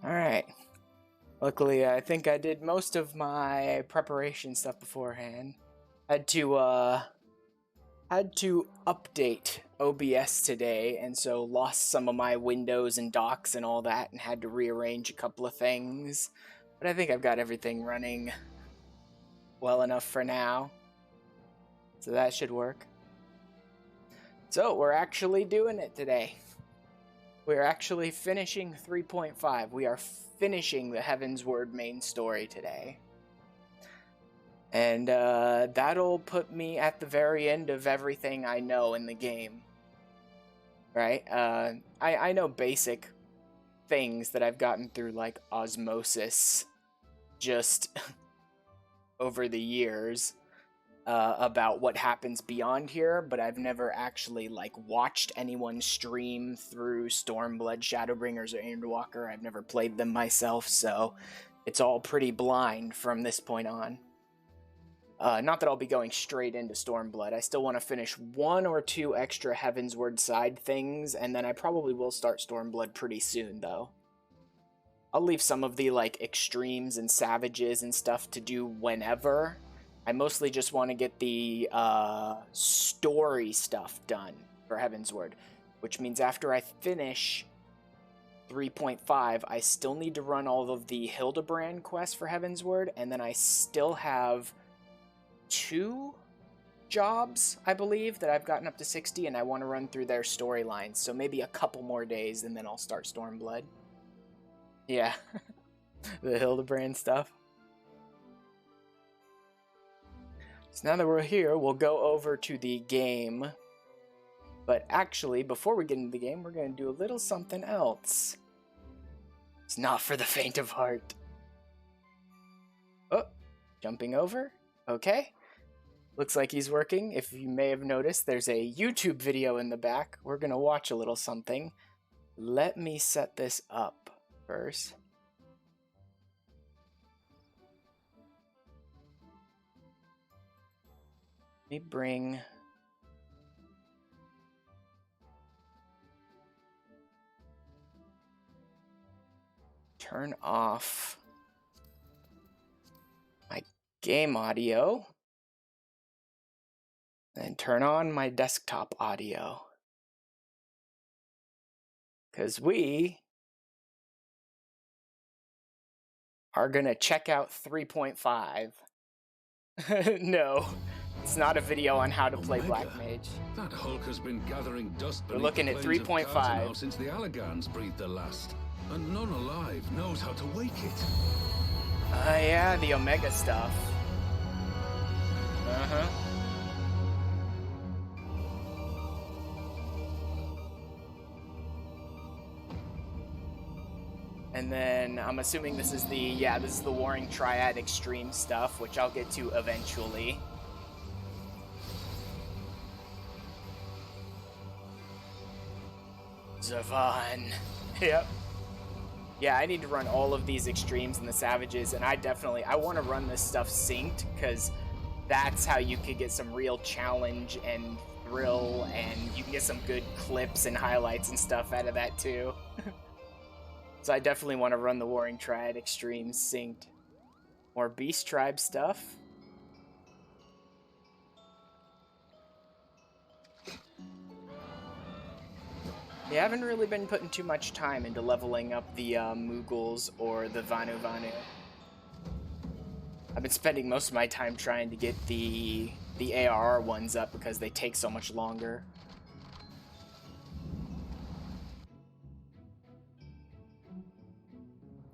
Alright. Luckily, I think I did most of my preparation stuff beforehand. Had to update OBS today, and so lost some of my windows and docks and all that, and had to rearrange a couple of things. But I think I've got everything running well enough for now. So that should work. So, we're actually doing it today. We're actually finishing 3.5. We are finishing the Heavensward main story today. And that'll put me at the very end of everything I know in the game. Right? I know basic things that I've gotten through, like osmosis, just over the years. About what happens beyond here, but I've never actually watched anyone stream through Stormblood, Shadowbringers, or Endwalker. I've never played them myself, so it's all pretty blind from this point on. Not that I'll be going straight into Stormblood. I still want to finish 1 or 2 extra Heavensward side things, and then I probably will start Stormblood pretty soon, though. I'll leave some of the extremes and savages and stuff to do whenever. I mostly just want to get the story stuff done for Heavensward, which means after I finish 3.5, I still need to run all of the Hildebrand quests for Heavensward, and then I still have 2 jobs, I believe, that I've gotten up to 60, and I want to run through their storylines, so maybe a couple more days, and then I'll start Stormblood. Yeah, the Hildebrand stuff. So now that we're here, we'll go over to the game. But actually, before we get into the game, we're going to do a little something else. It's not for the faint of heart. Oh, jumping over. Okay. Looks like he's working. If you may have noticed, there's a YouTube video in the back. We're going to watch a little something. Let me set this up first. Let me bring turn off my game audio and turn on my desktop audio, because we are gonna check out 3.5. No. It's not a video on how to play Black Mage. That Hulk has been gathering dust. We're looking at 3.5 since the Allagans breathed the last, and none alive knows how to wake it. Yeah, the Omega stuff. And then I'm assuming this is the Warring Triad Extreme stuff, which I'll get to eventually. Zavan. Yep. Yeah, I need to run all of these extremes and the savages, and I want to run this stuff synced, because that's how you could get some real challenge and thrill, and you can get some good clips and highlights and stuff out of that too. So I definitely want to run the Warring Triad extremes synced. More Beast Tribe stuff. Yeah, I haven't really been putting too much time into leveling up the Mughals or the Vanu Vanu. I've been spending most of my time trying to get the ARR ones up because they take so much longer.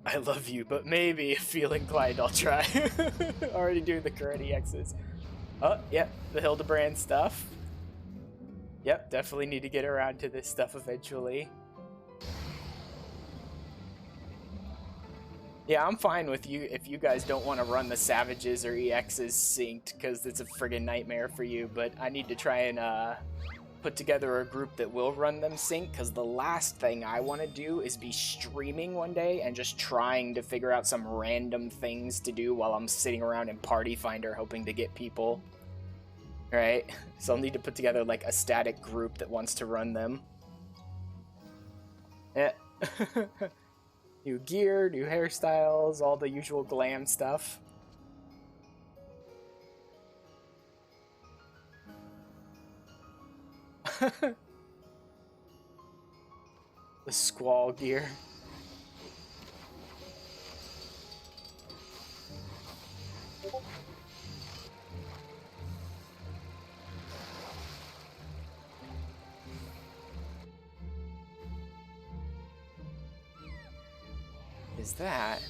I love you, but maybe if feel inclined, I'll try. Already doing the current EXs. Oh, yep, the Hildebrand stuff. Yep, definitely need to get around to this stuff eventually. Yeah, I'm fine with you if you guys don't want to run the Savages or EXs synced, because it's a friggin' nightmare for you, but I need to try and put together a group that will run them sync, because the last thing I want to do is be streaming one day and just trying to figure out some random things to do while I'm sitting around in Party Finder hoping to get people. Right? So I'll need to put together a static group that wants to run them. Yeah. New gear, new hairstyles, all the usual glam stuff. The squall gear. Is that?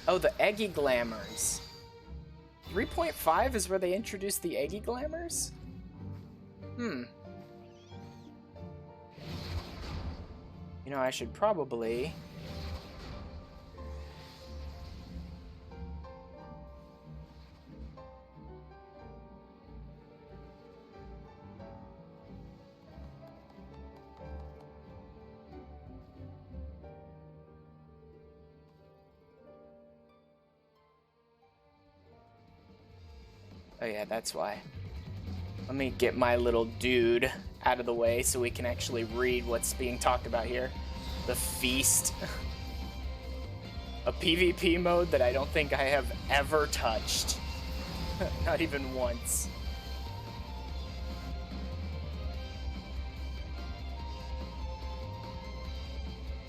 Oh, the Eggy Glamours. 3.5 is where they introduced the Eggy Glamours? Hmm. You know, I should probably... Oh yeah, that's why. Let me get my little dude out of the way so we can actually read what's being talked about here. The Feast. A PvP mode that I don't think I have ever touched. Not even once.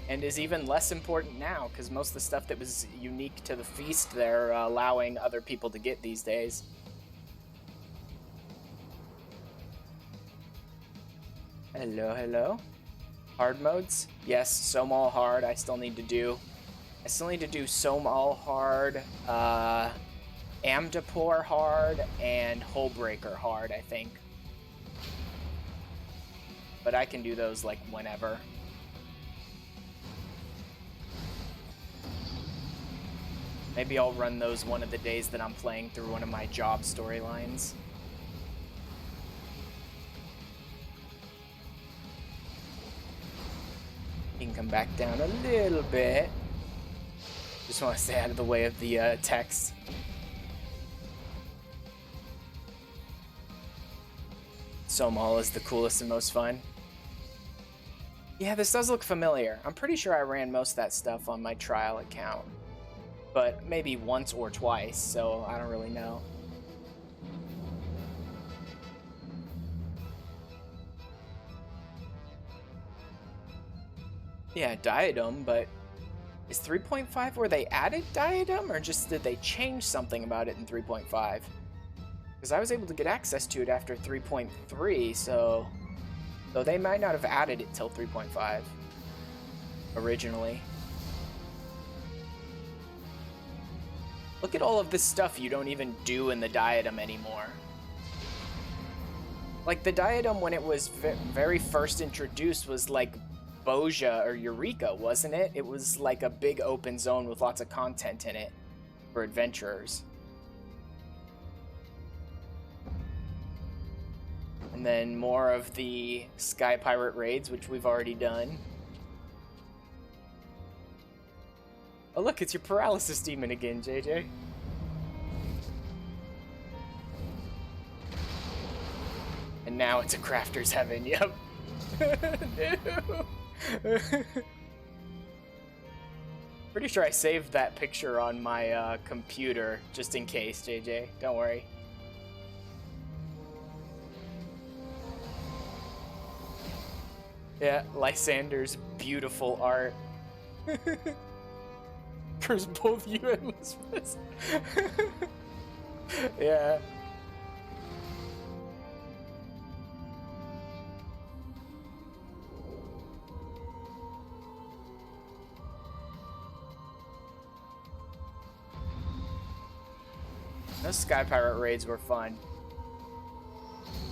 And is even less important now, because most of the stuff that was unique to the Feast they're allowing other people to get these days. Hello, hello. Hard modes? Yes, Somal hard. I still need to do Somal hard, Amdapor hard, and Hullbreaker hard, I think. But I can do those like whenever. Maybe I'll run those one of the days that I'm playing through one of my job storylines. You can come back down a little bit. Just want to stay out of the way of the text. Somal is the coolest and most fun. Yeah, this does look familiar. I'm pretty sure I ran most of that stuff on my trial account. But maybe once or twice, so I don't really know. Yeah, Diadem, but is 3.5 where they added Diadem, or just did they change something about it in 3.5? Because I was able to get access to it after 3.3, so... Though they might not have added it till 3.5 originally. Look at all of this stuff you don't even do in the Diadem anymore. Like, the Diadem, when it was very first introduced, was like Boja or Eureka, wasn't it? It was like a big open zone with lots of content in it for adventurers. And then more of the Sky Pirate raids, which we've already done. Oh look, it's your paralysis demon again, JJ. And now it's a crafter's heaven, yep. No. Pretty sure I saved that picture on my computer, just in case, JJ. Don't worry. Yeah, Lysander's beautiful art. Curse both you and Lisbeth. Yeah. Those Sky Pirate raids were fun.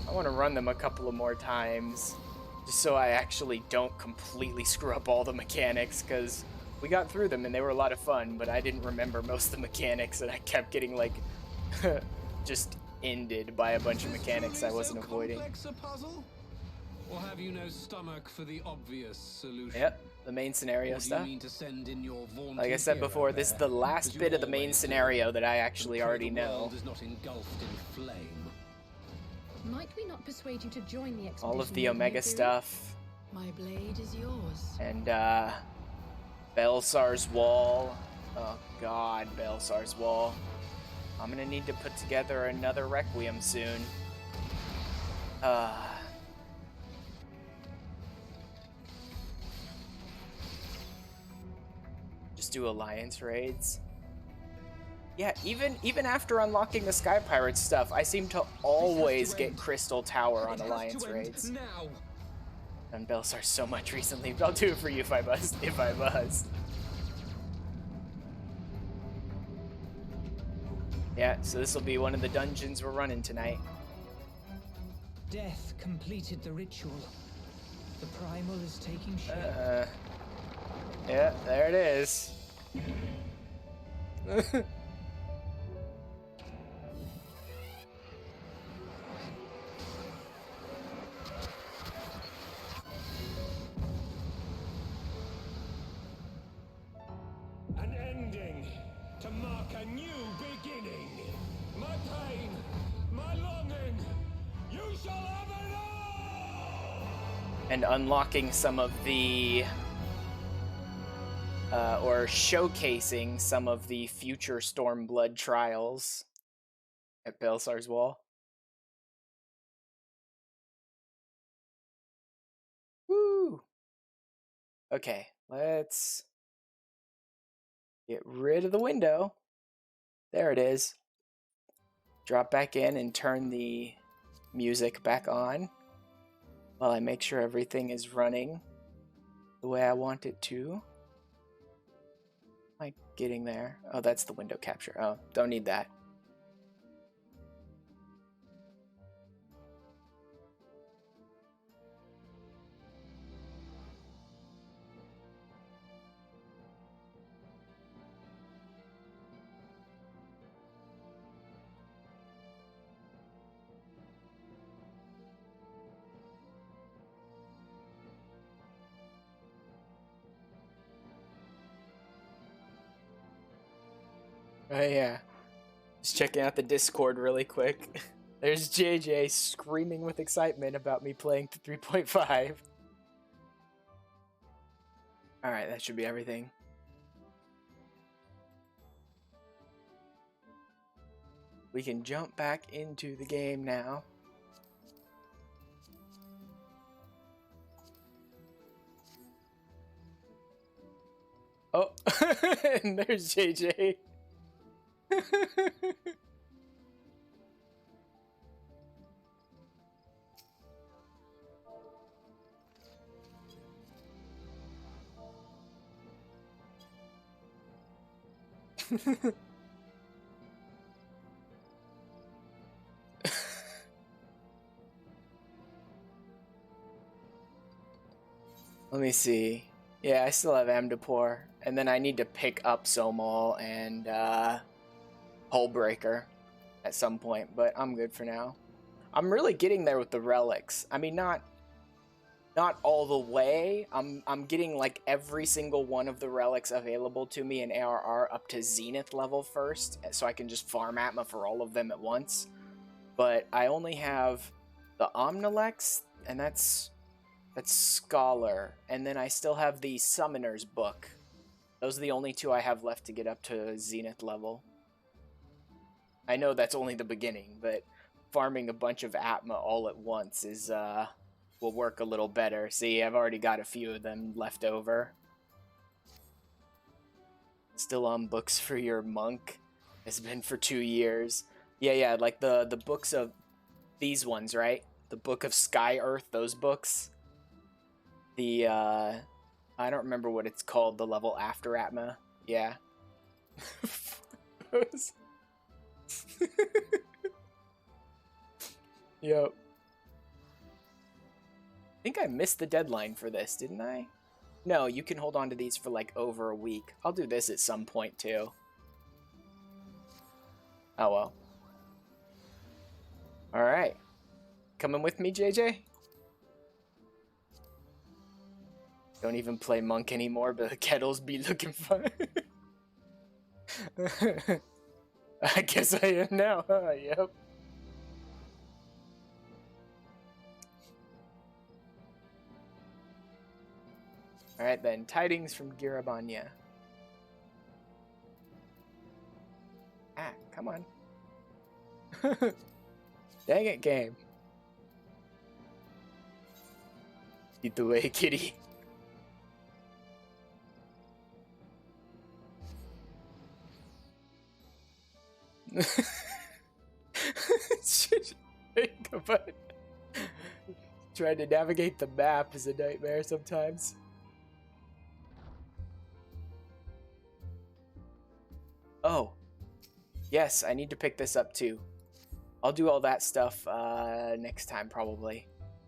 I want to run them a couple of more times, just so I actually don't completely screw up all the mechanics, because we got through them and they were a lot of fun, but I didn't remember most of the mechanics, and I kept getting, like, just ended by a bunch of mechanics I wasn't avoiding. Or have you no stomach for the obvious solution? Yep, the main scenario stuff. Like I said Like before, this is the last bit of the main scenario that I actually already know. Is not engulfed in flame. Might we not persuade you to join the expedition? All of the Omega stuff. My blade is yours. And Belsar's Wall. Oh god, Belsar's Wall. I'm gonna need to put together another Requiem soon. Just do Alliance raids. Yeah, even after unlocking the Sky Pirates stuff, I seem to always get Crystal Tower on Alliance raids. Done Belsar so much recently, but I'll do it for you if I must. Yeah, so this will be one of the dungeons we're running tonight. Death completed the ritual. The primal is taking shape. Yeah, there it is. An ending to mark a new beginning. My pain, my longing, you shall have it all! And unlocking some of the or showcasing some of the future Stormblood trials at Belsar's Wall. Woo! Okay, let's get rid of the window. There it is. Drop back in and turn the music back on while I make sure everything is running the way I want it to. Am I getting there? Oh, that's the window capture. Oh, don't need that. Oh yeah. Just checking out the Discord really quick. There's JJ screaming with excitement about me playing to 3.5. Alright, that should be everything. We can jump back into the game now. Oh, and there's JJ. Let me see. Yeah, I still have Amdapor, and then I need to pick up Somal and Hullbreaker at some point, but I'm good for now. I'm really getting there with the relics. I mean, not all the way. I'm getting like every single one of the relics available to me in ARR up to Zenith level first, so I can just farm Atma for all of them at once. But I only have the Omnilex, and that's Scholar, and then I still have the Summoner's Book. Those are the only two I have left to get up to Zenith level. I know that's only the beginning, but farming a bunch of Atma all at once is will work a little better. See, I've already got a few of them left over. Still on books for your monk. It's been for 2 years. Yeah, like the books of these ones, right? The Book of Sky Earth, those books. The I don't remember what it's called, the level after Atma. Yeah. Yep. I think I missed the deadline for this, didn't I? No, you can hold on to these for like over a week. I'll do this at some point too. Oh well. Alright. Coming with me, JJ? Don't even play Monk anymore, but the kettles be looking fun. I guess I am now, huh? Yep. Alright then, tidings from Girabanya. Ah, come on. Dang it, game. Eat the way, kitty. But trying to navigate the map is a nightmare sometimes. Oh, yes, I need to pick this up too. I'll do all that stuff next time probably.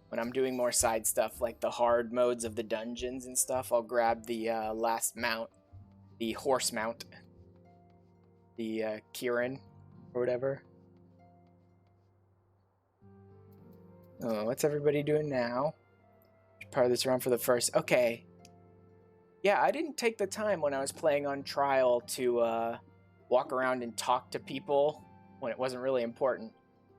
When I'm doing more side stuff like the hard modes of the dungeons and stuff, I'll grab the last mount, the horse mount, the Kieran or whatever. Oh, what's everybody doing now? Part of this run for the first. Okay. Yeah, I didn't take the time when I was playing on trial to walk around and talk to people when it wasn't really important.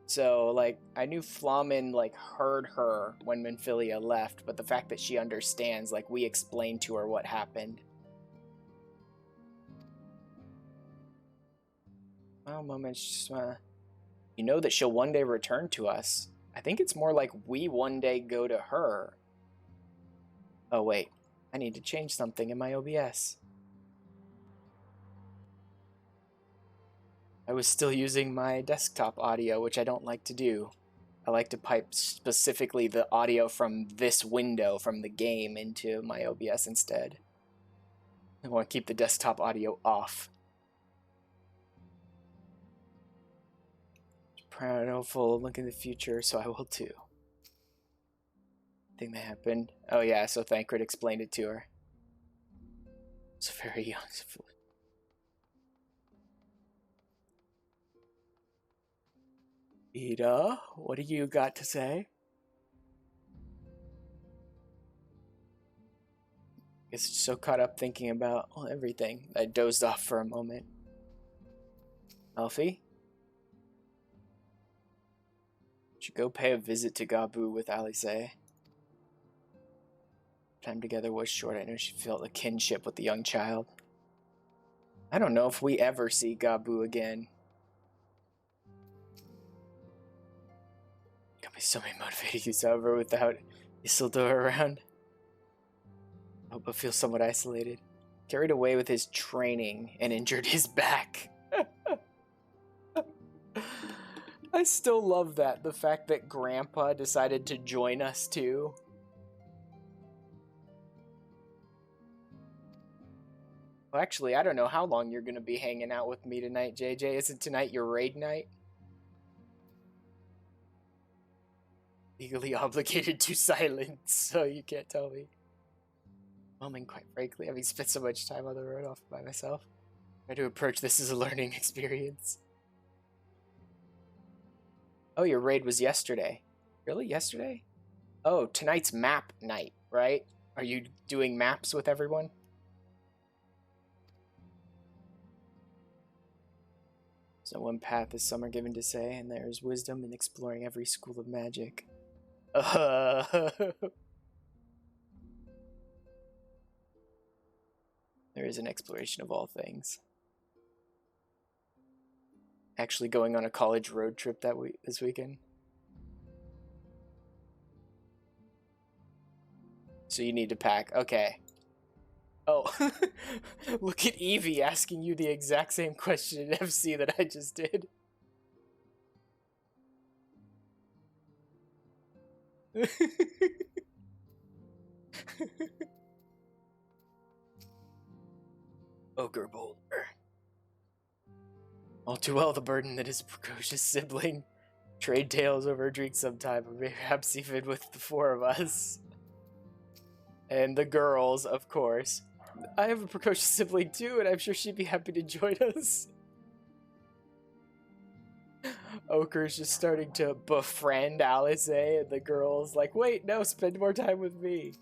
So, like, I knew Flamen, like, heard her when Minfilia left, but the fact that she understands, like, we explained to her what happened. Well, moments, you know that she'll one day return to us. I think it's more like we one day go to her. Oh, wait. I need to change something in my OBS. I was still using my desktop audio, which I don't like to do. I like to pipe specifically the audio from this window, from the game, into my OBS instead. I want to keep the desktop audio off. Proud and hopeful, look in the future, so I will too. Thing that happened. Oh yeah, so Thancred explained it to her. It's very young. Ida, what do you got to say? Guess so caught up thinking about everything. I dozed off for a moment. Alfie? Should go pay a visit to Gabu with Alice. Time together was short. I know she felt a kinship with the young child. I don't know if we ever see Gabu again. Got me so motivated to use however without Isildur around. I hope I feel somewhat isolated. Carried away with his training and injured his back. I still love that, the fact that Grandpa decided to join us too. Well, actually, I don't know how long you're going to be hanging out with me tonight, JJ. Isn't tonight your raid night? Legally obligated to silence, so you can't tell me. Well, and quite frankly, having spent so much time on the road off by myself, I try to approach this as a learning experience. Oh, your raid was yesterday. Really? Yesterday? Oh, tonight's map night, right? Are you doing maps with everyone? So one path is some are given to say, and there is wisdom in exploring every school of magic. There is an exploration of all things. Actually going on a college road trip this weekend. So you need to pack. Okay. Oh, look at Evie asking you the exact same question in FC that I just did. Ogre Boulder. All too well the burden that is a precocious sibling. Trade tales over a drink sometime, or perhaps even with the four of us. And the girls, of course. I have a precocious sibling too, and I'm sure she'd be happy to join us. Oker's just starting to befriend Alice, and the girls like, wait, no, spend more time with me.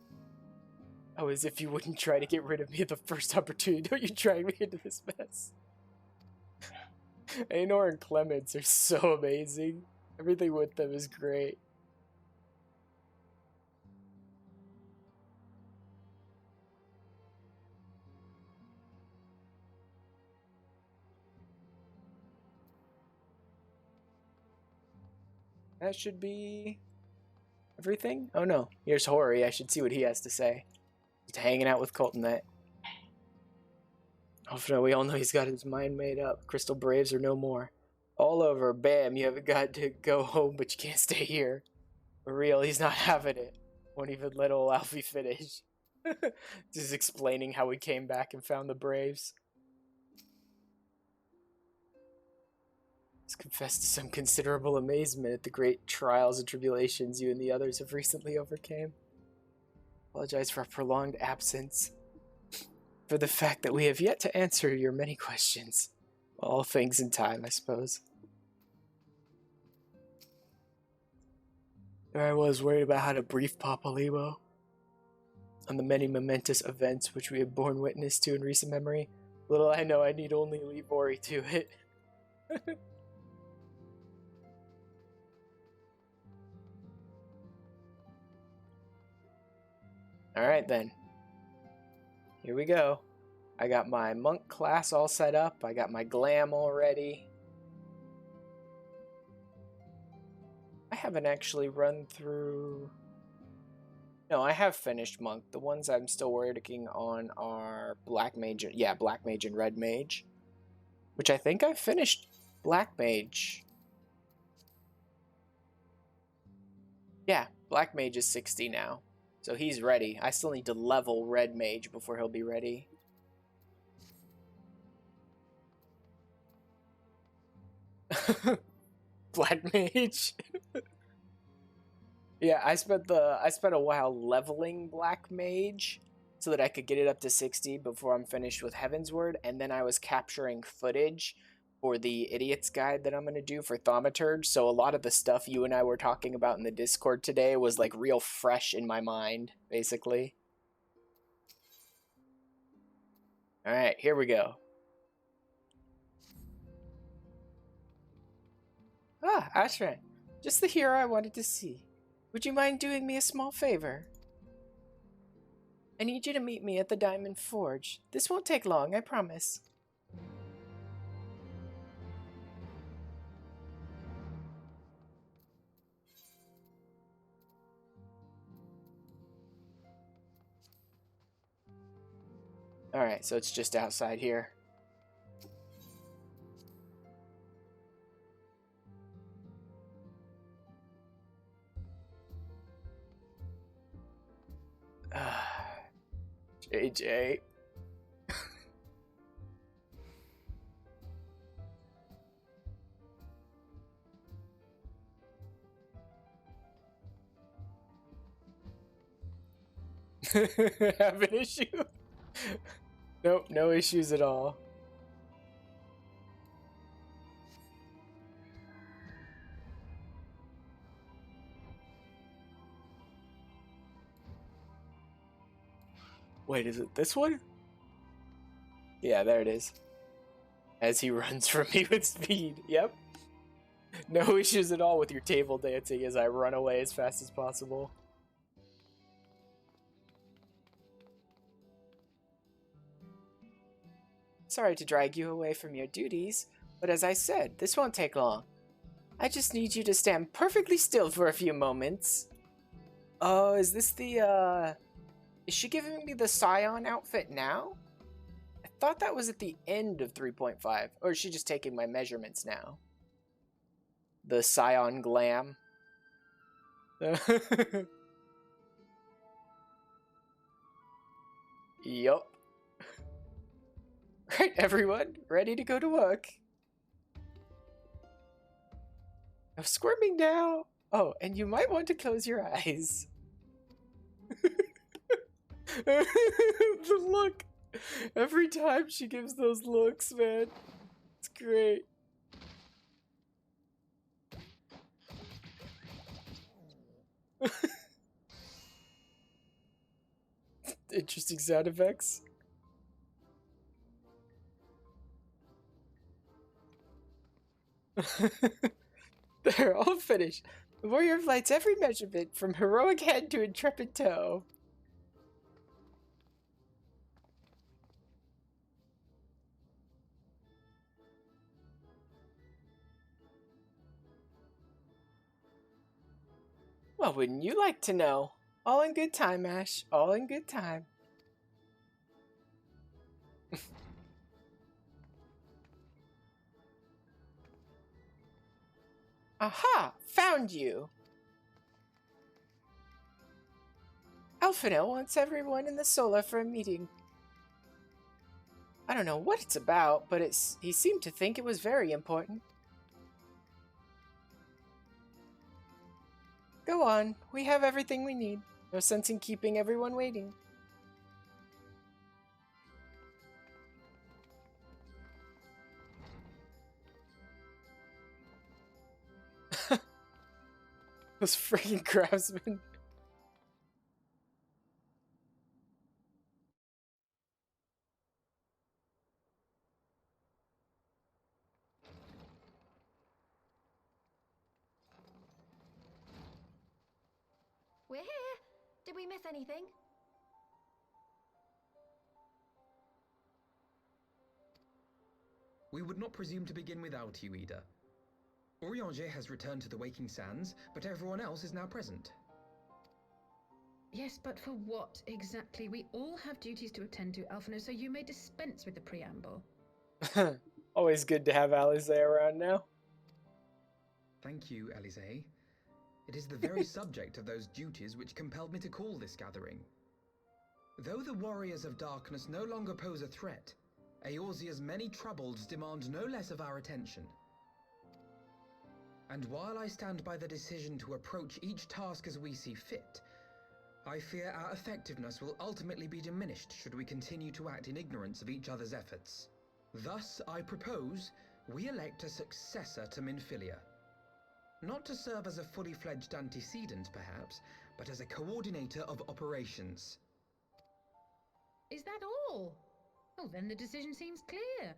Oh, as if you wouldn't try to get rid of me at the first opportunity. Don't you drag me into this mess. Aenor and Clemens are so amazing. Everything with them is great. that should be everything. Oh no, here's Hori. I should see what he has to say. He's hanging out with Coltonet. Oh no, we all know he's got his mind made up. Crystal Braves are no more. All over. Bam, you haven't got to go home, but you can't stay here. For real, he's not having it. Won't even let old Alfie finish. Just explaining how we came back and found the Braves. Let's confess to some considerable amazement at the great trials and tribulations you and the others have recently overcame. Apologize for our prolonged absence. For the fact that we have yet to answer your many questions. All things in time, I suppose. There I was, worried about how to brief Papa Lebo on the many momentous events which we have borne witness to in recent memory. Little I know, I need only leave Ori to it. Alright then. Here we go. I got my monk class all set up. I got my glam all ready. I haven't actually run through... No, I have finished monk. The ones I'm still working on are black mage. Yeah, black mage and red mage. Which I think I finished black mage. Yeah, black mage is 60 now. So he's ready. I still need to level red mage before he'll be ready. Black mage. Yeah, I spent a while leveling black mage so that I could get it up to 60 before I'm finished with Heavensward, and then I was capturing footage for the Idiot's Guide that I'm going to do for Thaumaturge, so a lot of the stuff you and I were talking about in the Discord today was like real fresh in my mind, basically. Alright, here we go. Ah, Ashran, just the hero I wanted to see. Would you mind doing me a small favor? I need you to meet me at the Diamond Forge. This won't take long, I promise. Alright, so it's just outside here. JJ. Have an issue? Nope, no issues at all. Wait, is it this one? Yeah, there it is. As he runs from me with speed. Yep. No issues at all with your table dancing as I run away as fast as possible. Sorry to drag you away from your duties, but as I said, this won't take long. I just need you to stand perfectly still for a few moments. Oh, is this the, Is she giving me the Scion outfit now? I thought that was at the end of 3.5. Or is she just taking my measurements now? The Scion glam. Yup. Right, everyone, ready to go to work. No squirming now. Oh, and you might want to close your eyes. The look. Every time she gives those looks, man. It's great. Interesting sound effects. They're all finished. The warrior flights every measurement from heroic head to intrepid toe. Well, wouldn't you like to know? All in good time, Ash. All in good time. Aha! Found you! Alphinaud wants everyone in the Solar for a meeting. I don't know what it's about, but he seemed to think it was very important. Go on, we have everything we need. No sense in keeping everyone waiting. Those freaking craftsmen. We're here. Did we miss anything? We would not presume to begin without you, Ida. Orianger has returned to the Waking Sands, but everyone else is now present. Yes, but for what exactly? We all have duties to attend to, Alphinaud, so you may dispense with the preamble. Always good to have Alize around now. Thank you, Alize. It is the very subject of those duties which compelled me to call this gathering. Though the Warriors of Darkness no longer pose a threat, Eorzea's many troubles demand no less of our attention. And while I stand by the decision to approach each task as we see fit, I fear our effectiveness will ultimately be diminished should we continue to act in ignorance of each other's efforts. Thus, I propose we elect a successor to Minfilia. Not to serve as a fully fledged antecedent, perhaps, but as a coordinator of operations. Is that all? Oh, then the decision seems clear.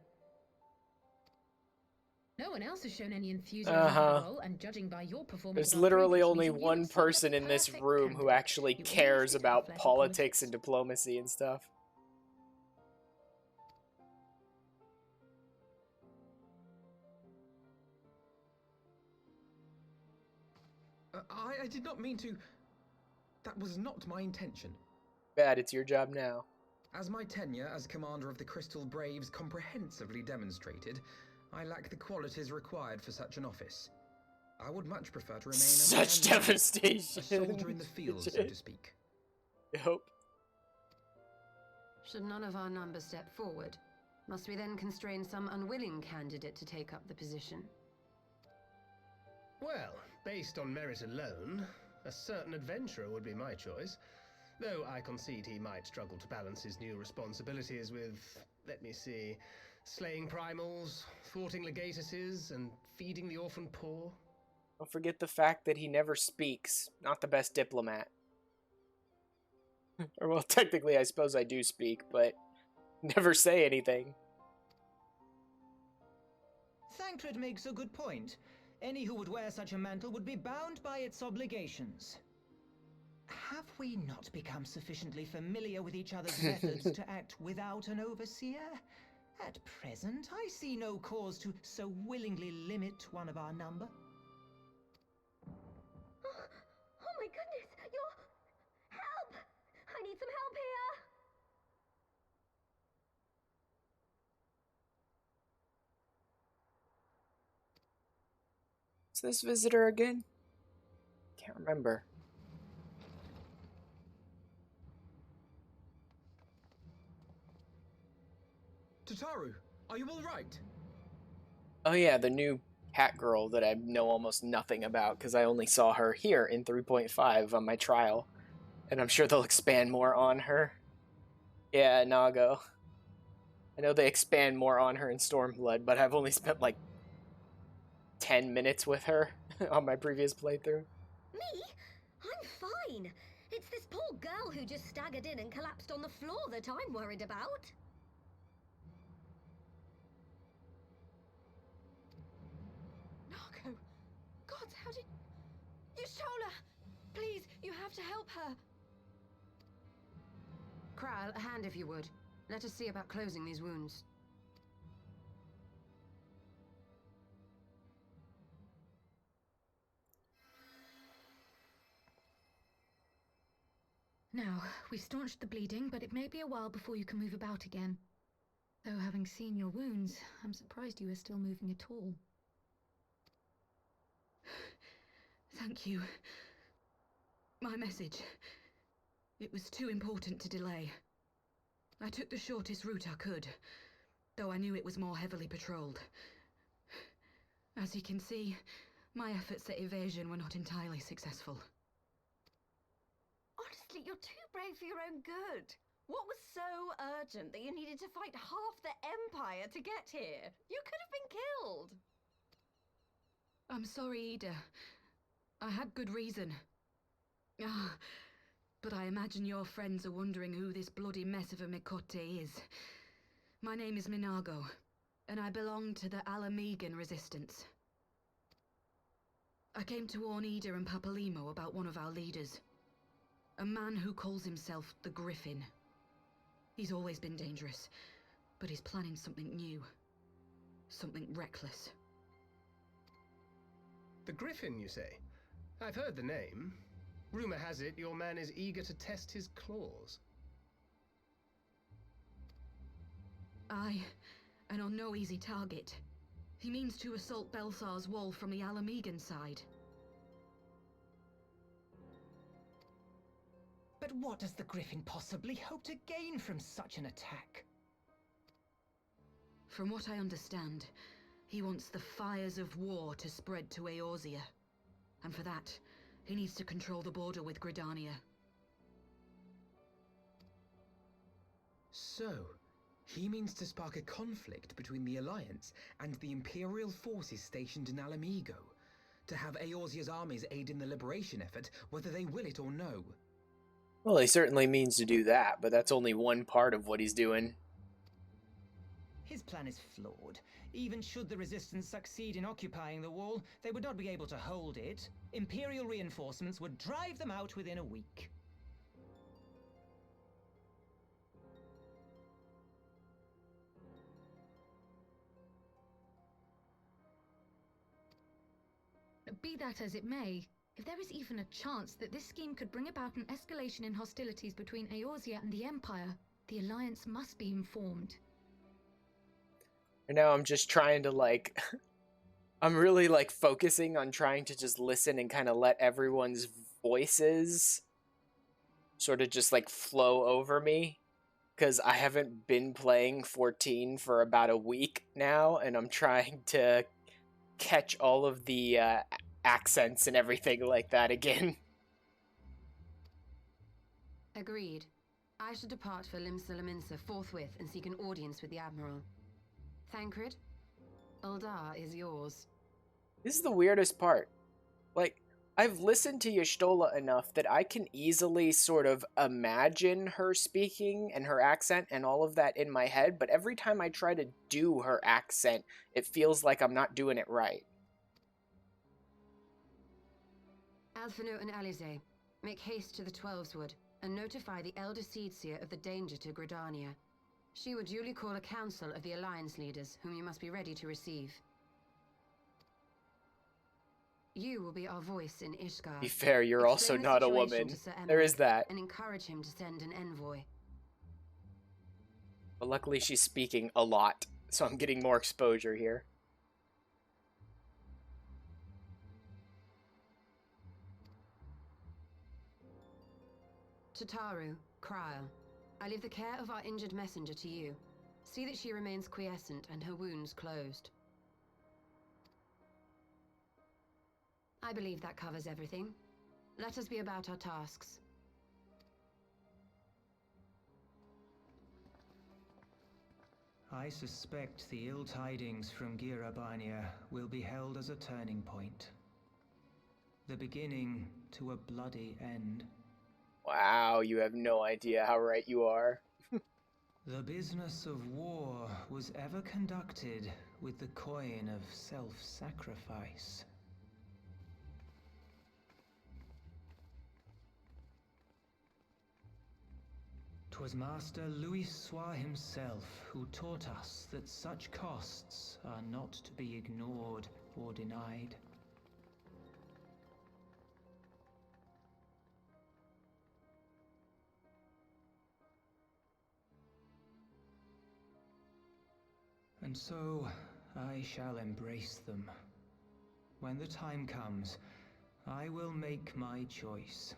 No one else has shown any enthusiasm for the role, and judging by your performance, there's literally only one person in this room who actually cares about politics and diplomacy and stuff. I did not mean to... That was not my intention. Bad, it's your job now. As my tenure as commander of the Crystal Braves comprehensively demonstrated, I lack the qualities required for such an office. I would much prefer to remain such devastation. A soldier in the field, so to speak. Yep. Should none of our numbers step forward, must we then constrain some unwilling candidate to take up the position? Well, based on merit alone, a certain adventurer would be my choice. Though I concede he might struggle to balance his new responsibilities with, let me see, slaying primals, thwarting legatuses, and feeding the orphan poor. Don't forget the fact that he never speaks. Not the best diplomat. Or, well, technically, I suppose I do speak, but never say anything. Thancred makes a good point. Any who would wear such a mantle would be bound by its obligations. Have we not become sufficiently familiar with each other's methods to act without an overseer? At present, I see no cause to so willingly limit one of our number. Oh my goodness! Help! I need some help here! Is this visitor again? Can't remember. Tataru, are you all right? Oh yeah, the new hat girl that I know almost nothing about because I only saw her here in 3.5 on my trial. And I'm sure they'll expand more on her. Yeah, Nago. I know they expand more on her in Stormblood, but I've only spent like 10 minutes with her on my previous playthrough. Me? I'm fine. It's this poor girl who just staggered in and collapsed on the floor that I'm worried about. Nago! God, how did... Yashola! Please, you have to help her. Kral, a hand if you would. Let us see about closing these wounds. Now, we've staunched the bleeding, but it may be a while before you can move about again. Though having seen your wounds, I'm surprised you are still moving at all. Thank you. My message. It was too important to delay. I took the shortest route I could, though I knew it was more heavily patrolled. As you can see, my efforts at evasion were not entirely successful. Honestly, you're too brave for your own good. What was so urgent that you needed to fight half the Empire to get here? You could have been killed. I'm sorry, Ida. I had good reason. Ah, but I imagine your friends are wondering who this bloody mess of a Mikote is. My name is Minago, and I belong to the Alamegan Resistance. I came to warn Ida and Papalimo about one of our leaders. A man who calls himself the Griffin. He's always been dangerous, but he's planning something new. Something reckless. The Griffin, you say? I've heard the name. Rumor has it your man is eager to test his claws. Aye, and on no easy target. He means to assault Belsar's wall from the Alamegan side. But what does the Griffin possibly hope to gain from such an attack? From what I understand, he wants the fires of war to spread to Eorzea. And for that, he needs to control the border with Gridania. So, he means to spark a conflict between the Alliance and the Imperial forces stationed in Alamigo, to have Eorzea's armies aid in the liberation effort, whether they will it or no. Well, he certainly means to do that, but that's only one part of what he's doing. His plan is flawed. Even should the Resistance succeed in occupying the wall, they would not be able to hold it. Imperial reinforcements would drive them out within a week. Be that as it may, if there is even a chance that this scheme could bring about an escalation in hostilities between Eorzea and the Empire, the Alliance must be informed. And now I'm just trying to, like... I'm really, like, focusing on trying to just listen and kind of let everyone's voices sort of just, like, flow over me. Because I haven't been playing 14 for about a week now, and I'm trying to catch all of the accents and everything like that again. Agreed. I shall depart for Limsa forthwith and seek an audience with the Admiral. Thancred, Uldar is yours. This is the weirdest part. Like, I've listened to Y'shtola enough that I can easily sort of imagine her speaking and her accent and all of that in my head, but every time I try to do her accent, it feels like I'm not doing it right. Alphino and Alize, make haste to the Twelveswood and notify the Elder Seedseer of the danger to Gridania. She will duly call a council of the Alliance leaders, whom you must be ready to receive. You will be our voice in Ishgard. Be fair, you're also Explain the not a situation woman. to Sir Emmerich There is that. and encourage him to send an envoy. But luckily she's speaking a lot, so I'm getting more exposure here. Tataru, Kryl, I leave the care of our injured messenger to you. See that she remains quiescent and her wounds closed. I believe that covers everything. Let us be about our tasks. I suspect the ill tidings from Girabania will be held as a turning point. The beginning to a bloody end. Wow, you have no idea how right you are. The business of war was ever conducted with the coin of self-sacrifice. 'Twas Master Louis Soir himself who taught us that such costs are not to be ignored or denied. And so, I shall embrace them. When the time comes, I will make my choice,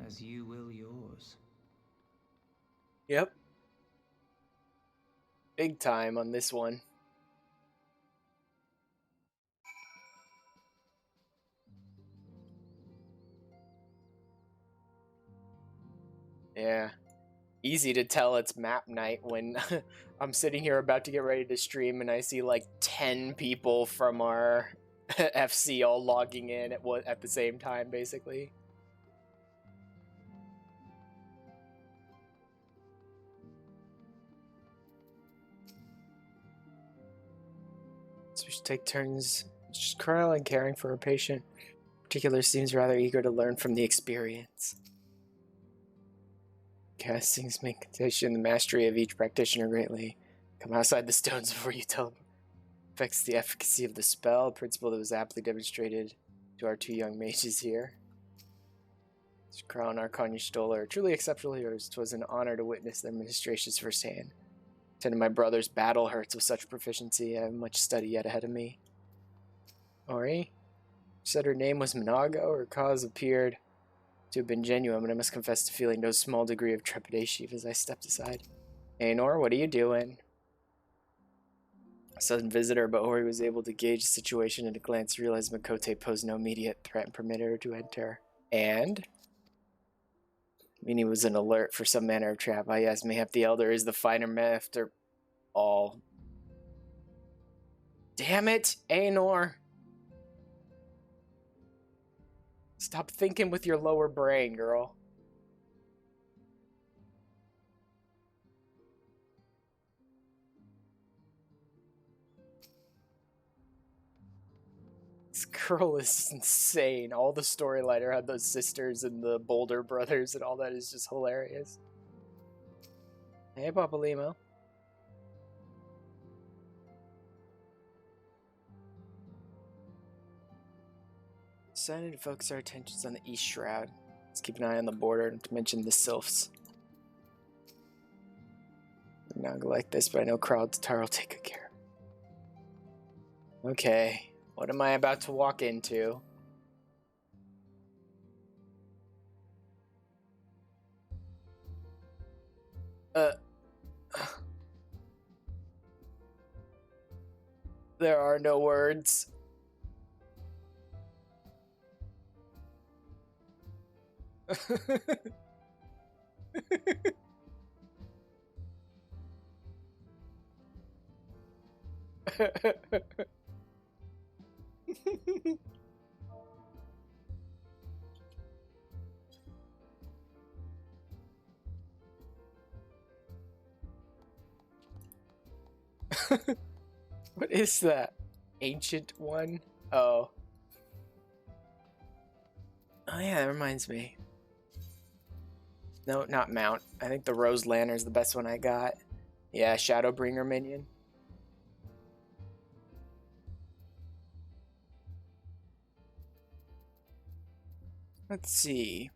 as you will yours. Yep. Big time on this one. Yeah. Easy to tell it's map night when I'm sitting here about to get ready to stream and I see like 10 people from our FC all logging in at the same time, basically. So we should take turns just curl and caring for a patient. In particular, seems rather eager to learn from the experience. Castings may condition the mastery of each practitioner greatly. Come outside the stones before you tell them. Affects the efficacy of the spell, a principle that was aptly demonstrated to our two young mages here. Crown Archon Stoller, truly exceptional heroes. 'Twas an honor to witness their ministrations firsthand. Attended my brother's battle hurts with such proficiency. I have much study yet ahead of me. Ori? Said her name was Minago. Her cause appeared to have been genuine, but I must confess to feeling no small degree of trepidation as I stepped aside. Aenor, what are you doing? A sudden visitor, but Ori was able to gauge the situation at a glance, realized Makote posed no immediate threat and permitted her to enter. And? Meaning was an alert for some manner of trap. I yes, mayhap the Elder is the finer after all. Damn it, Aenor! Stop thinking with your lower brain, girl. This girl is insane. All the storyline around those sisters and the Boulder brothers and all that is just hilarious. Hey, Papa Limo. Decided to focus our attentions on the East Shroud. Let's keep an eye on the border, not to mention the Sylphs. I'm not gonna like this, but I know Kral's Tar will take good care. Okay. What am I about to walk into? There are no words. What is that? Ancient one? Oh. Oh yeah, that reminds me. No, not Mount. I think the Rose Lantern is the best one I got. Yeah, Shadowbringer minion. Let's see.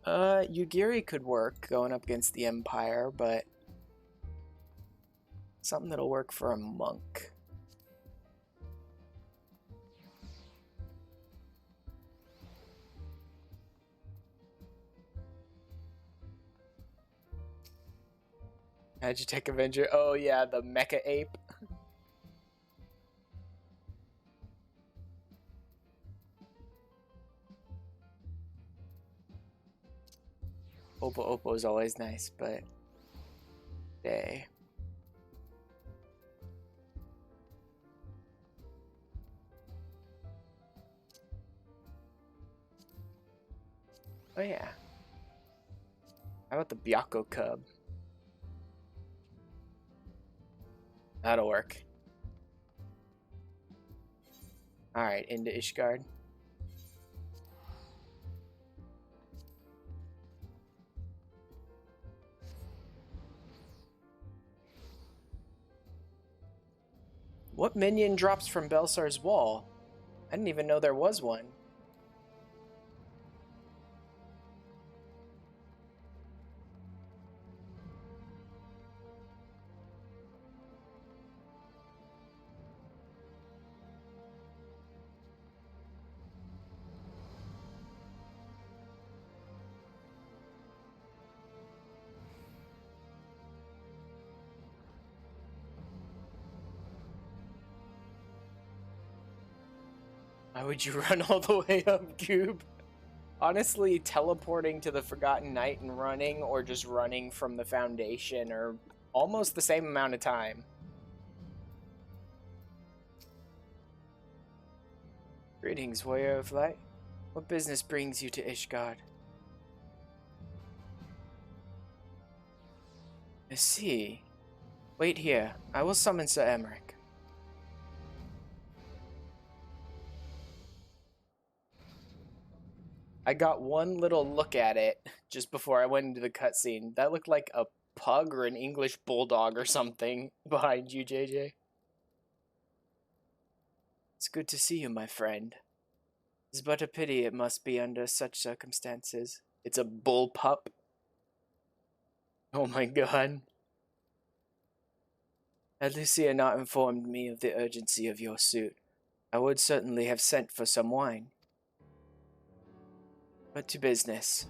Yugiri could work going up against the Empire, but something that'll work for a monk. Agitech Avenger. Oh yeah, the Mecha Ape. Oppo is always nice, but day. Oh yeah. How about the Byakko Cub? That'll work. Alright, into Ishgard. What minion drops from Belsar's wall? I didn't even know there was one. Why would you run all the way up, Cube? Honestly, teleporting to the Forgotten Night and running, or just running from the Foundation, are almost the same amount of time. Greetings, Warrior of Light. What business brings you to Ishgard? I see. Wait here. I will summon Sir Emmerich. I got one little look at it just before I went into the cutscene. That looked like a pug or an English bulldog or something behind you, JJ. It's good to see you, my friend. It's but a pity it must be under such circumstances. It's a bull pup. Oh my god. Had Lucia not informed me of the urgency of your suit, I would certainly have sent for some wine. But to business.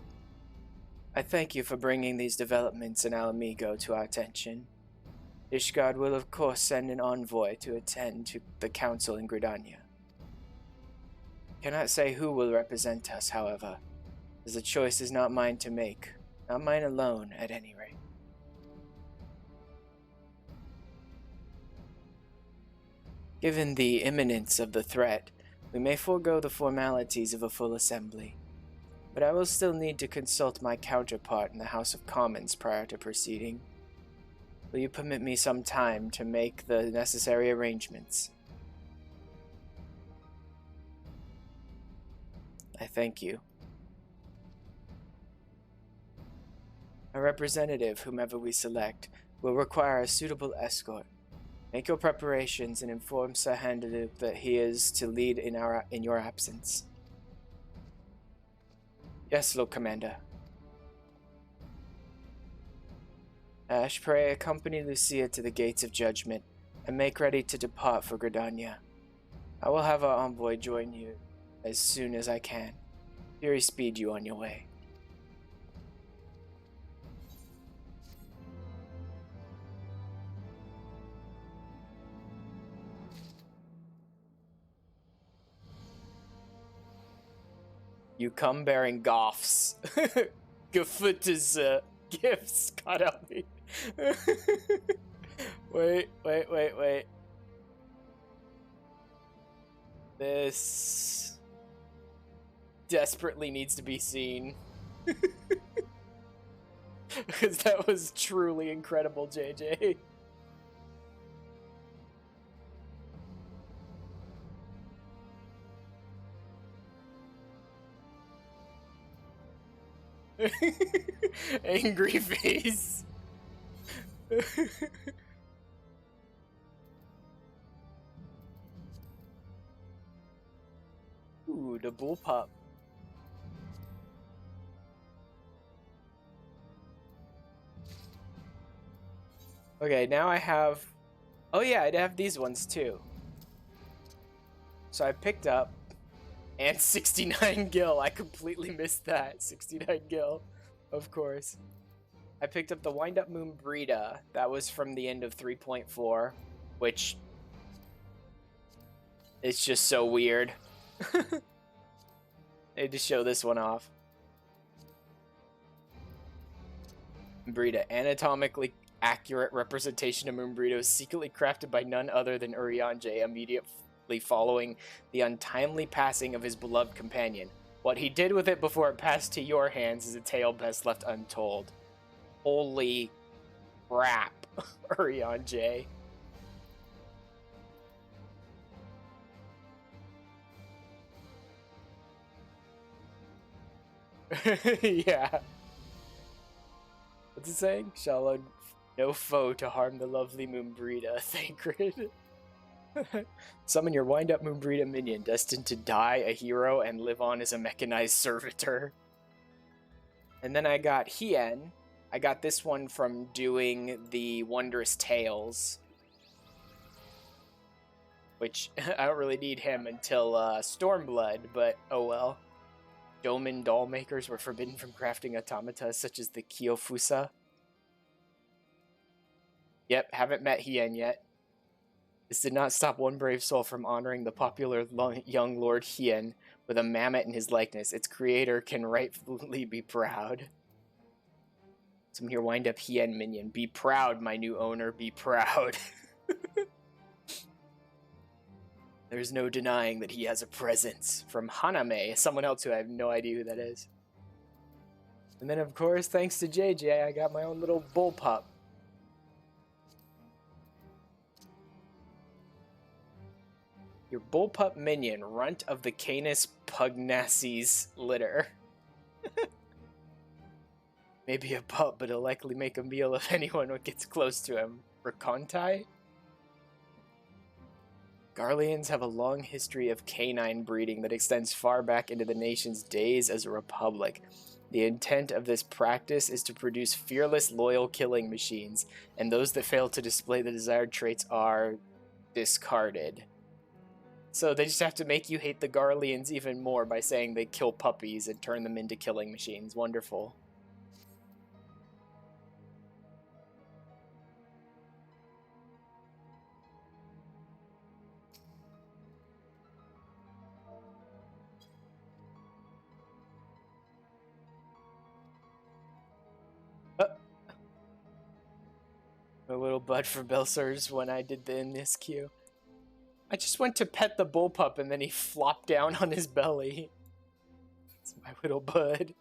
I thank you for bringing these developments in Alamigo to our attention. Ishgard will of course send an envoy to attend to the council in Gridania. Cannot say who will represent us, however, as the choice is not mine to make. Not mine alone, at any rate. Given the imminence of the threat, we may forego the formalities of a full assembly. But I will still need to consult my counterpart in the House of Commons prior to proceeding. Will you permit me some time to make the necessary arrangements? I thank you. A representative, whomever we select, will require a suitable escort. Make your preparations and inform Sir Handalup that he is to lead in your absence. Yes, Lord Commander. Ash, pray accompany Lucia to the gates of judgment, and make ready to depart for Gridania. I will have our envoy join you as soon as I can. Fury speed you on your way. You come bearing Goffs. Gefutters gifts. God help me. Wait. This desperately needs to be seen. Because that was truly incredible, JJ. Angry face. Ooh, the bullpup. Okay, now I have... Oh yeah, I'd have these ones too. So I picked up... And 69 gil. I completely missed that. 69 gil, of course. I picked up the Wind Up Moon Brita. That was from the end of 3.4, which it's just so weird. I had to show this one off. Brita, anatomically accurate representation of Moon Brita, was secretly crafted by none other than Urianger immediately following the untimely passing of his beloved companion. What he did with it before it passed to your hands is a tale best left untold. Holy crap, Urianger. Yeah. What's it saying? Shall no foe to harm the lovely Moonbrita, Thancred. Summon your wind-up Moonbrita minion, destined to die a hero and live on as a mechanized servitor. And then I got Hien. I got this one from doing the Wondrous Tales, which I don't really need him until Stormblood, but oh well. Doman doll makers were forbidden from crafting automata such as the Kyofusa. Yep, haven't met Hien yet. This did not stop one brave soul from honoring the popular young Lord Hien with a mammoth in his likeness. Its creator can rightfully be proud. Some here wind up Hien minion. Be proud, my new owner, be proud. There's no denying that he has a presence. From Haname, someone else who I have no idea who that is. And then, of course, thanks to JJ, I got my own little bullpup. Your bullpup minion, runt of the Canis pugnaces litter. Maybe a pup, but it'll likely make a meal of anyone who gets close to him. Racontai? Garleans have a long history of canine breeding that extends far back into the nation's days as a republic. The intent of this practice is to produce fearless, loyal killing machines, and those that fail to display the desired traits are discarded. So they just have to make you hate the Garleans even more by saying they kill puppies and turn them into killing machines. Wonderful. A little bud for Belsers when I did the MSQ. I just went to pet the bullpup and then he flopped down on his belly. It's my little bud.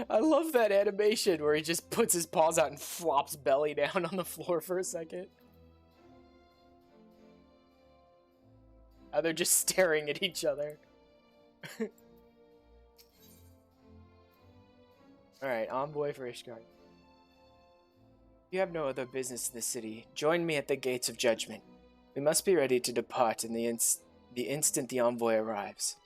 I love that animation where he just puts his paws out and flops belly down on the floor for a second. They're just staring at each other. Alright, envoy for Ishgard. You have no other business in the city. Join me at the gates of judgment. We must be ready to depart in the instant the envoy arrives.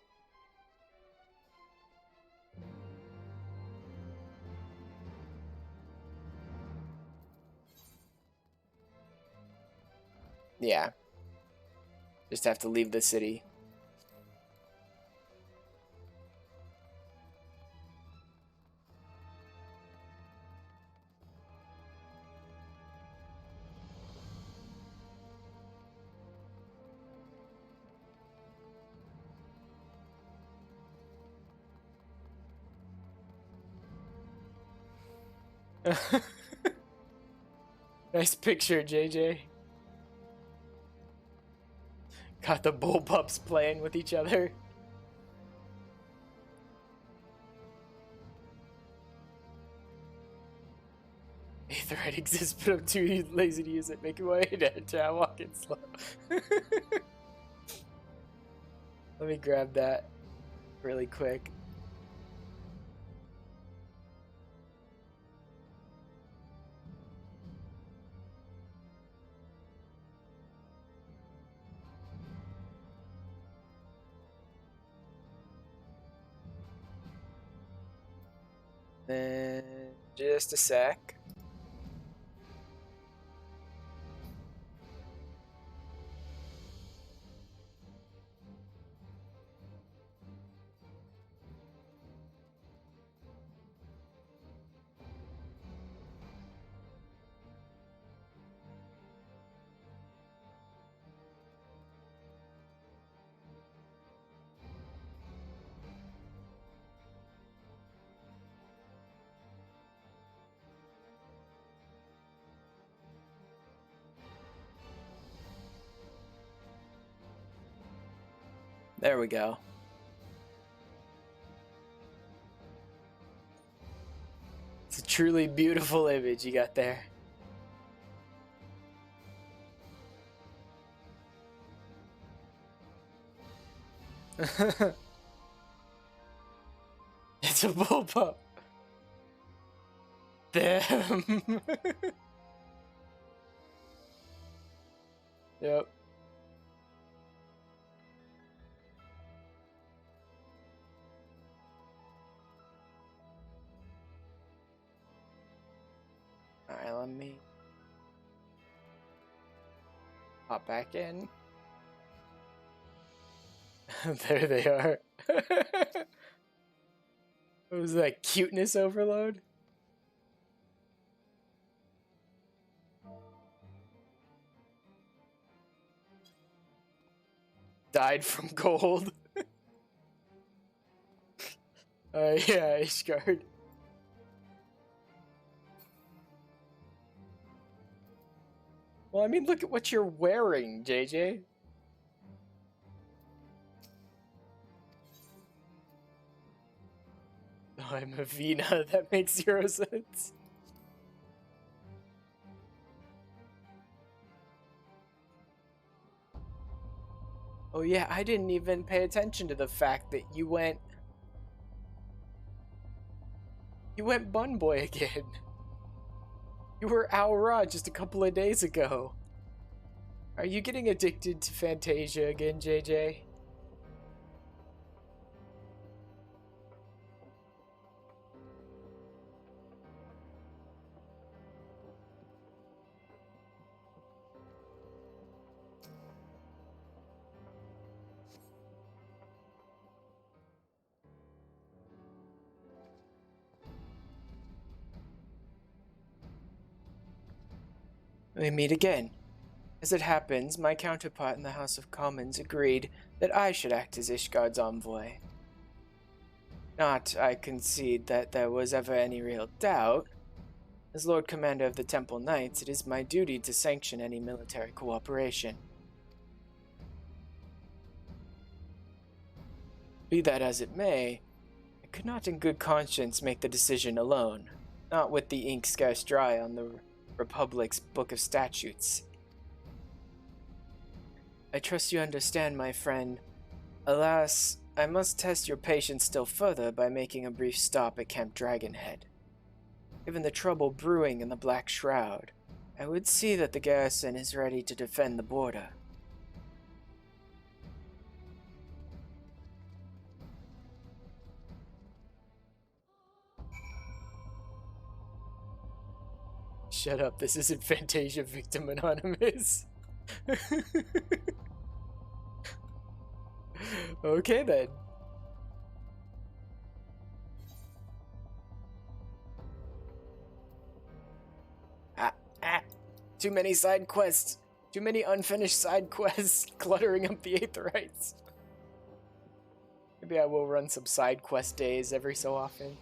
Yeah. Just have to leave the city. Nice picture, JJ. Got the bullpups playing with each other. A thread exists, but I'm too lazy to use it. Make your way to walking slow. Let me grab that really quick. Then just a sec. There we go. It's a truly beautiful image you got there. It's a bullpup. Damn. Yep. Alright, let me hop back in. There they are. What was that, cuteness overload? died from cold. Yeah, Ishgard. Well, I mean, look at what you're wearing, JJ. Oh, I'm a Vina. That makes 0 sense. Oh yeah, I didn't even pay attention to the fact that you went Bun Boy again. You were Aura just a couple of days ago. Are you getting addicted to Fantasia again, JJ? We meet again. As it happens, my counterpart in the House of Commons agreed that I should act as Ishgard's envoy. Not, I concede, that there was ever any real doubt. As Lord Commander of the Temple Knights, it is my duty to sanction any military cooperation. Be that as it may, I could not in good conscience make the decision alone, not with the ink scarce dry on the Republic's Book of Statutes. I trust you understand, my friend. Alas, I must test your patience still further by making a brief stop at Camp Dragonhead. Given the trouble brewing in the Black Shroud, I would see that the garrison is ready to defend the border. Shut up, this isn't Fantasia Victim Anonymous. Okay then. Too many side quests. Too many unfinished side quests cluttering up the Aetherites. Maybe I will run some side quest days every so often.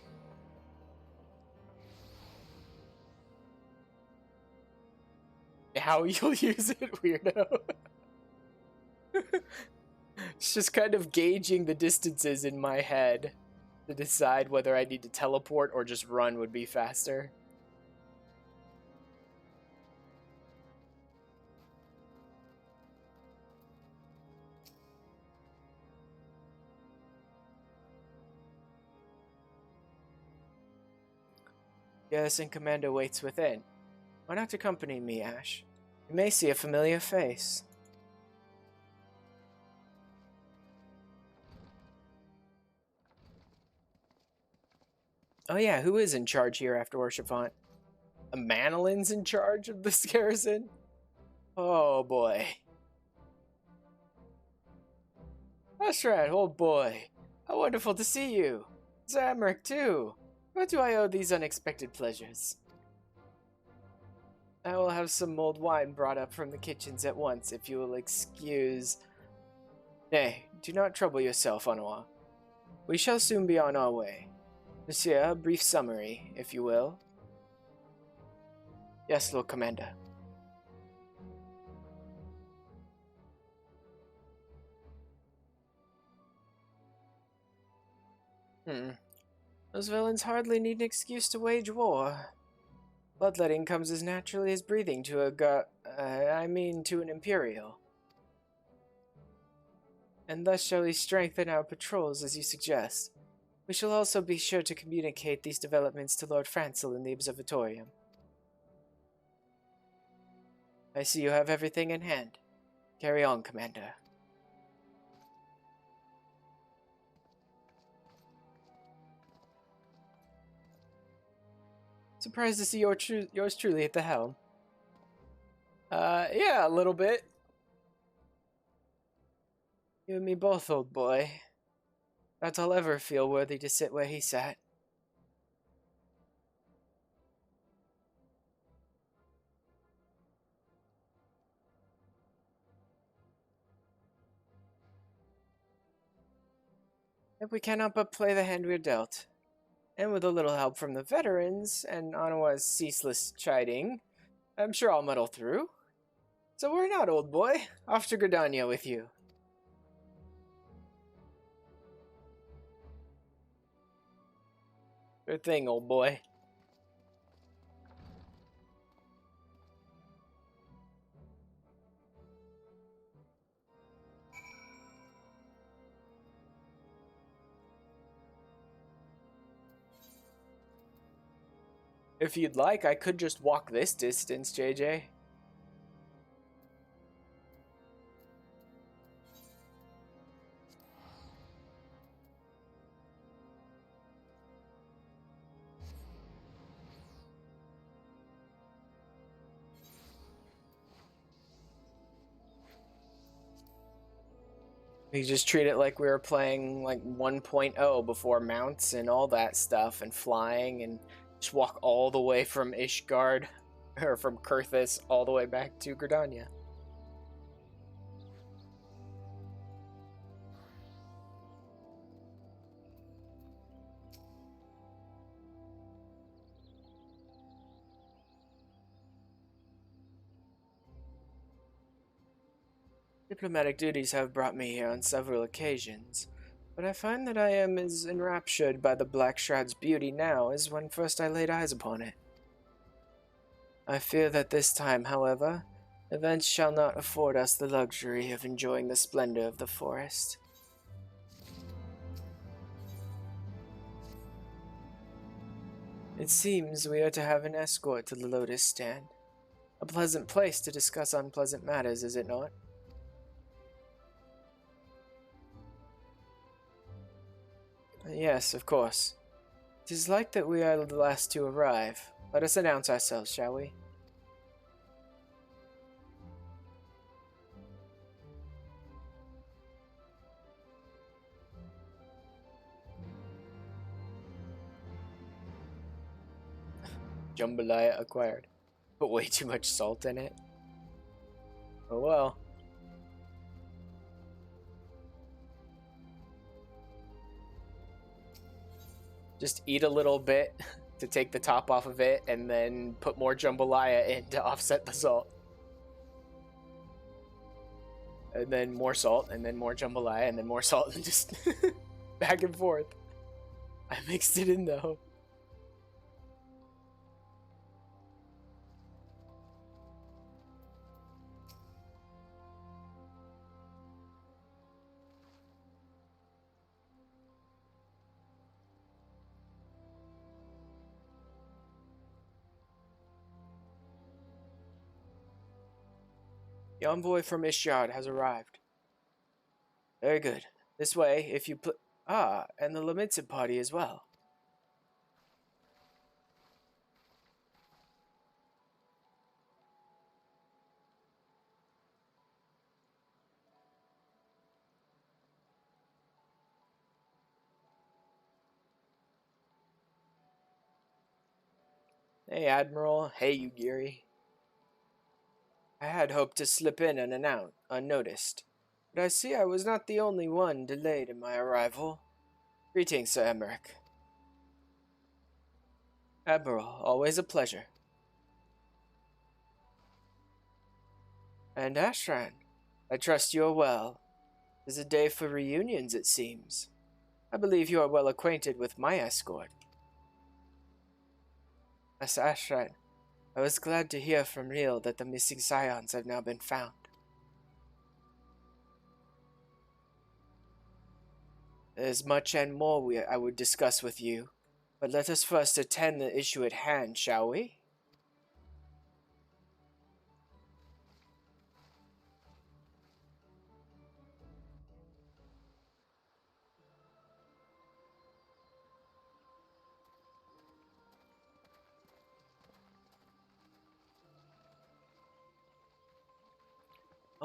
How you'll use it, weirdo. It's just kind of gauging the distances in my head to decide whether I need to teleport or just run would be faster. Garrison Commander waits within. Why not accompany me, Ash? You may see a familiar face. Oh yeah, who is in charge here after Worshipfont? A Manilin's in charge of this garrison? Oh boy. Ashrat, old boy. How wonderful to see you. Zamric too. What do I owe these unexpected pleasures? I will have some mulled wine brought up from the kitchens at once, if you will excuse... Nay, do not trouble yourself, Anwa. We shall soon be on our way. Monsieur, a brief summary, if you will. Yes, Lord Commander. Those villains hardly need an excuse to wage war. Bloodletting comes as naturally as breathing to a to an Imperial. And thus shall we strengthen our patrols as you suggest. We shall also be sure to communicate these developments to Lord Francel in the Observatorium. I see you have everything in hand. Carry on, Commander. Surprised to see yours truly at the helm. Yeah, a little bit. You and me both, old boy. Doubt I'll ever feel worthy to sit where he sat. If we cannot but play the hand we're dealt, and with a little help from the veterans and Anawa's ceaseless chiding, I'm sure I'll muddle through. So worry not, old boy. Off to Gridania with you. Good thing, old boy. If you'd like, I could just walk this distance, JJ. We just treat it like we were playing like 1.0 before mounts and all that stuff and flying and just walk all the way from Ishgard or from Kurthus all the way back to Gridania. Diplomatic duties have brought me here on several occasions, but I find that I am as enraptured by the Black Shroud's beauty now as when first I laid eyes upon it. I fear that this time, however, events shall not afford us the luxury of enjoying the splendor of the forest. It seems we are to have an escort to the Lotus Stand. A pleasant place to discuss unpleasant matters, is it not? Yes, of course. It is like that we are the last to arrive. Let us announce ourselves, shall we? Jambalaya acquired. Put way too much salt in it. Oh well. Just eat a little bit to take the top off of it, and then put more jambalaya in to offset the salt. And then more salt, and then more jambalaya, and then more salt, and just back and forth. I mixed it in though. The envoy from Ishgard has arrived. Very good. This way, if you put... Ah, and the Lamented party as well. Hey, Admiral. Hey, Yugiri. I had hoped to slip in unnoticed, but I see I was not the only one delayed in my arrival. Greetings, Sir Emmerich. Admiral, always a pleasure. And Ashran, I trust you are well. It is a day for reunions, it seems. I believe you are well acquainted with my escort. As Ashran, I was glad to hear from Riel that the missing Scions have now been found. There's much and more I would discuss with you, but let us first attend the issue at hand, shall we?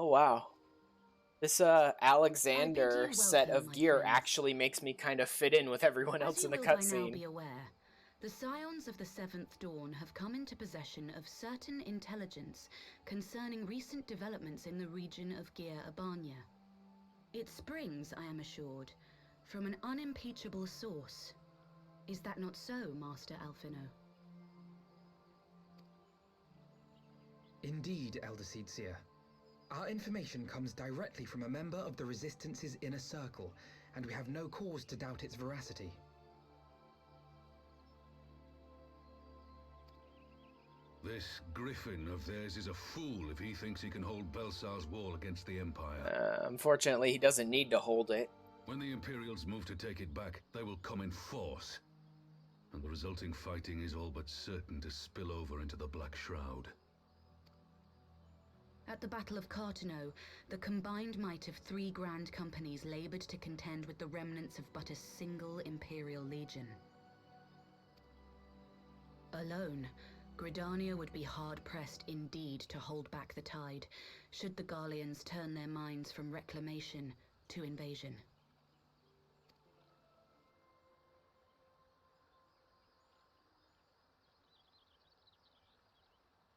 Oh wow. This Alexander set of gear actually makes me kind of fit in with everyone else in the cutscene. Be aware, the Scions of the Seventh Dawn have come into possession of certain intelligence concerning recent developments in the region of Gyr Abania. It springs, I am assured, From an unimpeachable source. Is that not so, Master Alphino? Indeed, Elder Seedseer. Our information comes directly from a member of the Resistance's inner circle, and we have no cause to doubt its veracity. This Griffin of theirs is a fool if he thinks he can hold Belsar's wall against the Empire. Unfortunately, he doesn't need to hold it. When the Imperials move to take it back, they will come in force. And the resulting fighting is all but certain to spill over into the Black Shroud. At the Battle of Cartano, the combined might of 3 grand companies labored to contend with the remnants of but a single Imperial legion. Alone, Gridania would be hard-pressed indeed to hold back the tide, should the Garleans turn their minds from reclamation to invasion.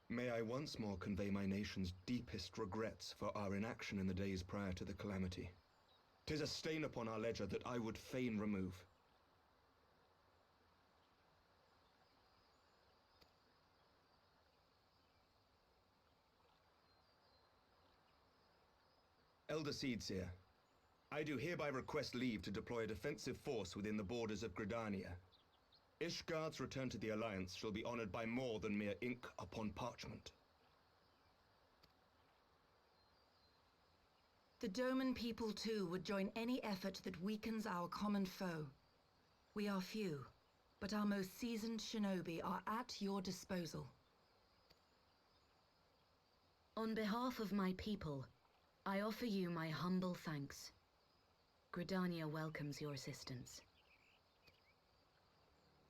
May I once more convey my nation's deepest regrets for our inaction in the days prior to the calamity. 'Tis a stain upon our ledger that I would fain remove. Elder Seedseer, I do hereby request leave to deploy a defensive force within the borders of Gridania. Ishgard's return to the Alliance shall be honored by more than mere ink upon parchment. The Doman people too would join any effort that weakens our common foe. We are few, but our most seasoned shinobi are at your disposal. On behalf of my people, I offer you my humble thanks. Gridania welcomes your assistance.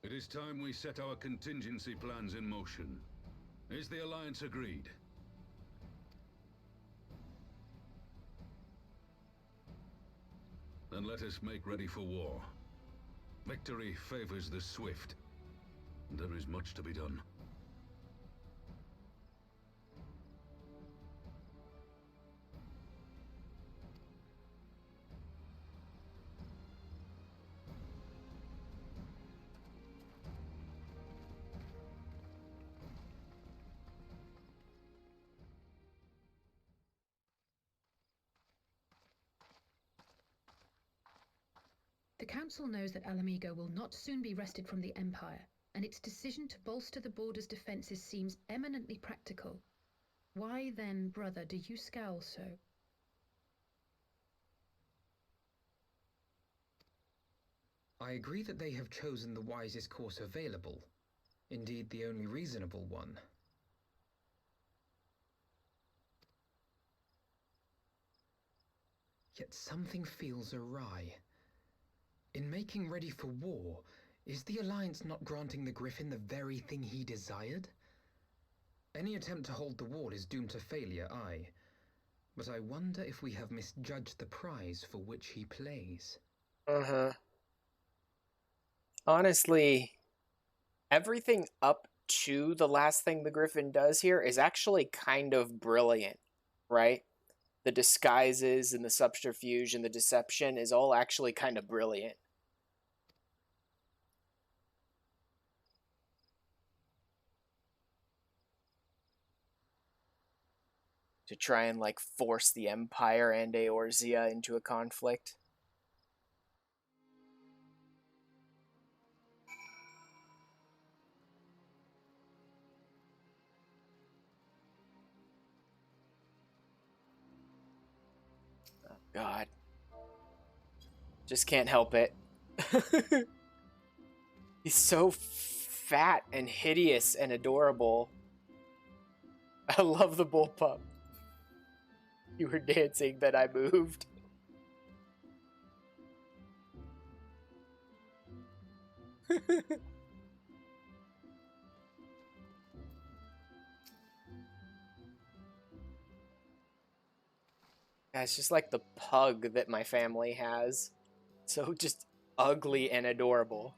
It is time we set our contingency plans in motion. Is the Alliance agreed? Then let us make ready for war. Victory favors the swift, and there is much to be done. The Council knows that Alamigo will not soon be wrested from the Empire, and its decision to bolster the border's defenses seems eminently practical. Why then, brother, do you scowl so? I agree that they have chosen the wisest course available. Indeed, the only reasonable one. Yet something feels awry. In making ready for war, is the Alliance not granting the Griffin the very thing he desired? Any attempt to hold the wall is doomed to failure, aye. But I wonder if we have misjudged the prize for which he plays. Honestly, everything up to the last thing the Griffin does here is actually kind of brilliant, right? The disguises and the subterfuge and the deception is all actually kind of brilliant. To try and, like, force the Empire and Eorzea into a conflict. Oh, God. Just can't help it. He's so fat and hideous and adorable. I love the bullpup. You were dancing, then I moved. Yeah, it's just like the pug that my family has. So just ugly and adorable.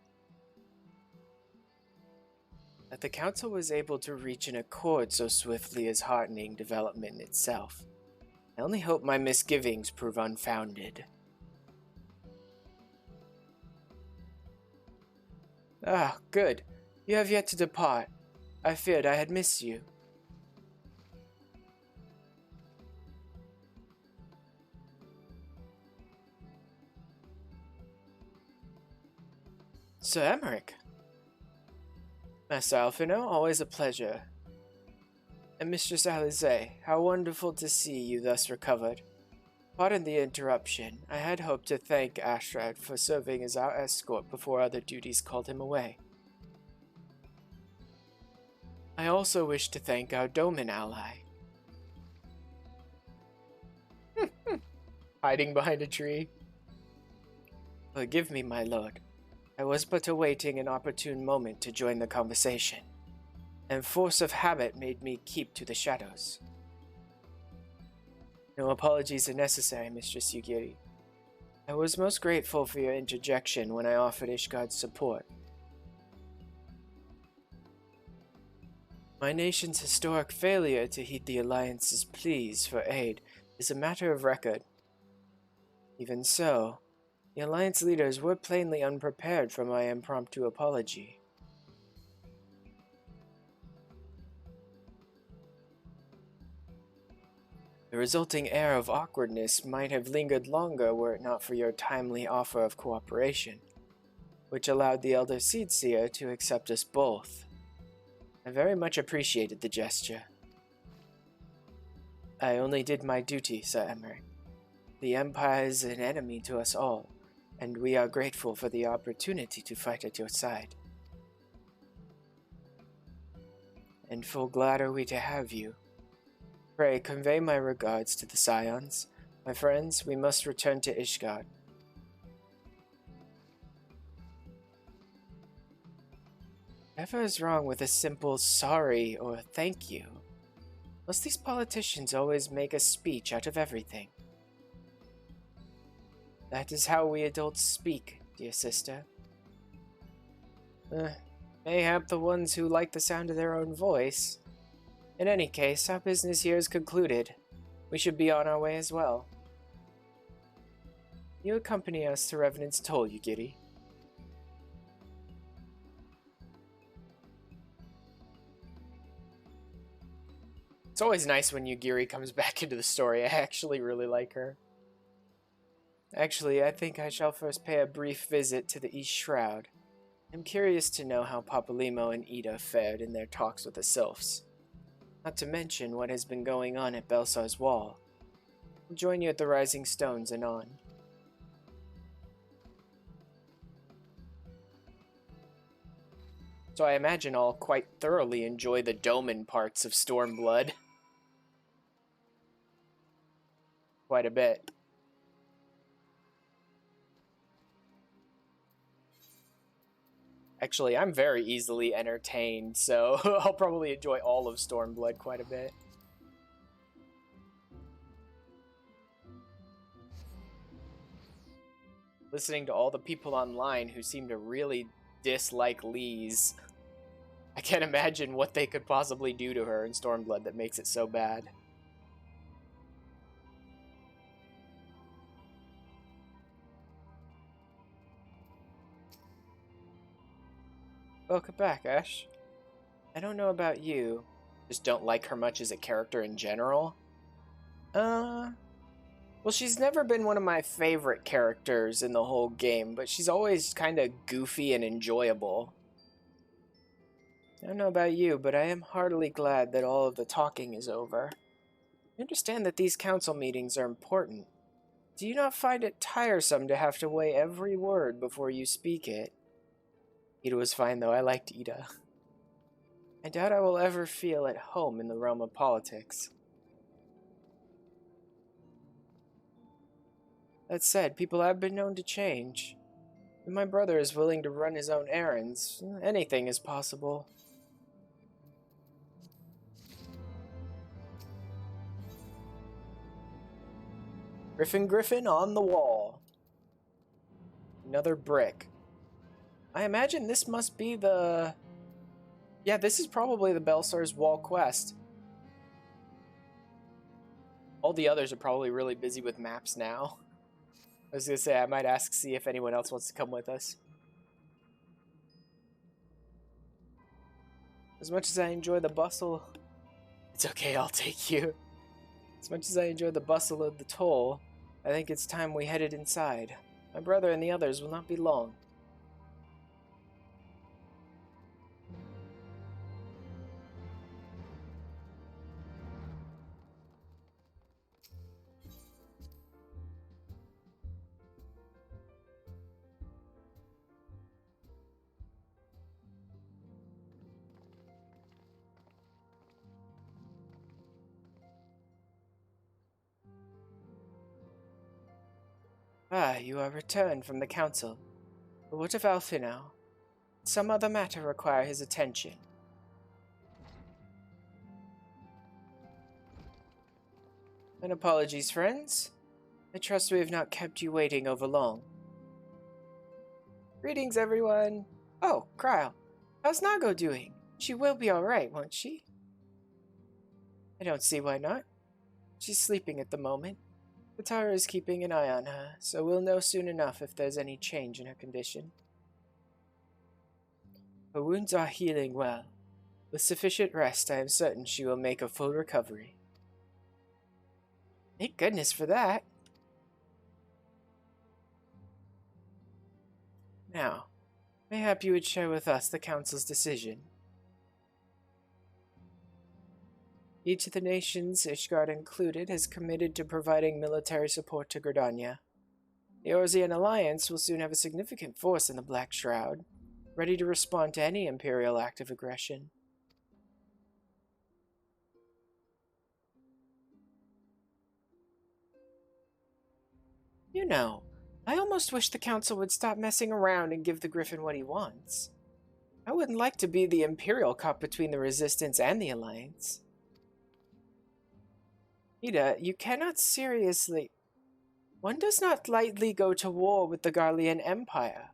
That the Council was able to reach an accord so swiftly is heartening development itself. I only hope my misgivings prove unfounded. Ah, good. You have yet to depart. I feared I had missed you. Sir Emmerich. Master Alphino, always a pleasure. And Mistress Alize, how wonderful to see you thus recovered. Pardon the interruption. I had hoped to thank Ashrad for serving as our escort before other duties called him away. I also wish to thank our Doman ally. Hiding behind a tree. Forgive me, my lord. I was but awaiting an opportune moment to join the conversation, and force of habit made me keep to the shadows. No apologies are necessary, Mistress Yugiri. I was most grateful for your interjection when I offered Ishgard's support. My nation's historic failure to heed the Alliance's pleas for aid is a matter of record. Even so, the Alliance leaders were plainly unprepared for my impromptu apology. The resulting air of awkwardness might have lingered longer were it not for your timely offer of cooperation, which allowed the Elder Seedseer to accept us both. I very much appreciated the gesture. I only did my duty, Sir Emmerich. The Empire is an enemy to us all, and we are grateful for the opportunity to fight at your side. And full glad are we to have you. Pray convey my regards to the Scions. My friends, we must return to Ishgard. Whatever is wrong with a simple sorry or thank you? Must these politicians always make a speech out of everything? That is how we adults speak, dear sister. Mayhap the ones who like the sound of their own voice. In any case, our business here is concluded. We should be on our way as well. You accompany us to Revenant's Toll, Yugiri. It's always nice when Yugiri comes back into the story. I actually really like her. Actually, I think I shall first pay a brief visit to the East Shroud. I'm curious to know how Papalymo and Ida fared in their talks with the Sylphs. Not to mention what has been going on at Belsar's Wall. I'll join you at the Rising Stones anon. So I imagine I'll quite thoroughly enjoy the Doman parts of Stormblood. Quite a bit. Actually, I'm very easily entertained, so I'll probably enjoy all of Stormblood quite a bit. Listening to all the people online who seem to really dislike Lise, I can't imagine what they could possibly do to her in Stormblood that makes it so bad. Welcome back, Ash. I don't know about you. Just don't like her much as a character in general. Well, she's never been one of my favorite characters in the whole game, but she's always kind of goofy and enjoyable. I don't know about you, but I am heartily glad that all of the talking is over. I understand that these council meetings are important. Do you not find it tiresome to have to weigh every word before you speak it? Ida was fine, though. I liked Ida. I doubt I will ever feel at home in the realm of politics. That said, people have been known to change. When my brother is willing to run his own errands, anything is possible. Griffin on the wall. Another brick. I imagine this must be the... Yeah, this is probably the Belsar's Wall quest. All the others are probably really busy with maps now. I was gonna say, I might see if anyone else wants to come with us. As much as I enjoy the bustle... It's okay, I'll take you. As much as I enjoy the bustle of the toll, I think it's time we headed inside. My brother and the others will not be long. Ah, you are returned from the council. But what of Alphinaud? Some other matter require his attention. And apologies, friends. I trust we have not kept you waiting over long. Greetings, everyone. Oh, Kryle. How's Nago doing? She will be alright, won't she? I don't see why not. She's sleeping at the moment. Katara is keeping an eye on her, so we'll know soon enough if there's any change in her condition. Her wounds are healing well. With sufficient rest, I am certain she will make a full recovery. Thank goodness for that. Now, mayhap you would share with us the Council's decision. Each of the nations, Ishgard included, has committed to providing military support to Gridania. The Orzian Alliance will soon have a significant force in the Black Shroud, ready to respond to any Imperial act of aggression. You know, I almost wish the Council would stop messing around and give the Griffin what he wants. I wouldn't like to be the Imperial cop between the Resistance and the Alliance. Ida, you cannot seriously... One does not lightly go to war with the Garlean Empire.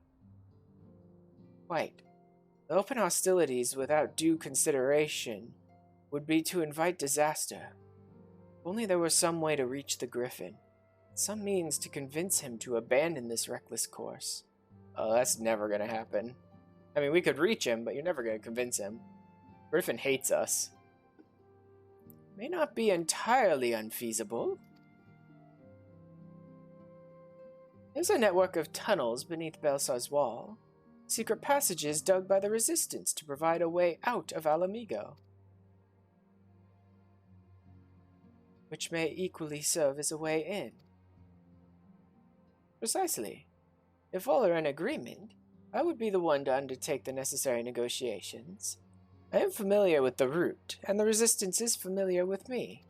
Quite. The open hostilities without due consideration would be to invite disaster. If only there was some way to reach the Griffin. Some means to convince him to abandon this reckless course. Oh, that's never gonna happen. I mean, we could reach him, but you're never gonna convince him. Griffin hates us. May not be entirely unfeasible. There's a network of tunnels beneath Belsar's wall. Secret passages dug by the Resistance to provide a way out of Alamigo. Which may equally serve as a way in. Precisely. If all are in agreement, I would be the one to undertake the necessary negotiations. I am familiar with the route, and the Resistance is familiar with me.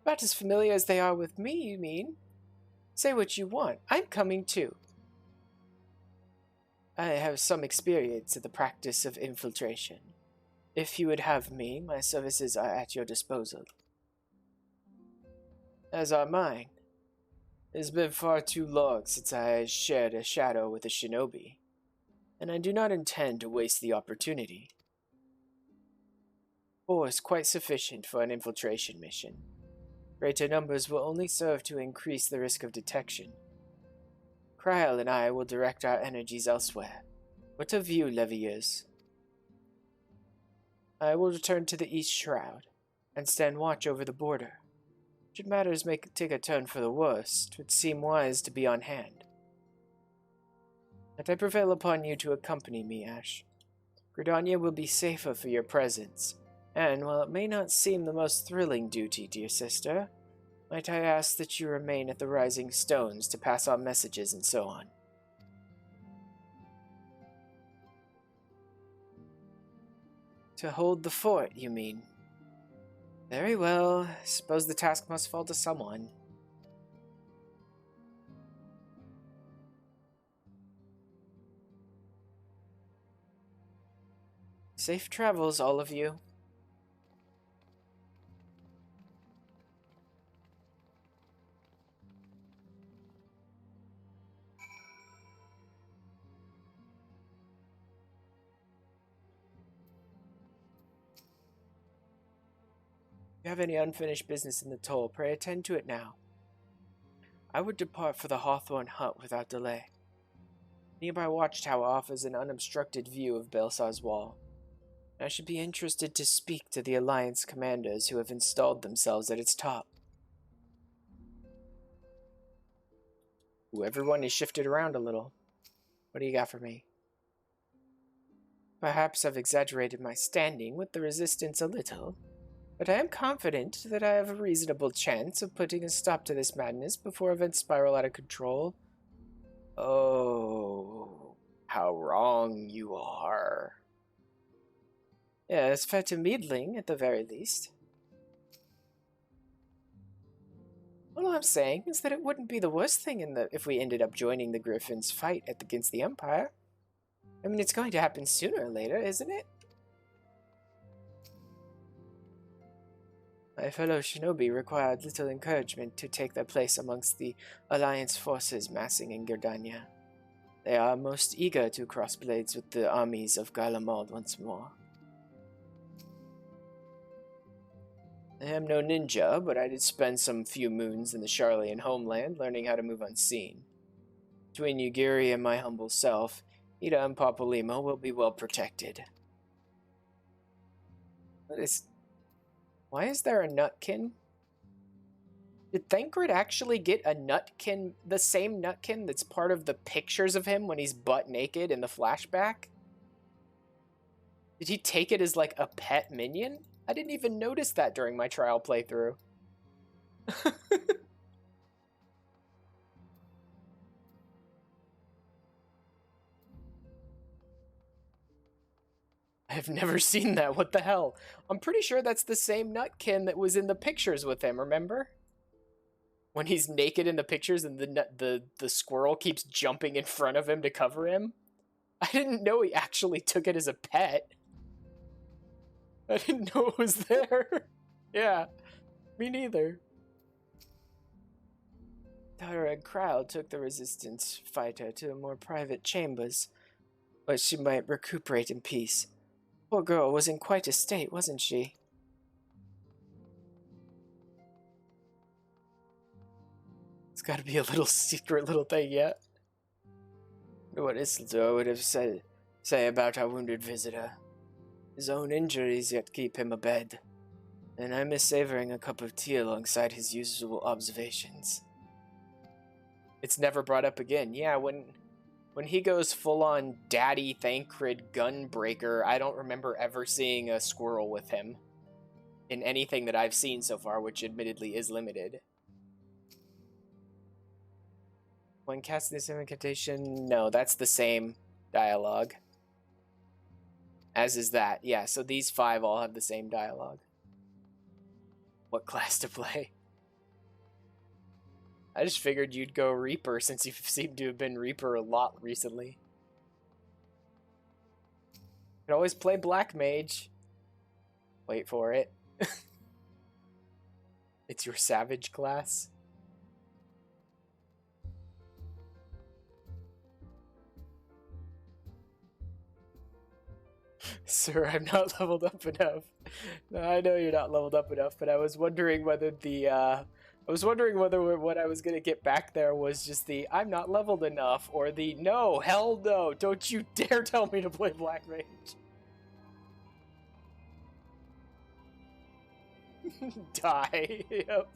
About as familiar as they are with me, you mean? Say what you want. I'm coming too. I have some experience in the practice of infiltration. If you would have me, my services are at your disposal. As are mine. It has been far too long since I shared a shadow with a shinobi, and I do not intend to waste the opportunity. 4 is quite sufficient for an infiltration mission. Greater numbers will only serve to increase the risk of detection. Kryl and I will direct our energies elsewhere. What of you, Leviers? I will return to the East Shroud, and stand watch over the border. Should matters take a turn for the worse, 'twould seem wise to be on hand. Yet I prevail upon you to accompany me, Ash. Gridania will be safer for your presence, and while it may not seem the most thrilling duty, dear sister, might I ask that you remain at the Rising Stones to pass on messages and so on. To hold the fort, you mean? Very well. Suppose the task must fall to someone. Safe travels, all of you. If you have any unfinished business in the toll, pray attend to it now. I would depart for the Hawthorn hut without delay. Nearby watchtower offers an unobstructed view of Belsar's wall. I should be interested to speak to the Alliance commanders who have installed themselves at its top. Ooh, everyone is shifted around a little. What do you got for me? Perhaps I've exaggerated my standing with the Resistance a little, but I am confident that I have a reasonable chance of putting a stop to this madness before events spiral out of control. Oh, how wrong you are. Yes, fair to middling, at the very least. All I'm saying is that it wouldn't be the worst thing if we ended up joining the Griffins' fight against the Empire. I mean, it's going to happen sooner or later, isn't it? My fellow shinobi required little encouragement to take their place amongst the Alliance forces massing in Gridania. They are most eager to cross blades with the armies of Garlemald once more. I am no ninja, but I did spend some few moons in the Charlian homeland learning how to move unseen. Between Yugiri and my humble self, Ida and Papalymo will be well protected. Why is there a Nutkin? Did Thancred actually get a Nutkin, the same Nutkin that's part of the pictures of him when he's butt naked in the flashback? Did he take it as like a pet minion? I didn't even notice that during my trial playthrough. I've never seen that. What the hell? I'm pretty sure that's the same Nutkin that was in the pictures with him, remember? When he's naked in the pictures and the squirrel keeps jumping in front of him to cover him? I didn't know he actually took it as a pet. I didn't know it was there. Yeah, me neither. Tara and Crowd took the Resistance fighter to more private chambers, but she might recuperate in peace. Poor girl was in quite a state, wasn't she? It's gotta be a little secret little thing yet. What Isildur would have say about our wounded visitor. His own injuries yet keep him abed, and I miss savoring a cup of tea alongside his usual observations. It's never brought up again. Yeah, when he goes full-on Daddy Thancred Gunbreaker, I don't remember ever seeing a squirrel with him in anything that I've seen so far, which admittedly is limited. When casting this incantation, no, that's the same dialogue. As is that, yeah, so these 5 all have the same dialogue. What class to play? I just figured you'd go Reaper since you seem to have been Reaper a lot recently. You can always play Black Mage. Wait for it. It's your Savage class. Sir, I'm not leveled up enough. No, I know you're not leveled up enough, but I was wondering whether what I was gonna get back there was just the I'm not leveled enough, or the no, hell no, don't you dare tell me to play Black Mage. Die. Yep.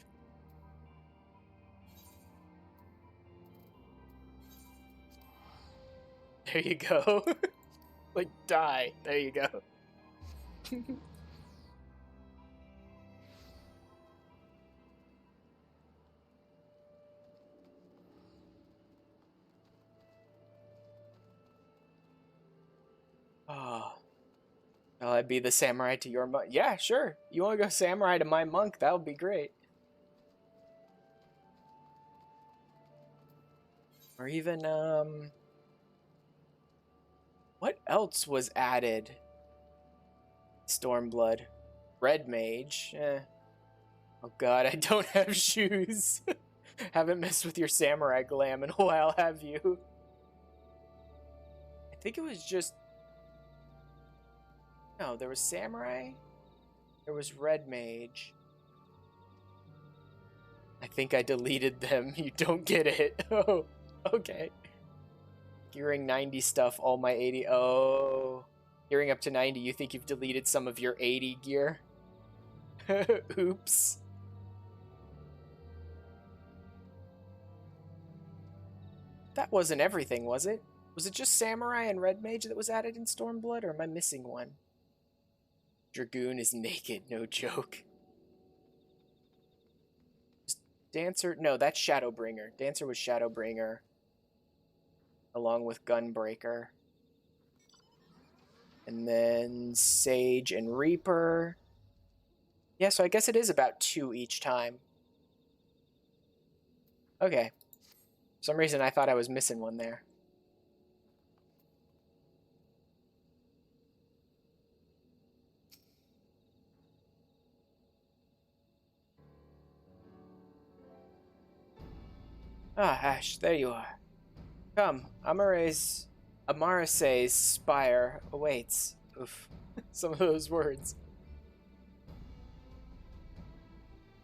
There you go. Like, die. There you go. Oh. Will I be the samurai to your monk? Yeah, sure. You want to go samurai to my monk? That would be great. Or even, what else was added? Stormblood. Red Mage. Oh god, I don't have shoes. Haven't messed with your samurai glam in a while, have you? I think it was just... No, there was samurai. There was Red Mage. I think I deleted them. You don't get it. Oh, okay. Gearing 90 stuff, all my 80. Oh. Gearing up to 90, you think you've deleted some of your 80 gear? Oops. That wasn't everything, was it? Was it just Samurai and Red Mage that was added in Stormblood, or am I missing one? Dragoon is naked, no joke. Dancer? No, that's Shadowbringer. Dancer was Shadowbringer. Along with Gunbreaker. And then Sage and Reaper. Yeah, so I guess it is about 2 each time. Okay. For some reason I thought I was missing one there. Ah, Ash, there you are. Come, Amarase's spire awaits. Oof, some of those words.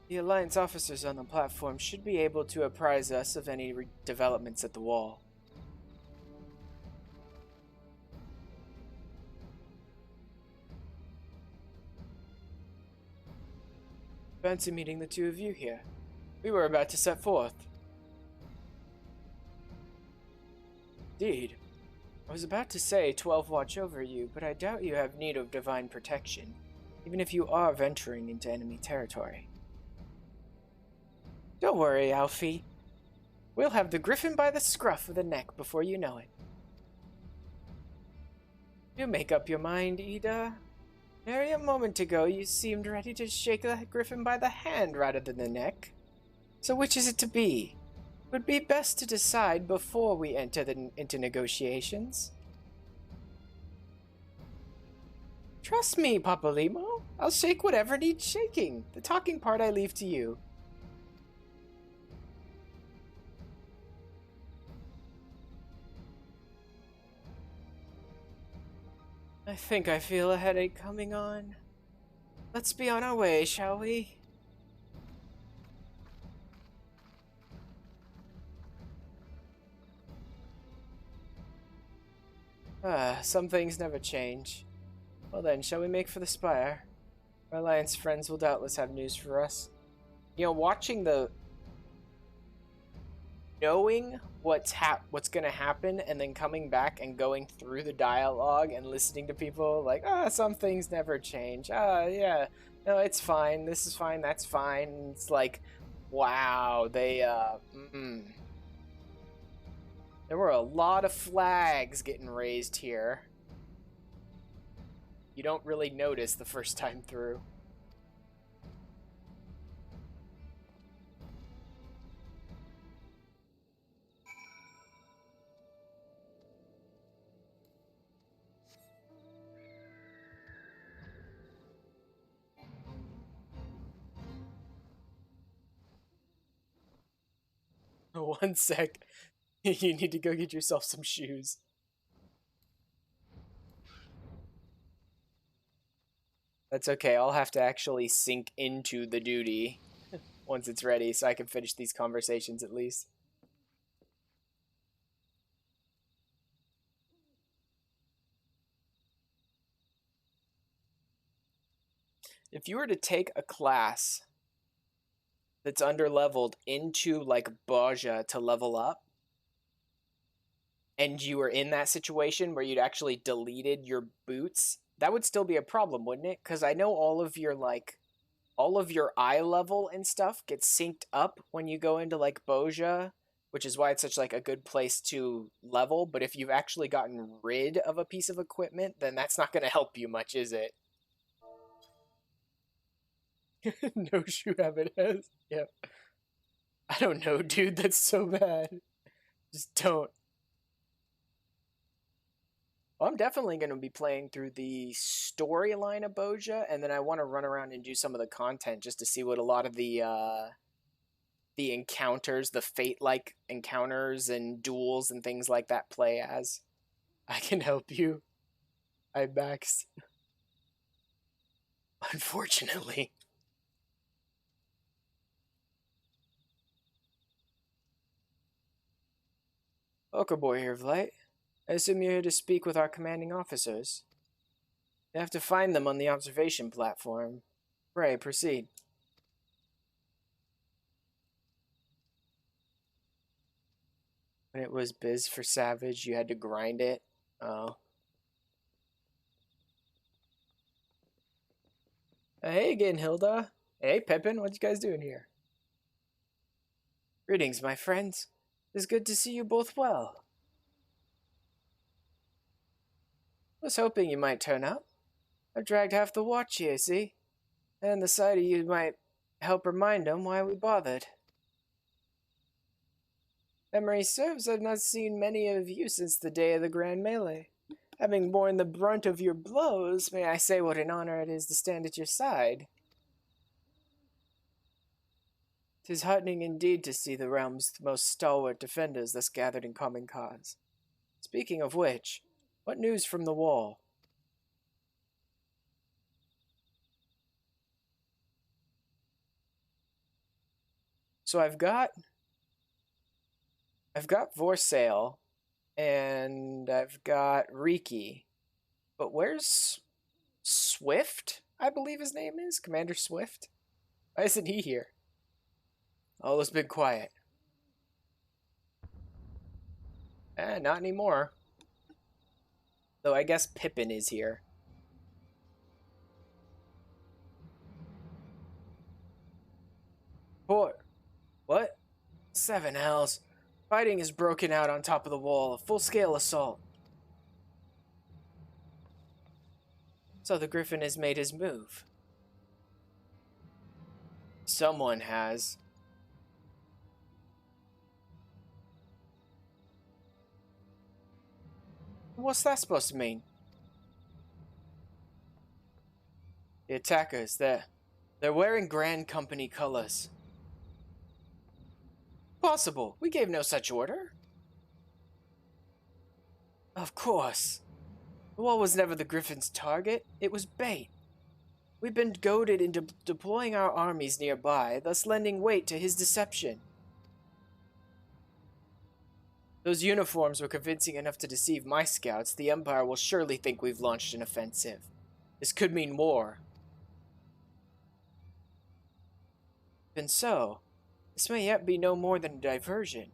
The Alliance officers on the platform should be able to apprise us of any developments at the wall. Fancy meeting the two of you here. We were about to set forth. Indeed. I was about to say 12 watch over you, but I doubt you have need of divine protection, even if you are venturing into enemy territory. Don't worry, Alfie. We'll have the griffin by the scruff of the neck before you know it. You make up your mind, Ida. Nary a moment ago you seemed ready to shake the griffin by the hand rather than the neck. So which is it to be? It would be best to decide before we enter into negotiations. Trust me, Papalimo. I'll shake whatever needs shaking. The talking part I leave to you. I think I feel a headache coming on. Let's be on our way, shall we? Some things never change. Well then, shall we make for the spire? Our Alliance friends will doubtless have news for us. You know, watching the... knowing what's gonna happen and then coming back and going through the dialogue and listening to people like, some things never change. Yeah, no, it's fine. This is fine. That's fine. It's like, wow, they, There were a lot of flags getting raised here. You don't really notice the first time through. One sec. You need to go get yourself some shoes. That's okay. I'll have to actually sink into the duty once it's ready so I can finish these conversations at least. If you were to take a class that's underleveled into like Baja to level up, and you were in that situation where you'd actually deleted your boots, that would still be a problem, wouldn't it? Because I know all of your eye level and stuff gets synced up when you go into like Baja, which is why it's such like a good place to level. But if you've actually gotten rid of a piece of equipment, then that's not going to help you much, is it? No shoe habit has. Yep. I don't know, dude. That's so bad. Just don't. Well, I'm definitely going to be playing through the storyline of Baja, and then I want to run around and do some of the content just to see what a lot of the encounters, the fate-like encounters and duels and things like that play as. I can help you. I maxed. Unfortunately. Welcome, Boy here of Light. I assume you're here to speak with our commanding officers. You have to find them on the observation platform. Pray, proceed. When it was biz for Savage, you had to grind it. Oh. Hey again, Hilda. Hey, Pippin, what you guys doing here? Greetings, my friends. It's good to see you both well. Was hoping you might turn up. I've dragged half the watch here, see? And the sight of you might help remind them why we bothered. Memory serves, I've not seen many of you since the day of the Grand Melee. Having borne the brunt of your blows, may I say what an honor it is to stand at your side. 'Tis heartening indeed to see the realm's most stalwart defenders thus gathered in common cause. Speaking of which, what news from the wall? So I've got Vorsail, and I've got Riki. But where's Swift? I believe his name is Commander Swift. Why isn't he here? All has been quiet. Not anymore. Though I guess Pippin is here. What? 7 hells. Fighting has broken out on top of the wall. A full-scale assault. So the Griffin has made his move. Someone has. What's that supposed to mean? The attackers, they're wearing Grand Company colors. Possible. We gave no such order. Of course. The wall was never the Griffin's target. It was bait. We've been goaded into deploying our armies nearby, thus lending weight to his deception. Those uniforms were convincing enough to deceive my scouts. The Empire will surely think we've launched an offensive. This could mean war. Even so, this may yet be no more than a diversion.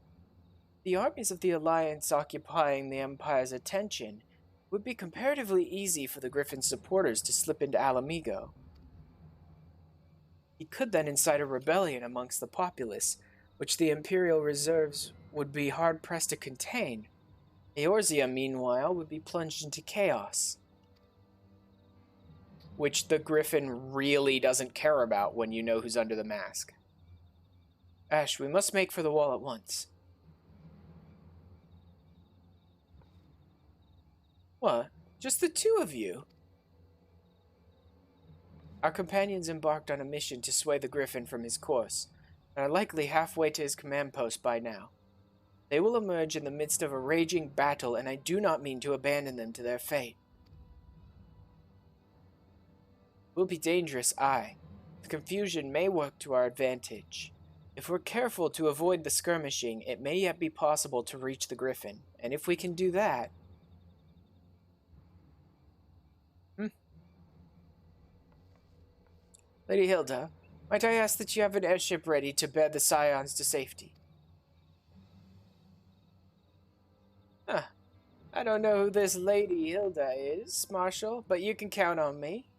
The armies of the Alliance occupying the Empire's attention would be comparatively easy for the Griffin's supporters to slip into Alamigo. He could then incite a rebellion amongst the populace, which the Imperial reserves would be hard-pressed to contain. Eorzea, meanwhile, would be plunged into chaos, which the Griffin really doesn't care about when you know who's under the mask. Ash, we must make for the wall at once. What? Just the two of you? Our companions embarked on a mission to sway the Griffin from his course, and are likely halfway to his command post by now. They will emerge in the midst of a raging battle, and I do not mean to abandon them to their fate. It will be dangerous, aye. The confusion may work to our advantage. If we're careful to avoid the skirmishing, it may yet be possible to reach the Griffin, and if we can do that... Lady Hilda, might I ask that you have an airship ready to bear the Scions to safety? I don't know who this Lady Hilda is, Marshal, but you can count on me.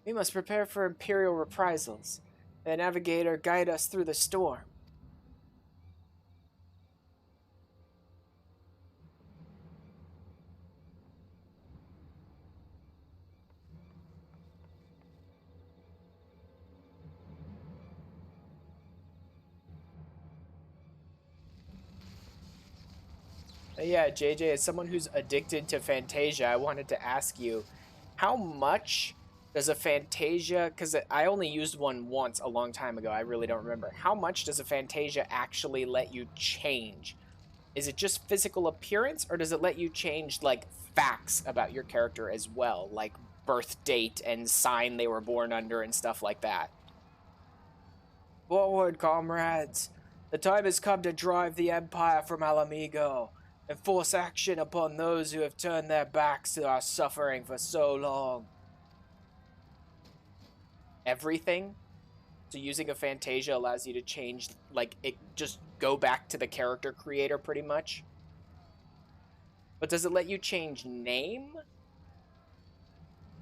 We must prepare for Imperial reprisals. The navigator guide us through the storm. Yeah, JJ, as someone who's addicted to Fantasia, I wanted to ask you, how much does a Fantasia, because I only used one once a long time ago, I really don't remember, how much does a Fantasia actually let you change? Is it just physical appearance, or does it let you change, like, facts about your character as well, like birth date and sign they were born under and stuff like that? Forward, comrades! The time has come to drive the Empire from Alamigo and force action upon those who have turned their backs to our suffering for so long. Everything? So using a Fantasia allows you to change, like, it just go back to the character creator pretty much. But does it let you change name?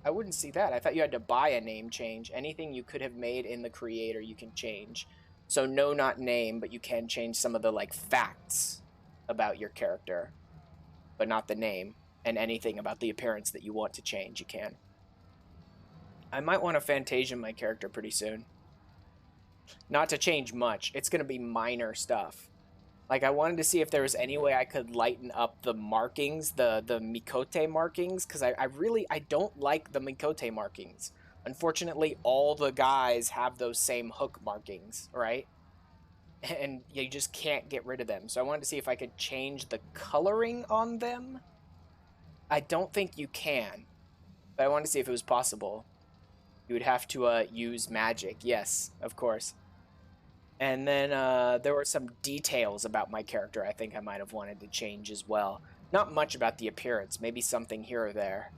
I wouldn't see that. I thought you had to buy a name change. Anything you could have made in the creator, you can change. So no, not name, but you can change some of the, like, facts about your character, but not the name. And anything about the appearance that you want to change, you can. I might want to Fantasia my character pretty soon. Not to change much. It's going to be minor stuff. Like, I wanted to see if there was any way I could lighten up the markings, the Mikote markings, because I don't like the Mikote markings. Unfortunately, all the guys have those same hook markings, right? And you just can't get rid of them. So I wanted to see if I could change the coloring on them. I don't think you can, but I wanted to see if it was possible. You would have to use magic. Yes, of course. And then there were some details about my character I think I might have wanted to change as well. Not much about the appearance, maybe something here or there.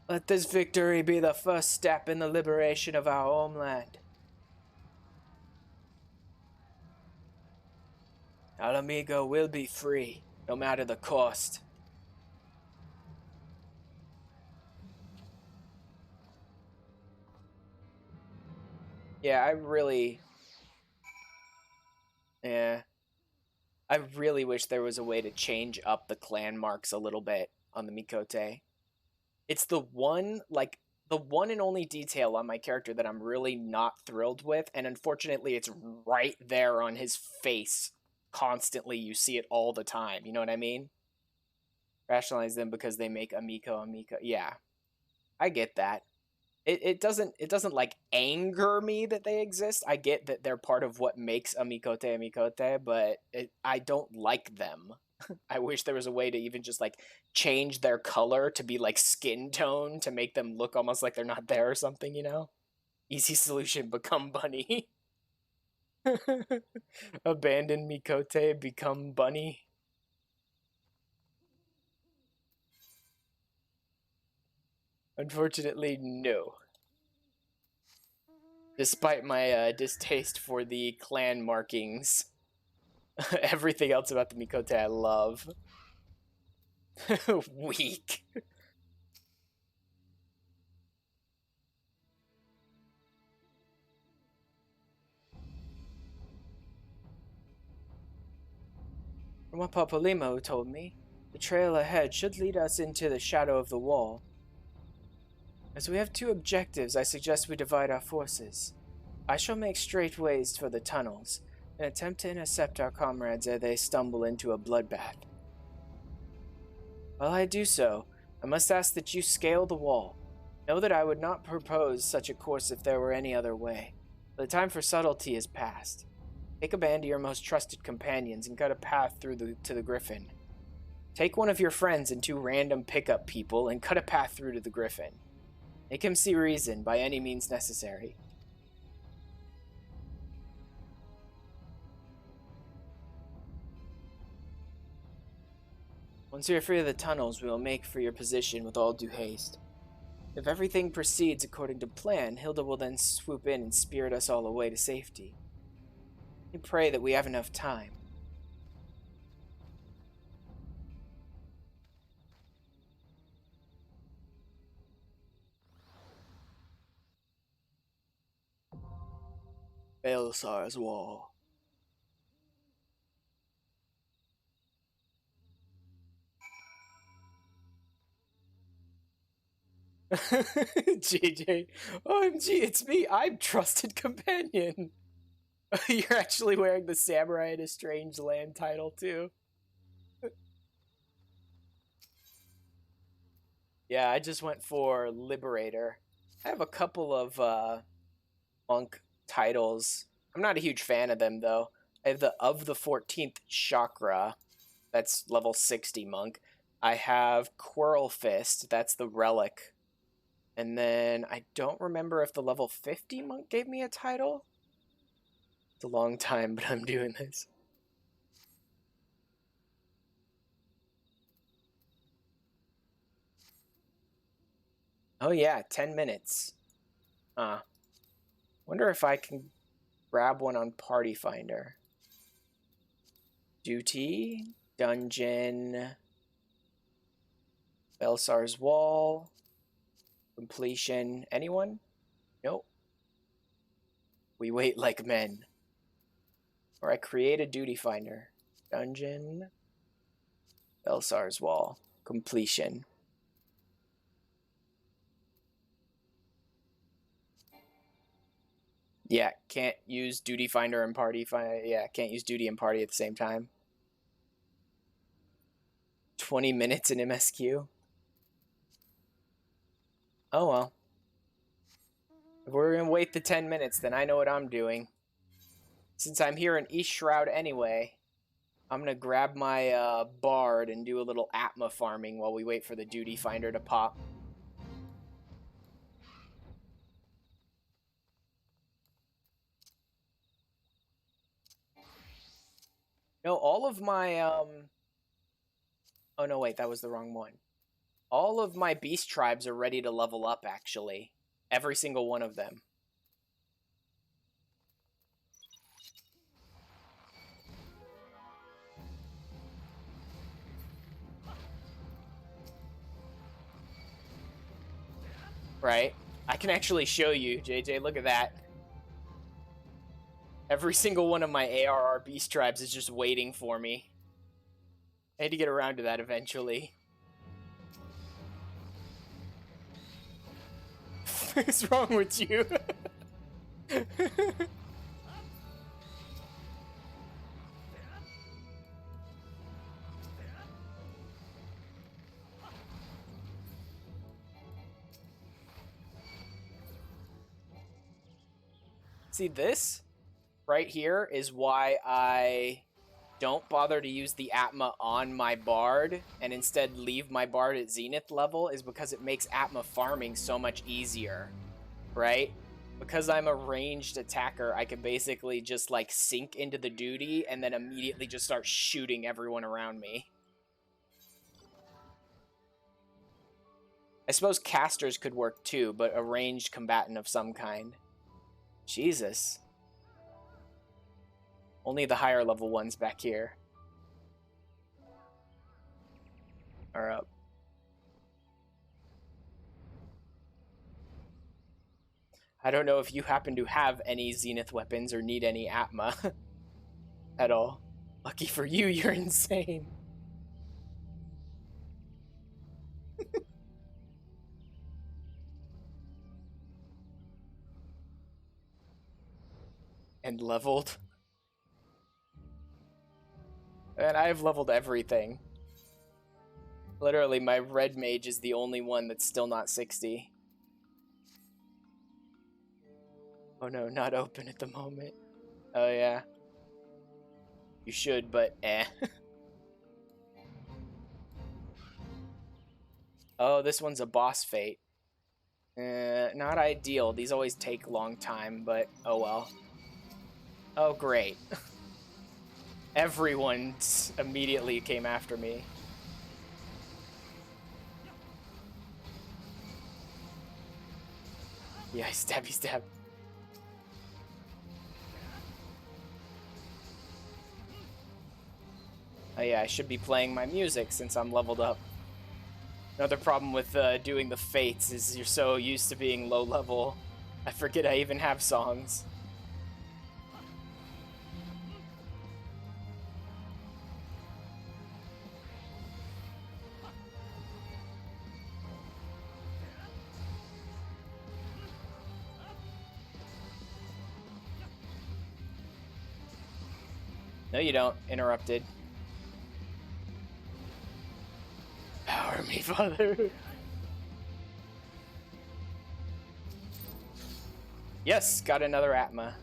Let this victory be the first step in the liberation of our homeland. Alamigo will be free, no matter the cost. Yeah, I really wish there was a way to change up the clan marks a little bit on the Mikote. It's the one and only detail on my character that I'm really not thrilled with, and unfortunately it's right there on his face constantly. You see it all the time, you know what I mean? Rationalize them because they make Amiko. Yeah, I get that. It doesn't like anger me that they exist. I get that they're part of what makes Amikote, but I don't like them. I wish there was a way to even just like change their color to be like skin tone to make them look almost like they're not there or something, you know? Easy solution, become bunny. Abandon Mikote, become bunny. Unfortunately, no. Despite my distaste for the clan markings, everything else about the Mikote I love. Weak. From what Papalymo told me, the trail ahead should lead us into the shadow of the wall. As we have two objectives, I suggest we divide our forces. I shall make straight ways for the tunnels, and attempt to intercept our comrades ere they stumble into a bloodbath. While I do so, I must ask that you scale the wall. Know that I would not propose such a course if there were any other way. The time for subtlety is past. Take a band of your most trusted companions and cut a path through to the Griffin. Take one of your friends and two random pickup people and cut a path through to the Griffin. Make him see reason by any means necessary. Once we are free of the tunnels, we will make for your position with all due haste. If everything proceeds according to plan, Hilda will then swoop in and spirit us all away to safety. We pray that we have enough time. Baelsar's Wall. JJ, OMG, it's me. I'm trusted companion. You're actually wearing the Samurai in a Strange Land title too. Yeah, I just went for Liberator. I have a couple of monk titles. I'm not a huge fan of them though. I have the Of the 14th Chakra. That's level 60 monk. I have Quirl Fist. That's the relic. And then I don't remember if the level 50 monk gave me a title. It's a long time, but I'm doing this. Oh yeah, 10 minutes. Wonder if I can grab one on Party Finder. Duty, dungeon, Belsar's Wall, completion. Anyone? Nope. We wait like men. Or I create a duty finder. Dungeon, Belsar's Wall, completion. Yeah, can't use duty finder and party finder. Yeah, can't use duty and party at the same time. 20 minutes in MSQ. Oh well. If we're gonna wait the 10 minutes, then I know what I'm doing. Since I'm here in East Shroud anyway, I'm gonna grab my bard and do a little Atma farming while we wait for the duty finder to pop. No, all of my, oh no, wait, that was the wrong one. All of my beast tribes are ready to level up, actually. Every single one of them. Right? I can actually show you, JJ, look at that. Every single one of my ARR beast tribes is just waiting for me. I had to get around to that eventually. What's wrong with you? See, this right here is why I don't bother to use the Atma on my Bard and instead leave my Bard at Zenith level, is because it makes Atma farming so much easier, right? Because I'm a ranged attacker, I can basically just like sink into the duty and then immediately just start shooting everyone around me. I suppose casters could work too, but a ranged combatant of some kind. Jesus. Only the higher level ones back here are up. I don't know if you happen to have any Zenith weapons or need any Atma at all. Lucky for you, you're insane. And leveled. And I've leveled everything. Literally, my red mage is the only one that's still not 60. Oh no, not open at the moment. Oh yeah. You should, but eh. Oh, this one's a boss fate. Not ideal. These always take a long time, but oh well. Oh great. Everyone immediately came after me. Yeah, stabby stab. Oh yeah, I should be playing my music since I'm leveled up. Another problem with doing the fates is you're so used to being low level, I forget I even have songs. No, you don't. Interrupted. Power me, Father. Yes, got another Atma.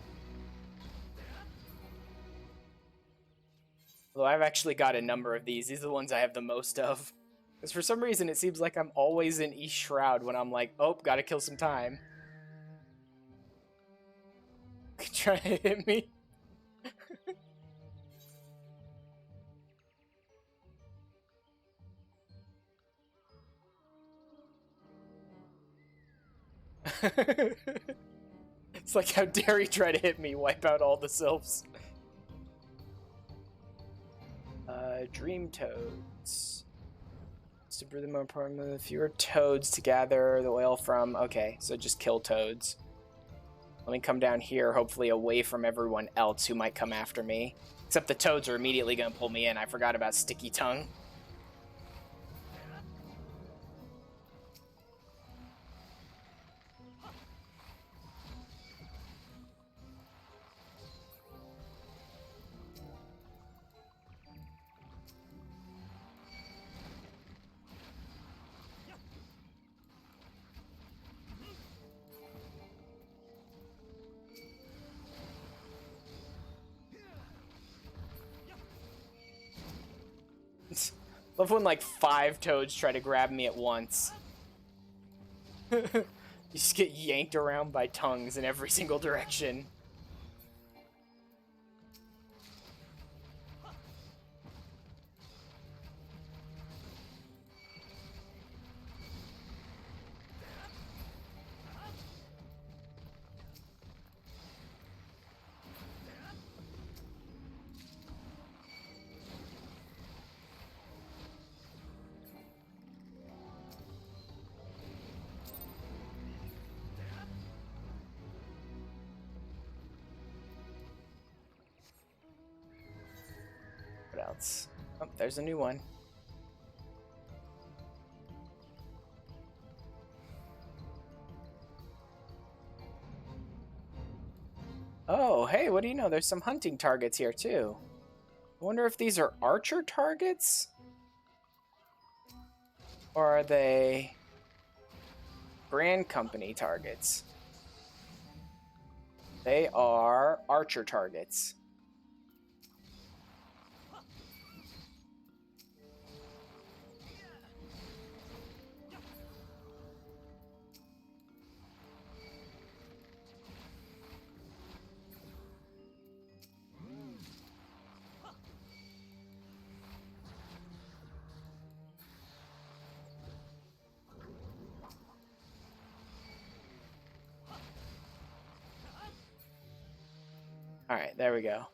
Although I've actually got a number of these. These are the ones I have the most of. Because for some reason it seems like I'm always in East Shroud when I'm like, oh, gotta kill some time. Try to hit me. It's like, how dare you try to hit me, wipe out all the sylphs. Dream toads. To brew them apart with fewer toads to gather the oil from. Okay, so just kill toads. Let me come down here, hopefully away from everyone else who might come after me. Except the toads are immediately going to pull me in. I forgot about Sticky Tongue. Love when like 5 toads try to grab me at once. You just get yanked around by tongues in every single direction. What else? Oh, there's a new one. Oh, hey, what do you know? There's some hunting targets here, too. I wonder if these are archer targets? Or are they brand company targets? They are archer targets. Alright, there we go.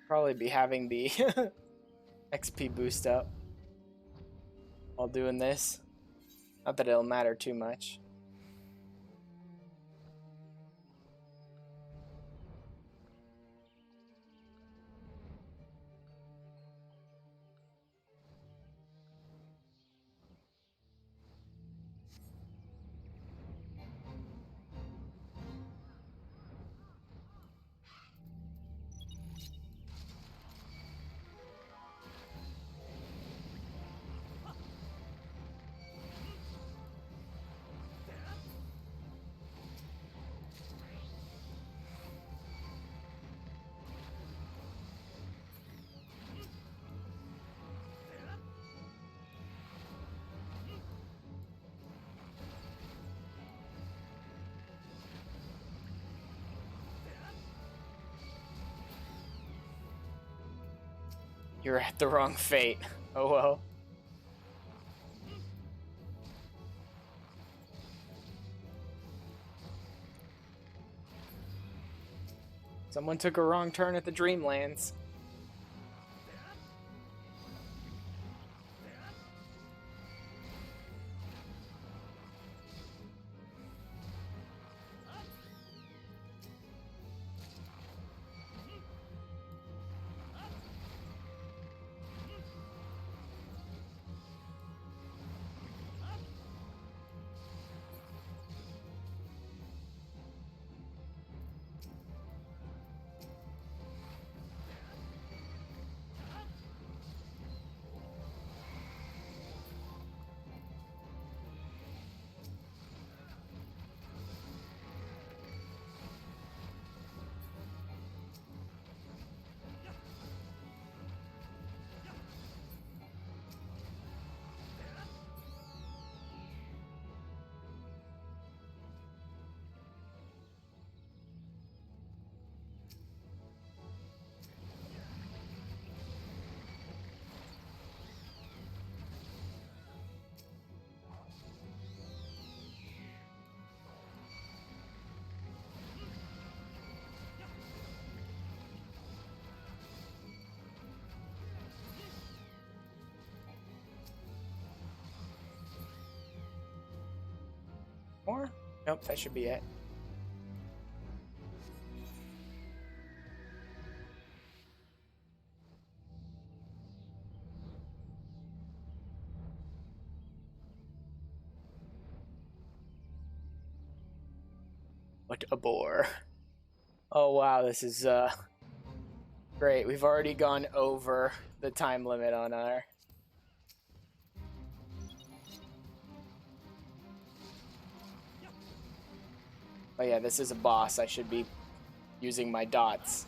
Probably be having the XP boost up while doing this. Not that it'll matter too much. You're at the wrong fate. Oh well. Someone took a wrong turn at the Dreamlands. More? Nope, that should be it. What a bore. Oh wow, this is great. We've already gone over the time limit on our... Oh yeah, this is a boss. I should be using my dots.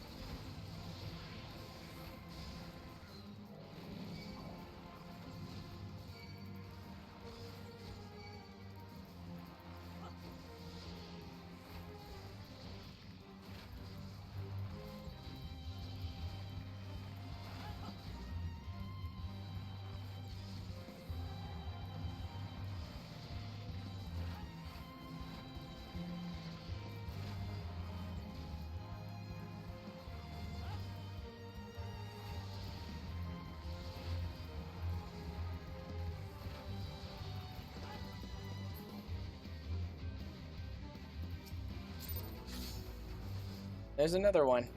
There's another one.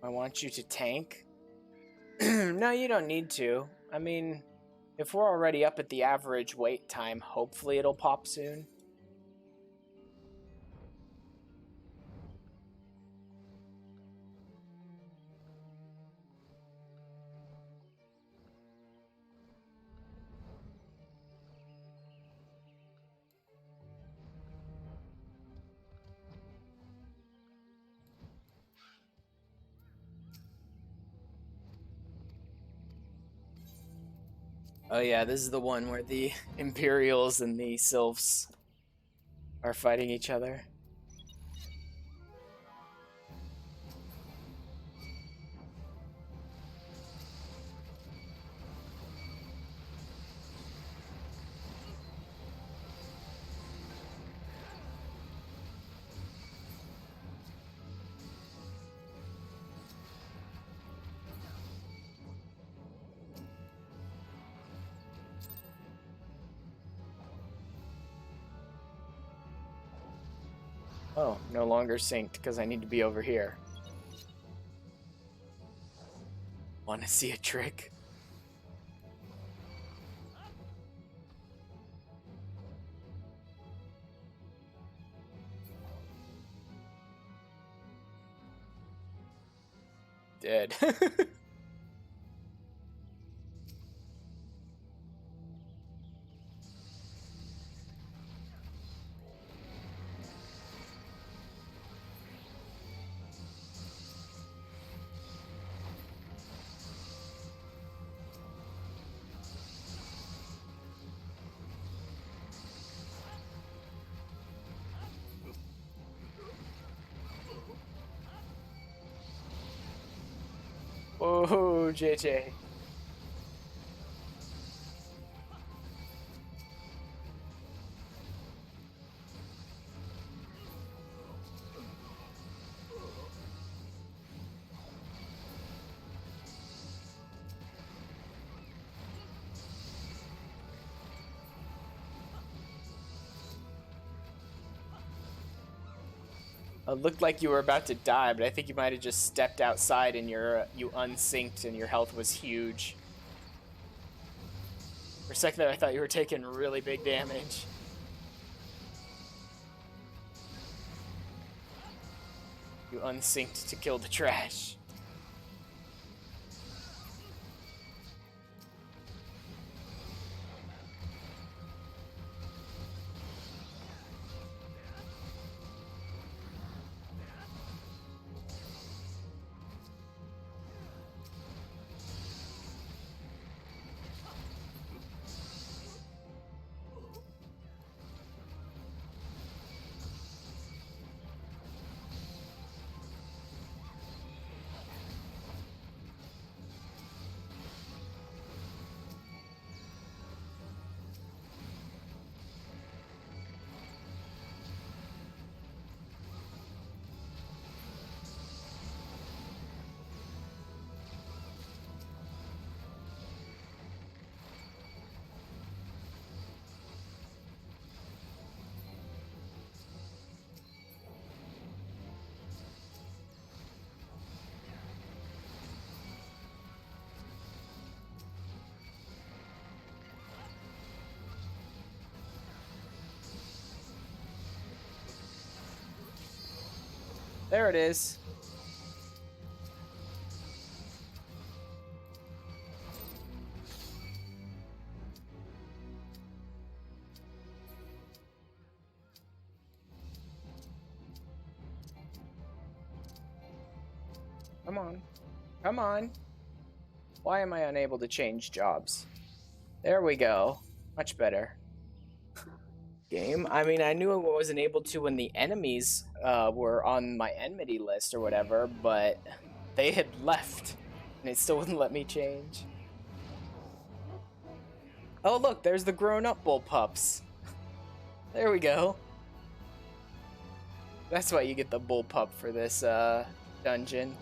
I want you to tank. No, you don't need to. I mean, if we're already up at the average wait time, hopefully it'll pop soon. Oh yeah, this is the one where the Imperials and the Sylphs are fighting each other. Oh, no longer synced because I need to be over here. Want to see a trick? Dead. Oh, JJ. It looked like you were about to die, but I think you might have just stepped outside and you unsynced and your health was huge. For a second there, I thought you were taking really big damage. You unsynced to kill the trash. There it is. Come on. Come on. Why am I unable to change jobs? There we go. Much better. Game. I mean, I knew I wasn't able to when the enemies were on my enmity list or whatever, but they had left, and it still wouldn't let me change. Oh, look, there's the grown-up bullpups. There we go. That's why you get the bullpup for this dungeon.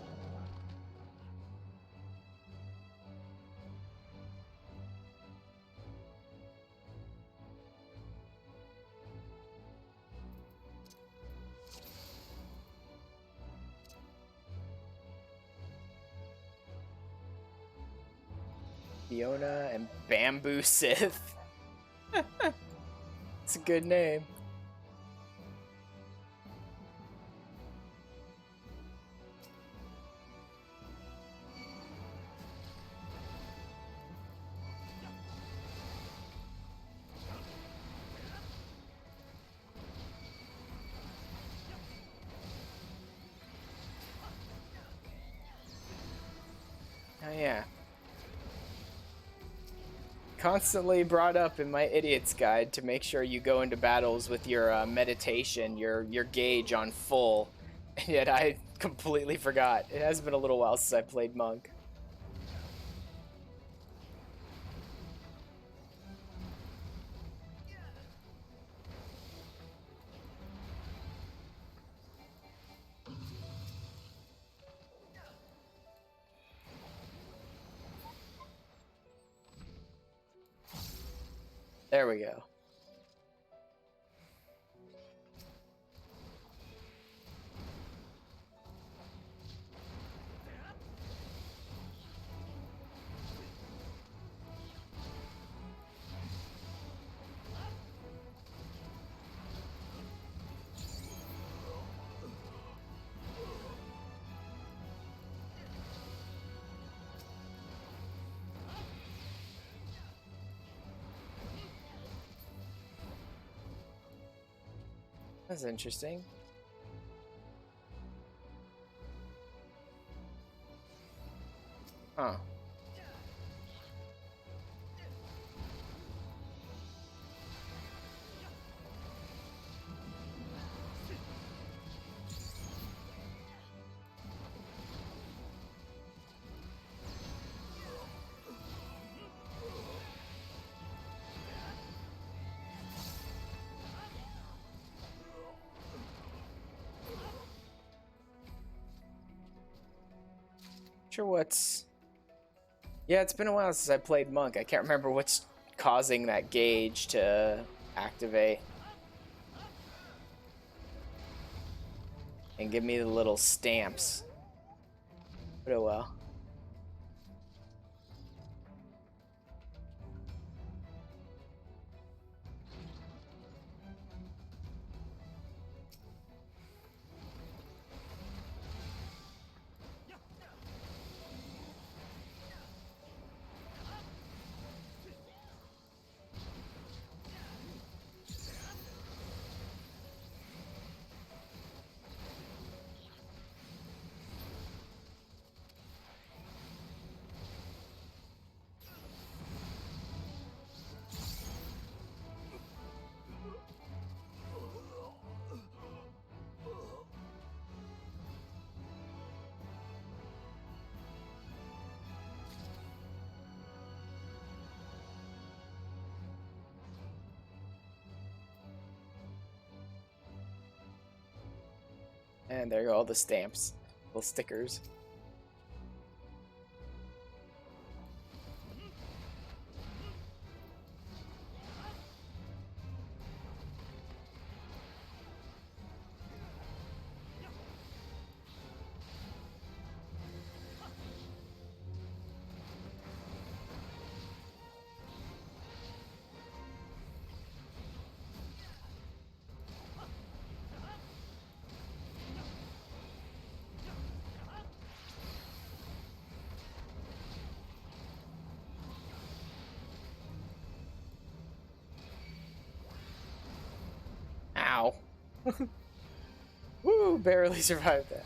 Fiona and Bamboo Sith. It's a good name. Oh yeah. Constantly brought up in my idiot's guide to make sure you go into battles with your meditation, your gauge on full, and yet I completely forgot. It has been a little while since I played Monk. There we go. That's interesting. Huh. Sure what's... Yeah, it's been a while since I played Monk. I can't remember what's causing that gauge to activate. And give me the little stamps. But oh well. And there go all the stamps, little stickers. Woo! Barely survived that.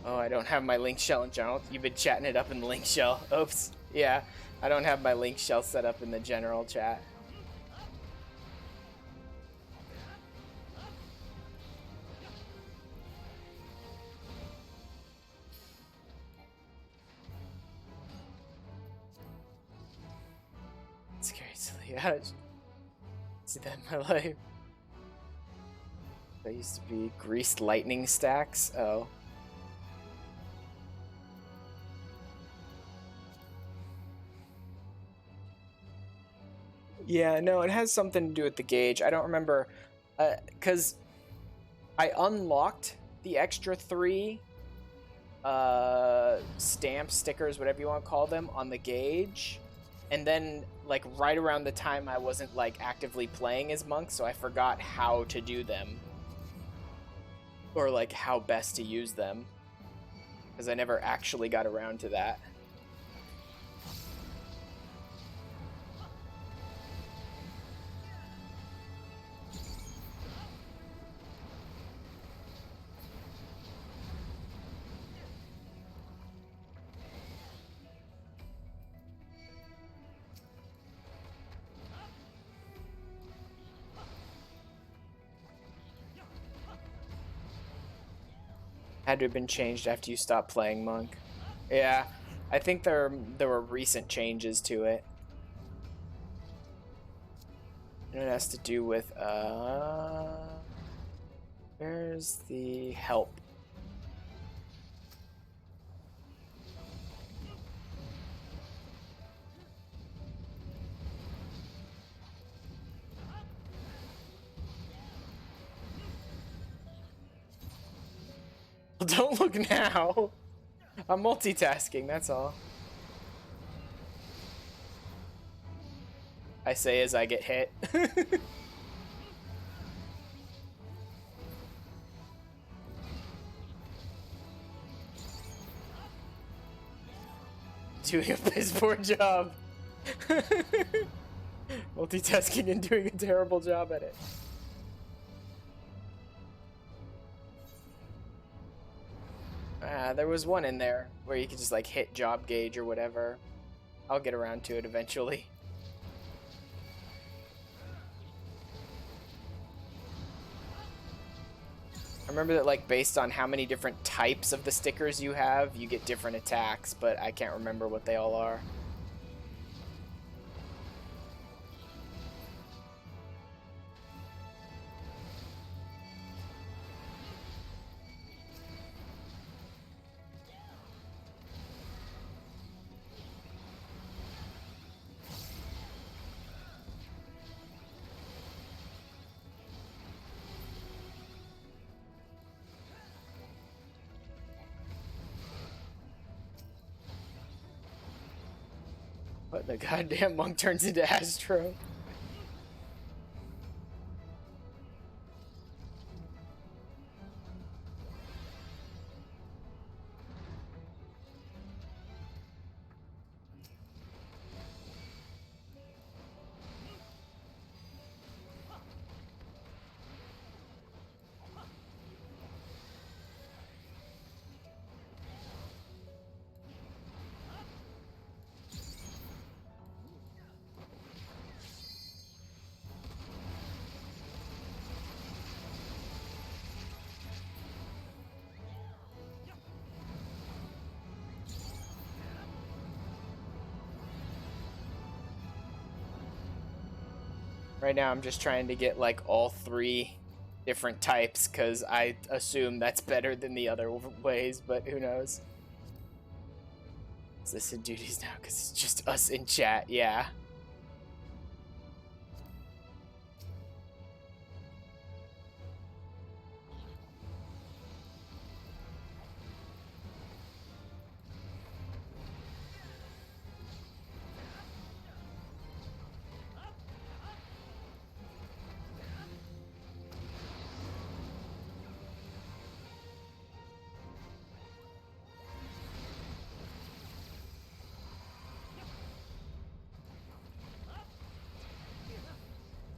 Oh, I don't have my link shell in general. You've been chatting it up in the link shell. Oops. Yeah, I don't have my link shell set up in the general chat. Scary silly. Yeah, see that in my life. That used to be greased lightning stacks. Oh. Yeah, no, it has something to do with the gauge. I don't remember, because I unlocked the extra 3 stamps, stickers, whatever you want to call them, on the gauge, and then like right around the time I wasn't like actively playing as monk, so I forgot how to do them, or like how best to use them, because I never actually got around to that. Had to have been changed after you stopped playing monk. Yeah, I think there were recent changes to it. And it has to do with where's the help? Don't look now. I'm multitasking, that's all. I say as I get hit. Doing a piss poor job. Multitasking and doing a terrible job at it. There was one in there where you could just like hit job gauge or whatever. I'll get around to it eventually. I remember that like based on how many different types of the stickers you have, you get different attacks, but I can't remember what they all are. But the goddamn monk turns into Astro. Right now I'm just trying to get like all 3 different types because I assume that's better than the other ways, but who knows. Is this in duties now because it's just us in chat? Yeah.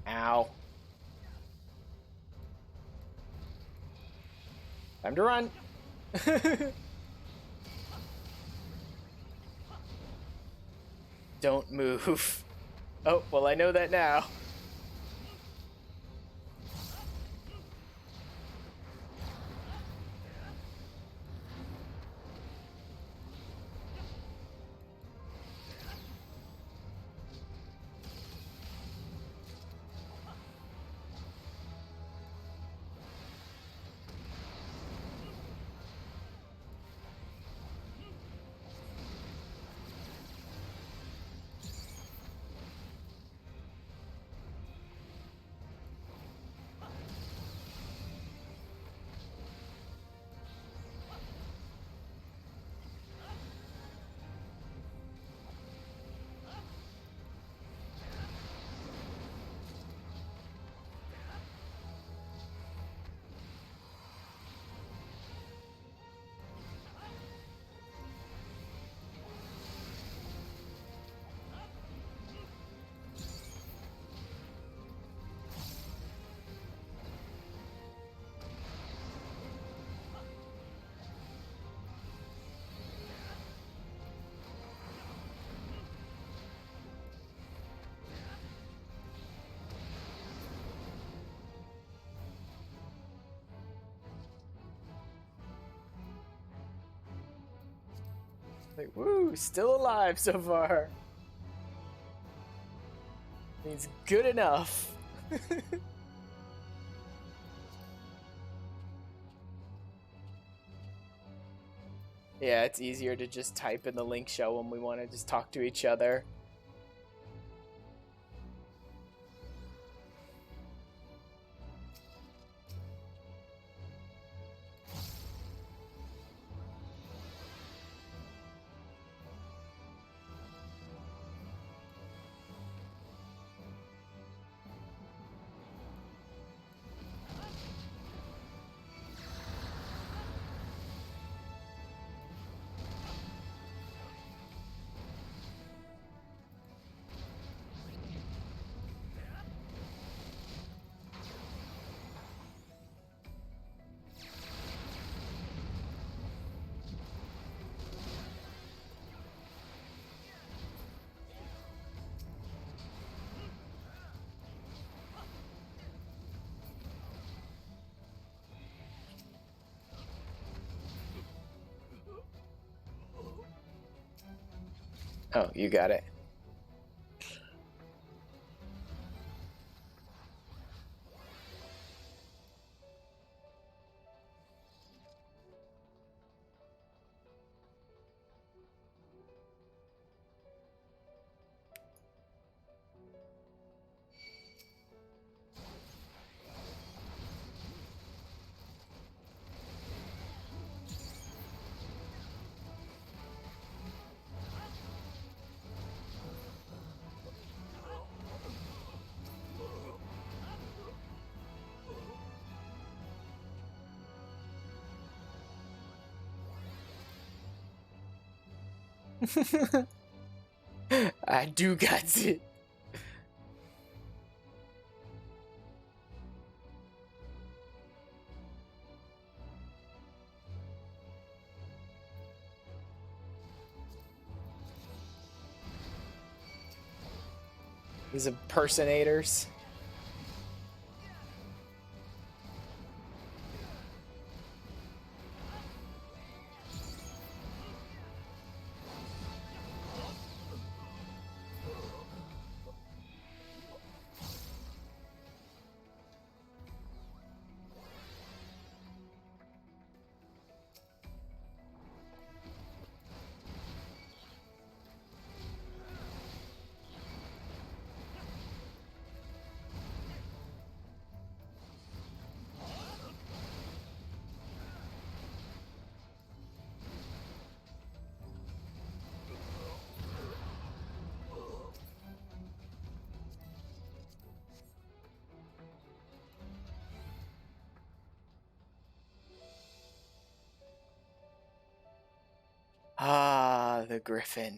Ow. Time to run. Don't move. Oh, well, I know that now. Like, woo, still alive so far. Means good enough. Yeah, it's easier to just type in the link show when we want to just talk to each other. Oh, you got it. I do got it. These impersonators. The Griffin.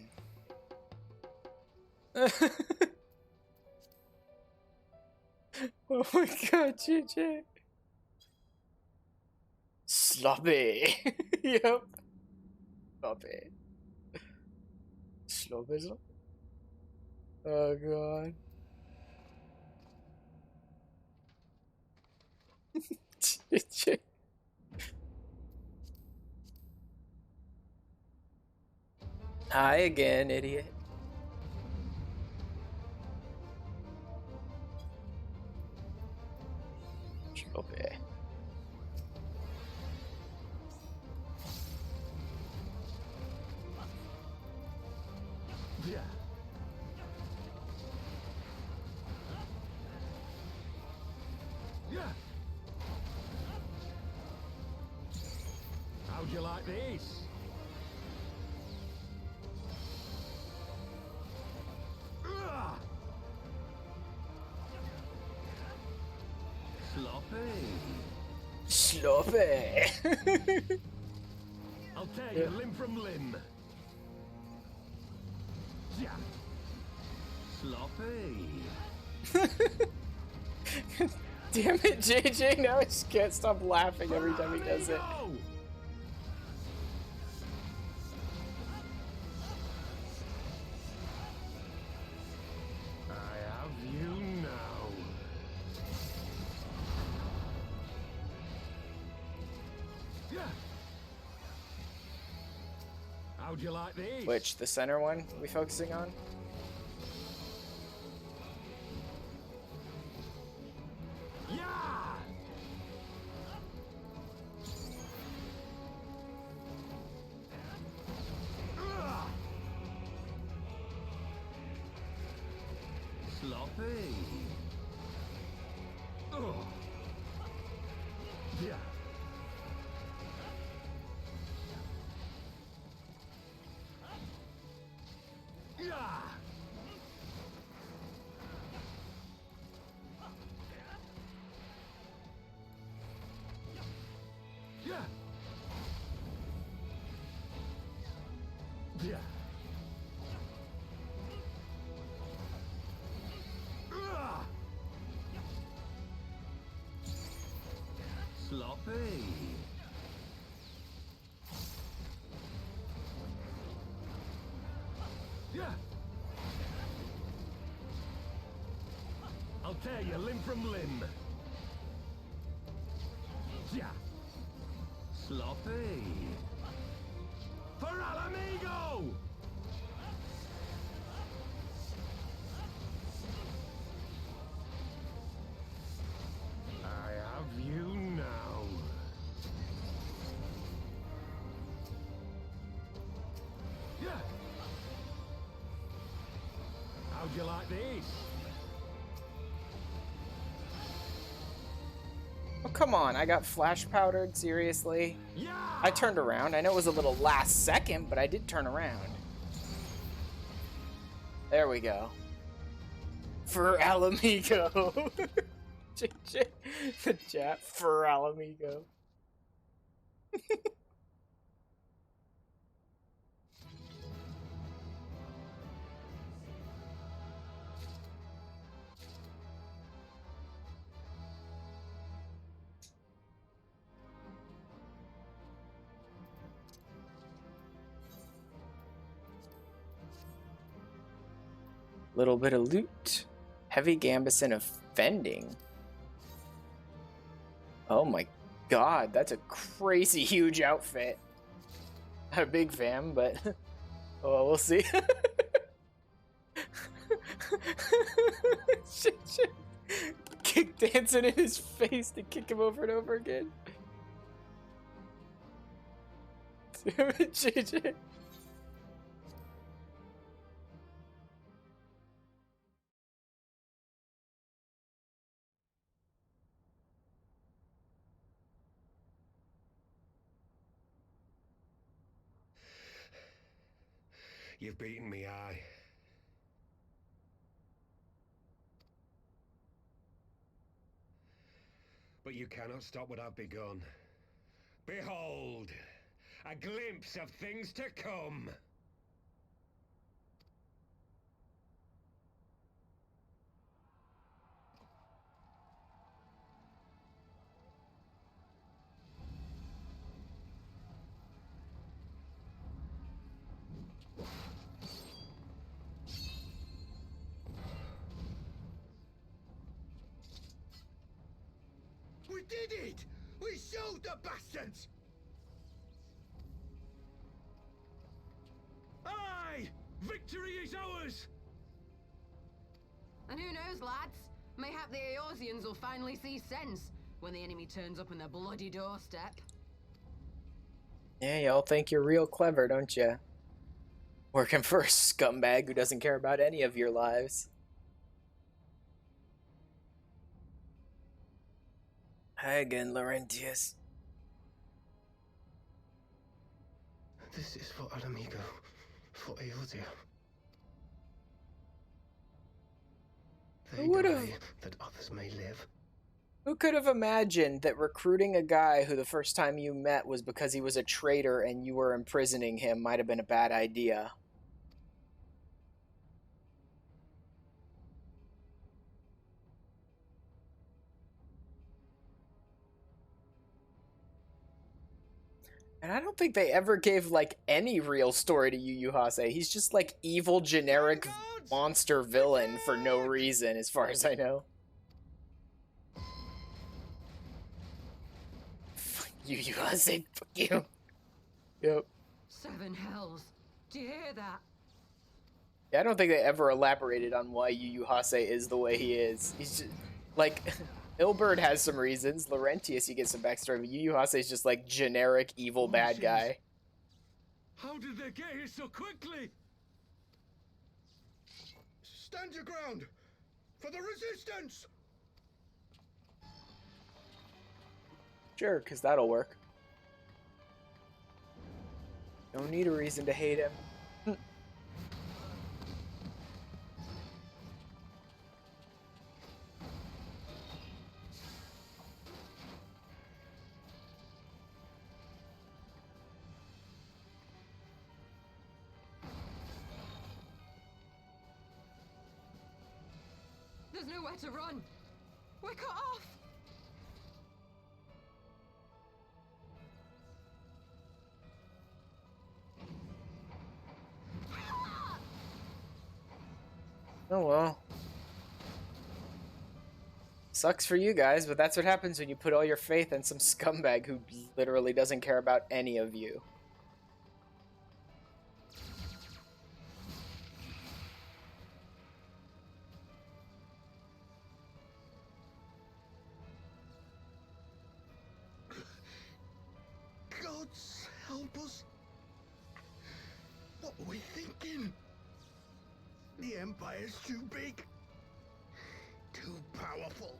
Oh my god, GG. Sloppy. Yep. Sloppy. Sloppy. Oh god. GG. Hi again, idiot. Sloppy. Yeah. Yeah. How'd you like this? Ugh. Sloppy. Sloppy. I'll tear you limb from limb. Yeah. Sloppy. Damn it, JJ, now I just can't stop laughing every time he does it. I have you now. Yeah. How'd you like this? Which, the center one we focusing on? Yeah. Ugh. Sloppy. Ugh. Yeah. Yeah. Yeah. Yeah. Ugh. Sloppy. Yeah. I'll tear you limb from limb. Yeah. Sloppy. For Alamigo! I have you now. Yeah. How'd you like this? Oh, come on, I got flash powdered, seriously? Yeah. I turned around. I know it was a little last second, but I did turn around. There we go. For Alamigo. The chat for Alamigo. Little bit of loot. Heavy gambeson of fending. Oh my god, that's a crazy huge outfit. Not a big fan, but oh, we'll see. Shit. Kick dancing in his face to kick him over and over again. Damn it, JJ. You've beaten me, aye. But you cannot stop what I've begun. Behold, a glimpse of things to come. did it! We showed the bastards! Aye! Victory is ours! And who knows, lads? Mayhap the Eorzeans will finally see sense when the enemy turns up on their bloody doorstep. Yeah, y'all think you're real clever, don't you? Working for a scumbag who doesn't care about any of your lives. Hi again, Laurentius. This is for Alamigo, for Eorzea. They Who would've- die that others may live. Who could have imagined that recruiting a guy who the first time you met was because he was a traitor and you were imprisoning him might have been a bad idea? And I don't think they ever gave, like, any real story to Yu Yu Hase. He's just, like, evil, generic monster villain for no reason, as far as I know. Fuck Yu Yu Hase, fuck you. Yep. 7 hells. Do you hear that? Yeah, I don't think they ever elaborated on why Yu Yu Hase is the way he is. He's just, like... Ilberd has some reasons. Laurentius, you get some backstory, but Yu Yu Hase is just like generic evil bad guy. How did they get here so quickly? Stand your ground! For the resistance! Sure, because that'll work. Don't need a reason to hate him. There's nowhere to run. We're cut off. Oh well. Sucks for you guys, but that's what happens when you put all your faith in some scumbag who literally doesn't care about any of you. Gods help us! What were we thinking? The Empire's too big. Too powerful.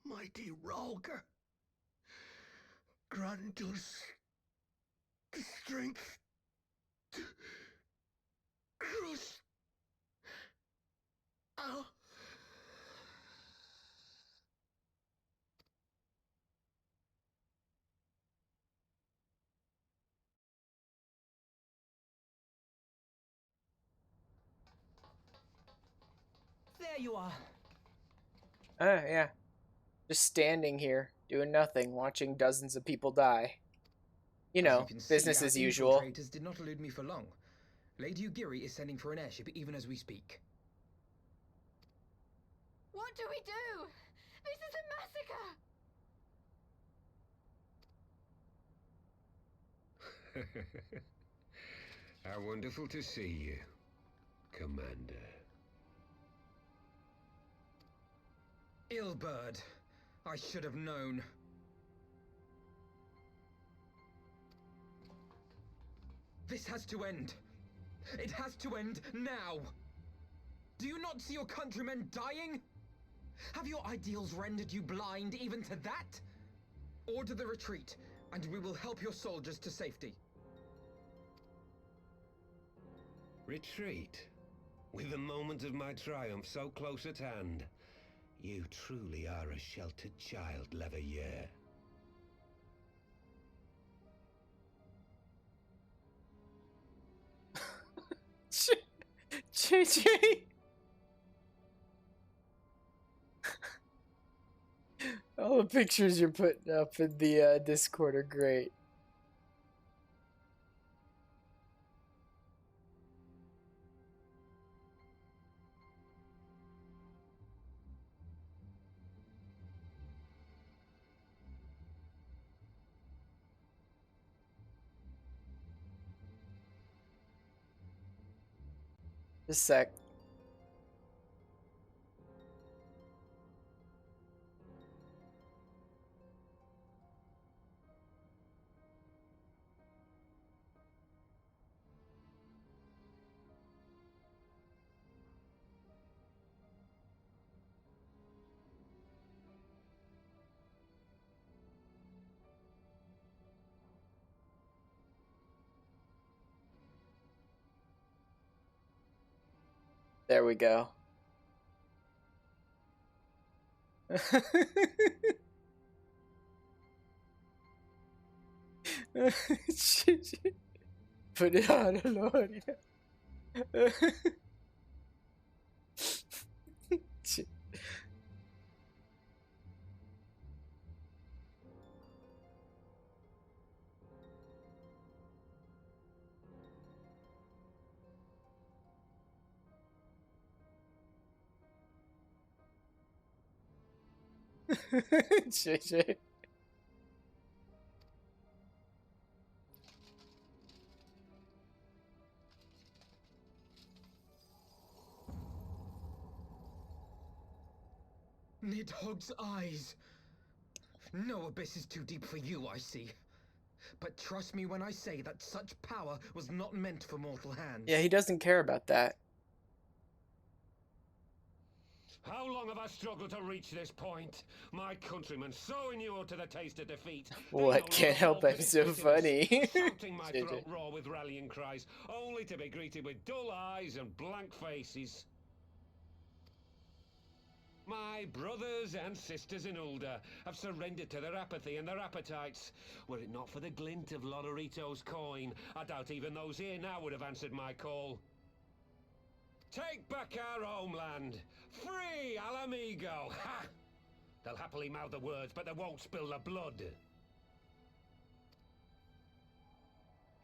Mighty Rolger, grant us the strength to crush our... There you are. Yeah. Just standing here, doing nothing, watching dozens of people die. You know, business as usual. Infiltrators did not elude me for long. Lady Ugiri is sending for an airship even as we speak. What do we do? This is a massacre! How wonderful to see you, Commander. Ilberd, I should have known. This has to end. It has to end now. Do you not see your countrymen dying? Have your ideals rendered you blind even to that? Order the retreat, and we will help your soldiers to safety. Retreat? With the moment of my triumph so close at hand? You truly are a sheltered child, Leveilleur. JJ! All the pictures you're putting up in the Discord are great. Just a sec. There we go. Put it on, Lord. JJ. Nidhogg's eyes. No abyss is too deep for you, I see. But trust me when I say that such power was not meant for mortal hands. Yeah, he doesn't care about that. How long have I struggled to reach this point? My countrymen so inured to the taste of defeat. What can't help I'm so funny. Shouting my throat raw with rallying cries, only to be greeted with dull eyes and blank faces. My brothers and sisters in Ulda have surrendered to their apathy and their appetites. Were it not for the glint of Lodorito's coin, I doubt even those here now would have answered my call. Take back our homeland! Free Alamigo! Ha! They'll happily mouth the words, but they won't spill the blood.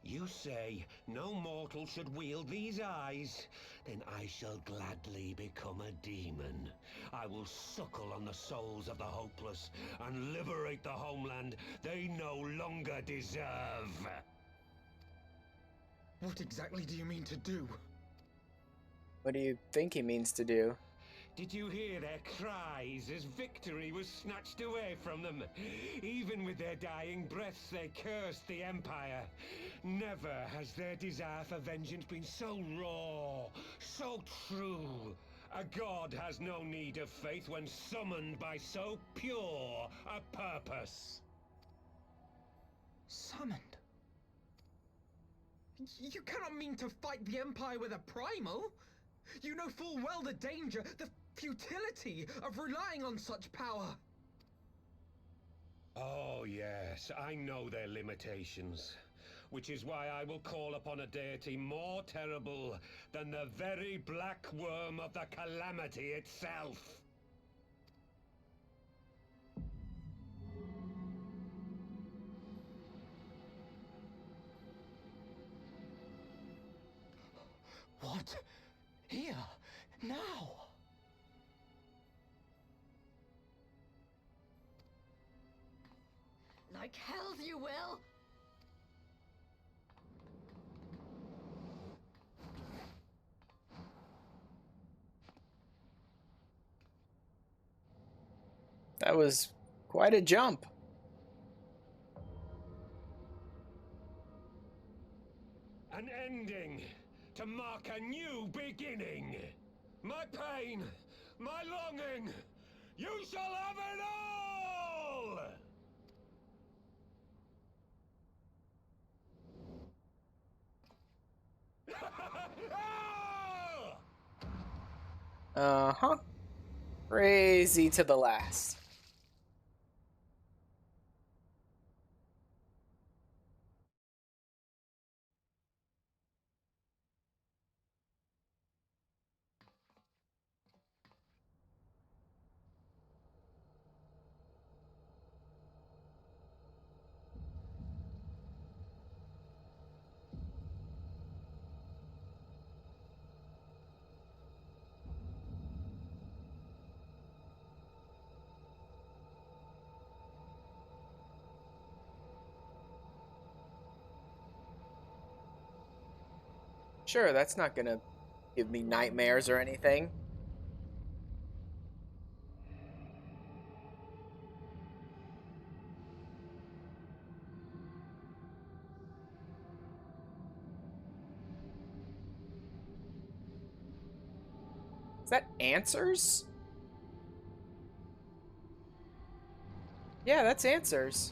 You say no mortal should wield these eyes? Then I shall gladly become a demon. I will suckle on the souls of the hopeless and liberate the homeland they no longer deserve. What exactly do you mean to do? What do you think he means to do? Did you hear their cries as victory was snatched away from them? Even with their dying breaths, they cursed the Empire. Never has their desire for vengeance been so raw, so true. A god has no need of faith when summoned by so pure a purpose. Summoned? You cannot mean to fight the Empire with a primal! You know full well the danger, the futility of relying on such power. Oh yes, I know their limitations. Which is why I will call upon a deity more terrible than the very black worm of the calamity itself. What? Here? Now? Like hells you will! That was quite a jump. An ending to mark a new beginning. My pain, my longing, you shall have it all! Uh-huh. Crazy to the last. Sure, that's not gonna give me nightmares or anything. Is that answers? Yeah, that's answers.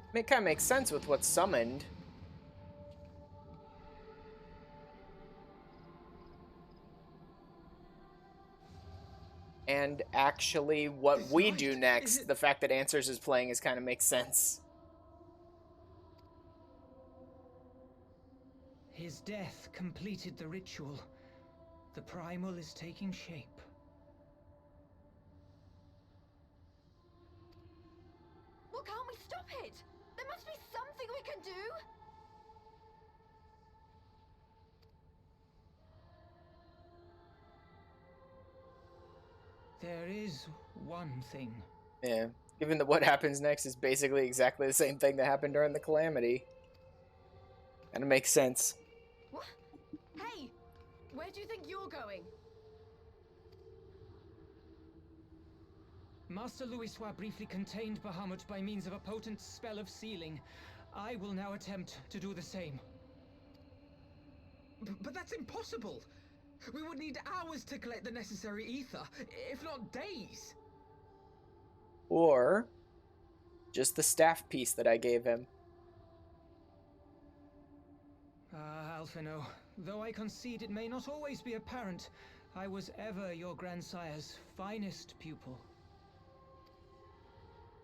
I mean, it kind of makes sense with what's summoned. And actually, what This we light, do is next, it- the fact that Answers is playing is kind of makes sense. His death completed the ritual. The primal is taking shape. Well, can't we stop it? There must be something we can do! There is one thing. Yeah. Given that what happens next is basically exactly the same thing that happened during the Calamity. Kind of makes sense. What? Hey! Where do you think you're going? Master Louisoix briefly contained Bahamut by means of a potent spell of sealing. I will now attempt to do the same. But that's impossible! We would need hours to collect the necessary ether, if not days! Or just the staff piece that I gave him. Ah, Alphino, though I concede it may not always be apparent, I was ever your grandsire's finest pupil.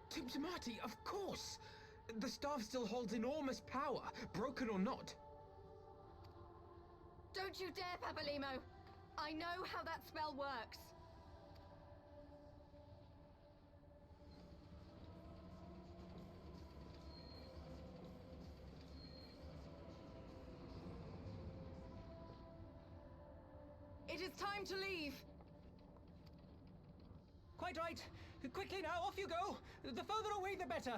Timtamati, of course! The staff still holds enormous power, broken or not. Don't you dare, Papalymo! I know how that spell works! It is time to leave! Quite right. Quickly now, off you go! The further away, the better!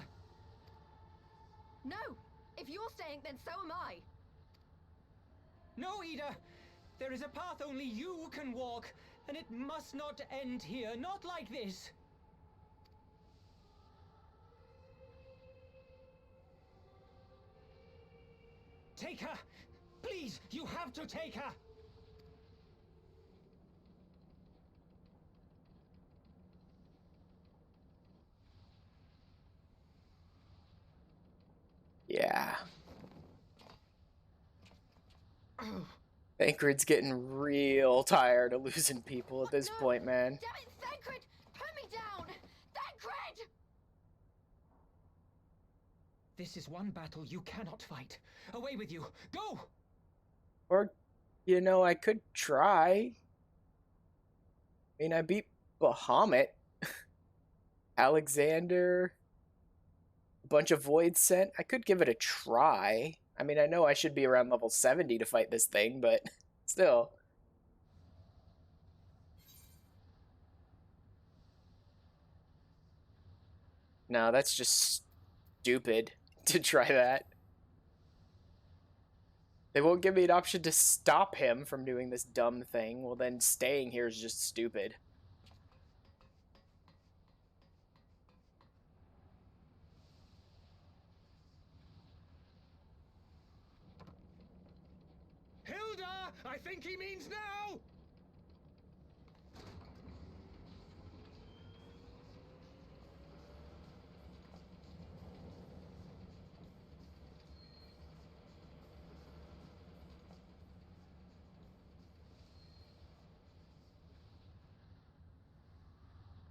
No! If you're staying, then so am I! No, Ida! There is a path only you can walk, and it must not end here, not like this! Take her! Please, you have to take her! Yeah. Thancred's getting real tired of losing people at this point, man. Damn it, Thancred! Put me down! Thancred! This is one battle you cannot fight. Away with you! Go! Or, you know, I could try. I mean, I beat Bahamut. Alexander. A bunch of Void Sent. I could give it a try. I mean, I know I should be around level 70 to fight this thing, but still. No, that's just stupid to try that. They won't give me an option to stop him from doing this dumb thing. Well, then staying here is just stupid. Hilda! I think he means now!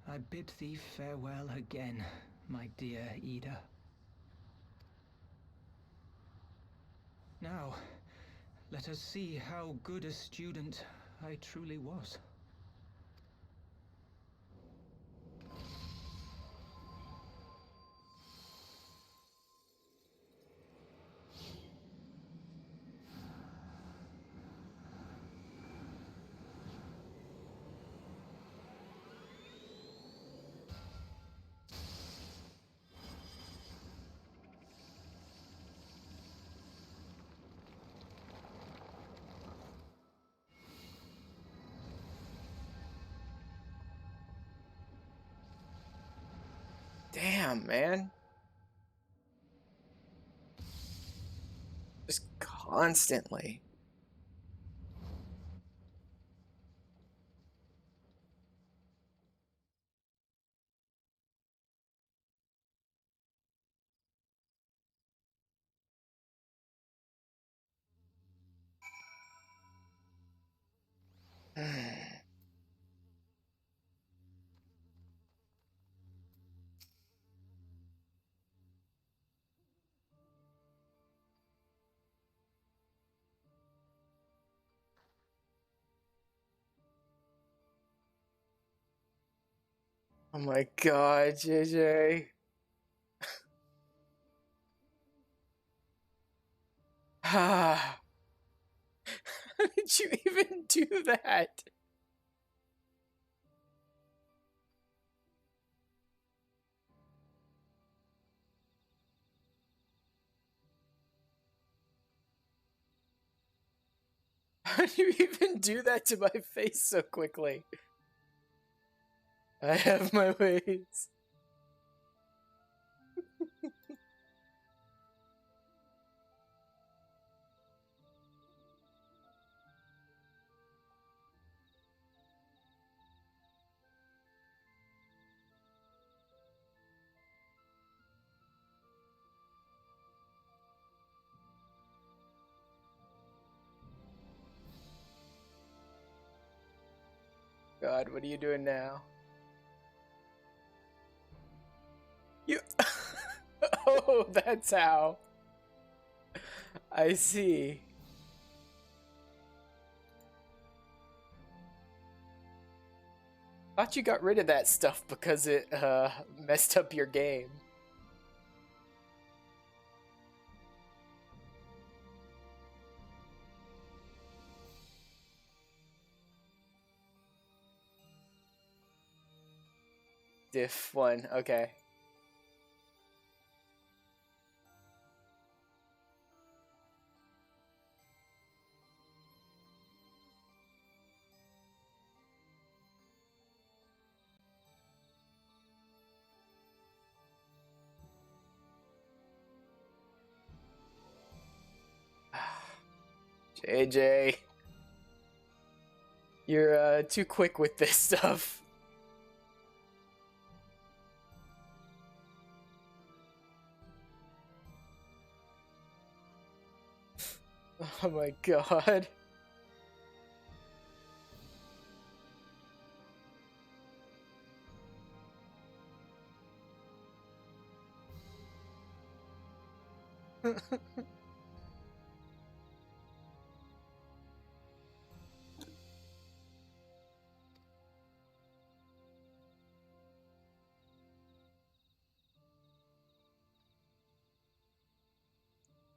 I bid thee farewell again, my dear Ida. Now, let us see how good a student I truly was. Damn, man. Just constantly. Oh my god, JJ. How did you even do that? How do you even do that to my face so quickly? I have my ways. God, what are you doing now? You... Oh, that's how. I see. Thought you got rid of that stuff because it messed up your game. Diff 1, okay. JJ, you're too quick with this stuff. Oh my god.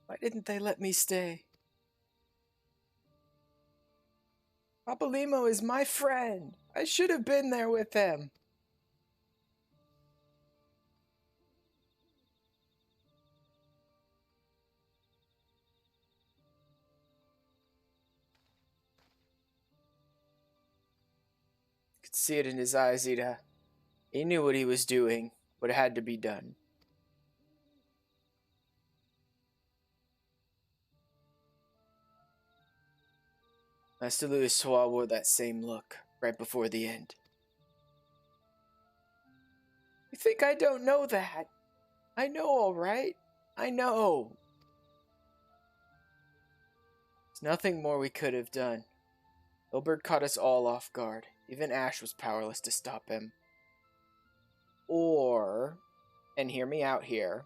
Why didn't they let me stay? Papalymo is my friend. I should have been there with him. Could see it in his eyes, Ida. He knew what he was doing, what had to be done. Master Louis Soir wore that same look right before the end. You think I don't know that? I know, all right. I know. There's nothing more we could have done. Hilbert caught us all off guard. Even Ash was powerless to stop him. Or, and hear me out here,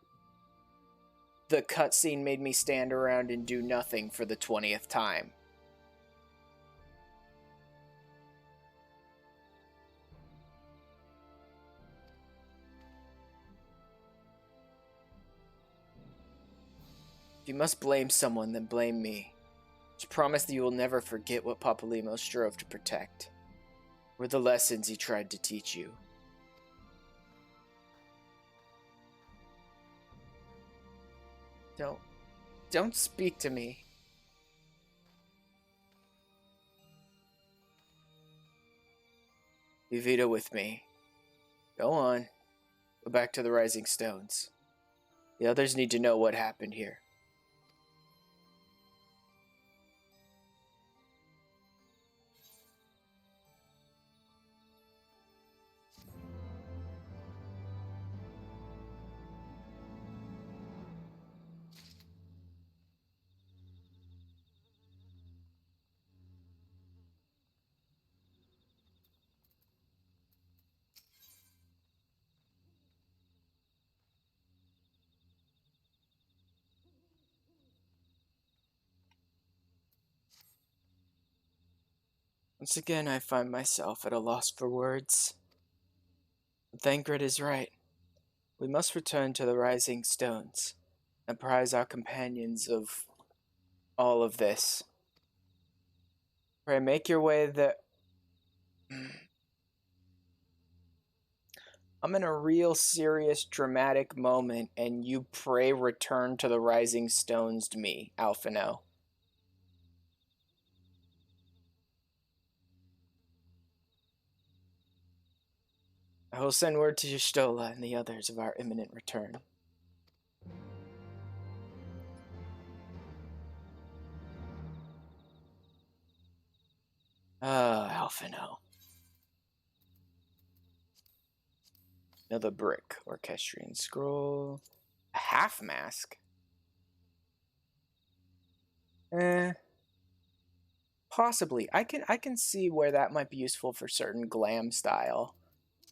the cutscene made me stand around and do nothing for the 20th time. If you must blame someone, then blame me. Just promise that you will never forget what Papalymo strove to protect, or the lessons he tried to teach you. Don't speak to me. Leave Ida with me. Go on. Go back to the Rising Stones. The others need to know what happened here. Once again, I find myself at a loss for words. But Thancred is right. We must return to the Rising Stones and apprise our companions of all of this. Pray, make your way there. I'm in a real serious dramatic moment, and you pray return to the Rising Stones to me, Alphino. I will send word to Y'shtola and the others of our imminent return. Alphino. Another brick. Orchestrion scroll. A half mask? Possibly. I can see where that might be useful for certain glam style.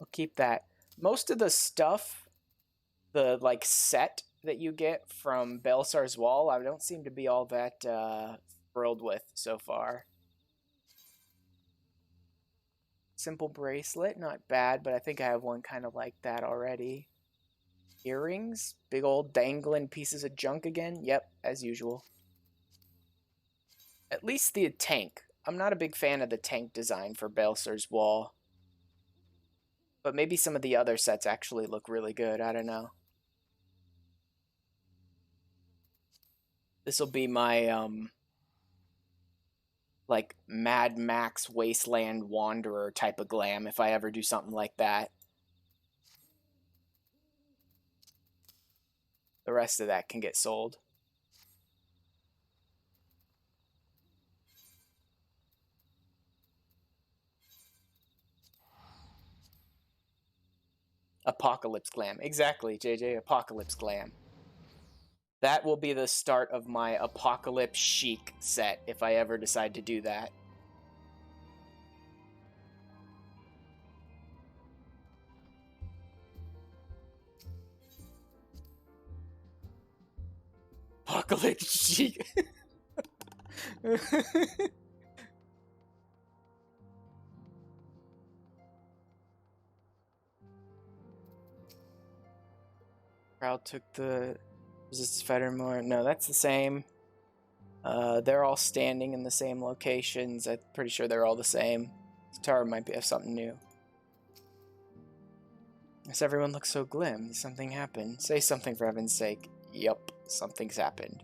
I'll keep that. Most of the stuff, the like set that you get from Belsar's Wall, I don't seem to be all that thrilled with so far. Simple bracelet, not bad, but I think I have one kind of like that already. Earrings, big old dangling pieces of junk again. Yep, as usual. At least the tank. I'm not a big fan of the tank design for Belsar's Wall. But maybe some of the other sets actually look really good. I don't know. This will be my, like, Mad Max Wasteland Wanderer type of glam if I ever do something like that. The rest of that can get sold. Apocalypse Glam. Exactly, JJ. Apocalypse Glam. That will be the start of my Apocalypse Chic set if I ever decide to do that. Apocalypse Chic. Crowd took the... Was this Fettermore? No, that's the same. They're all standing in the same locations. I'm pretty sure they're all the same. Tara might have something new. Yes, everyone looks so glim. Something happened. Say something for heaven's sake. Yup, something's happened.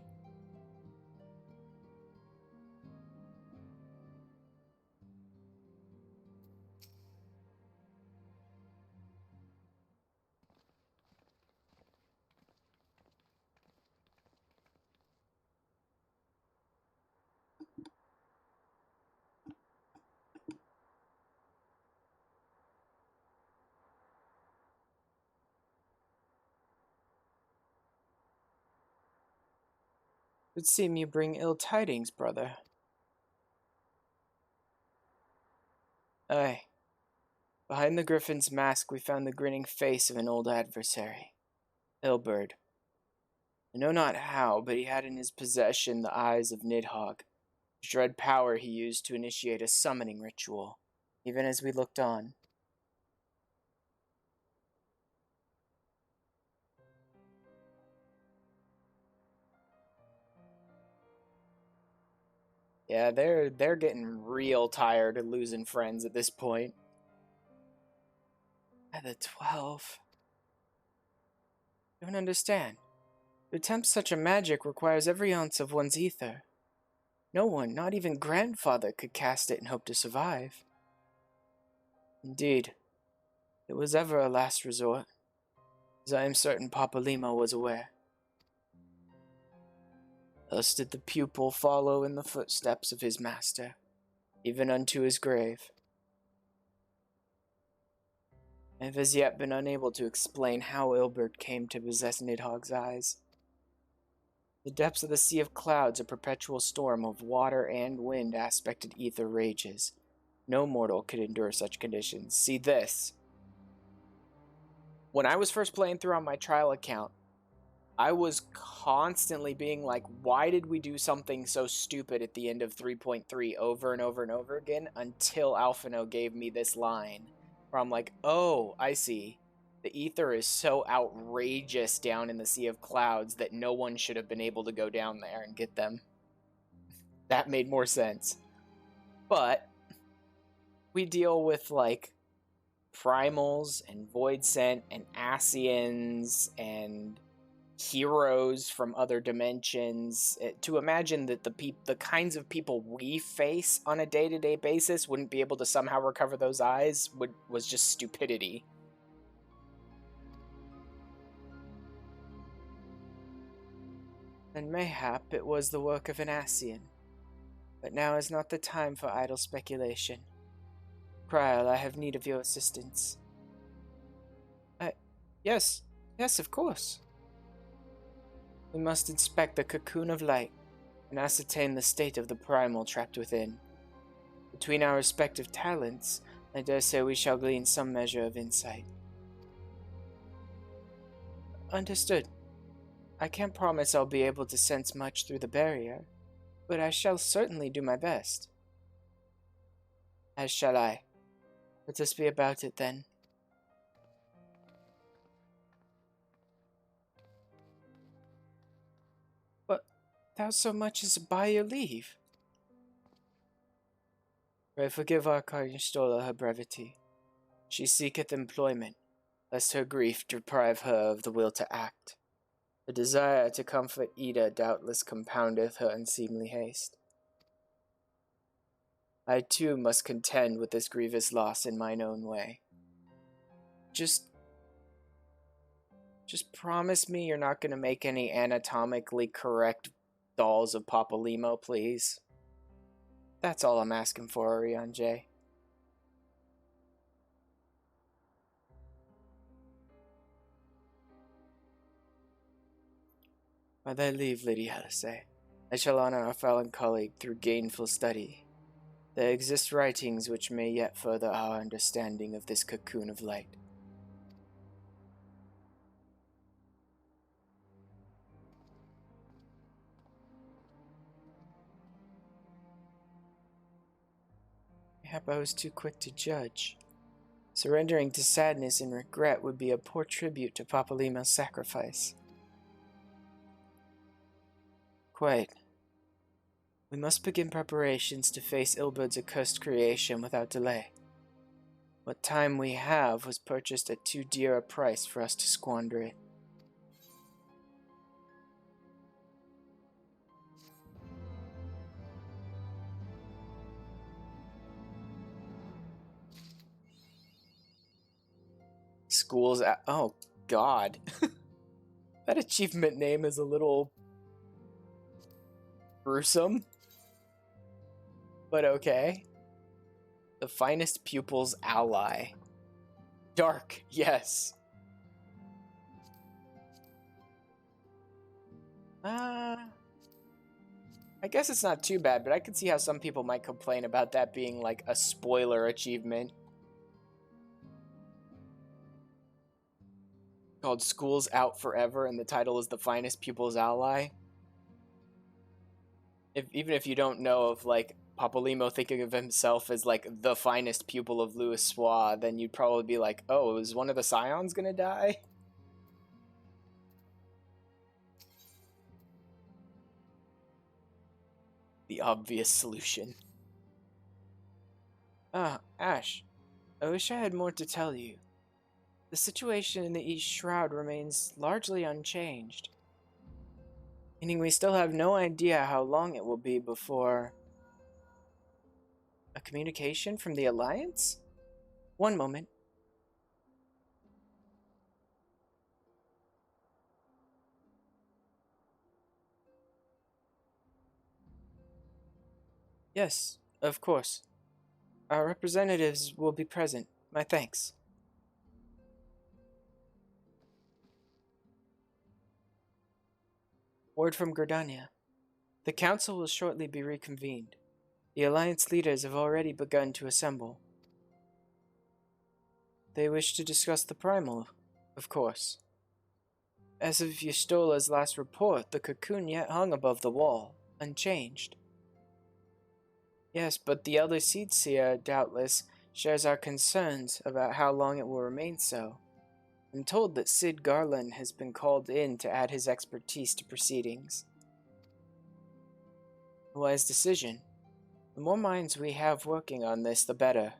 It would seem you bring ill tidings, brother. Aye. Behind the griffin's mask we found the grinning face of an old adversary. Ilberd. I know not how, but he had in his possession the eyes of Nidhogg, whose dread power he used to initiate a summoning ritual, even as we looked on. Yeah, they're getting real tired of losing friends at this point. At the 12. I don't understand. To attempt such a magic requires every ounce of one's ether. No one, not even grandfather, could cast it and hope to survive. Indeed, it was ever a last resort. as I am certain Papalymo was aware. Thus did the pupil follow in the footsteps of his master, even unto his grave. I have as yet been unable to explain how Ilbert came to possess Nidhogg's eyes. The depths of the sea of clouds, a perpetual storm of water and wind aspected ether rages. No mortal could endure such conditions. See this. When I was first playing through on my trial account, I was constantly being like, why did we do something so stupid at the end of 3.3 over and over and over again, until Alphino gave me this line where I'm like, oh, I see. The ether is so outrageous down in the Sea of Clouds that no one should have been able to go down there and get them. That made more sense. But we deal with like primals and void sent and Ascians and heroes from other dimensions. To imagine that the kinds of people we face on a day-to-day basis wouldn't be able to somehow recover those eyes was just stupidity. And mayhap it was the work of an Ascian. But now is not the time for idle speculation. Kryl, I have need of your assistance. Yes, of course. We must inspect the cocoon of light and ascertain the state of the primal trapped within. Between our respective talents, I dare say we shall glean some measure of insight. Understood. I can't promise I'll be able to sense much through the barrier, but I shall certainly do my best. As shall I. Let us be about it then. But thou so much as by your leave. Pray forgive our Carnstola her brevity. She seeketh employment, lest her grief deprive her of the will to act. The desire to comfort Ida doubtless compoundeth her unseemly haste. I too must contend with this grievous loss in mine own way. Just promise me you're not going to make any anatomically correct dolls of Papalymo, please. That's all I'm asking for, Orion J. By thy leave, Lady Helisay, I shall honor our fallen colleague through gainful study. There exist writings which may yet further our understanding of this cocoon of light. Mayhap I was too quick to judge. Surrendering to sadness and regret would be a poor tribute to Papalymo's sacrifice. Quite. We must begin preparations to face Ilberd's accursed creation without delay. What time we have was purchased at too dear a price for us to squander it. Schools at... Oh, God. That achievement name is a little... gruesome. But okay. The finest pupil's ally. Dark, yes. I guess it's not too bad, but I could see how some people might complain about that being like a spoiler achievement. Called School's Out Forever, and the title is The Finest Pupil's Ally. Even if you don't know of, like, Papalymo thinking of himself as, like, the finest pupil of Louis Soir, then you'd probably be like, oh, is one of the Scions gonna die? The obvious solution. Ash, I wish I had more to tell you. The situation in the East Shroud remains largely unchanged. Meaning we still have no idea how long it will be before... A communication from the Alliance? One moment. Yes, of course. Our representatives will be present. My thanks. Word from Gridania. The council will shortly be reconvened. The Alliance leaders have already begun to assemble. They wish to discuss the Primal, of course. As of Ystola's last report, the cocoon yet hung above the wall, unchanged. Yes, but the Elder Seedseer, doubtless, shares our concerns about how long it will remain so. I'm told that Sid Garland has been called in to add his expertise to proceedings. A wise decision. The more minds we have working on this, the better.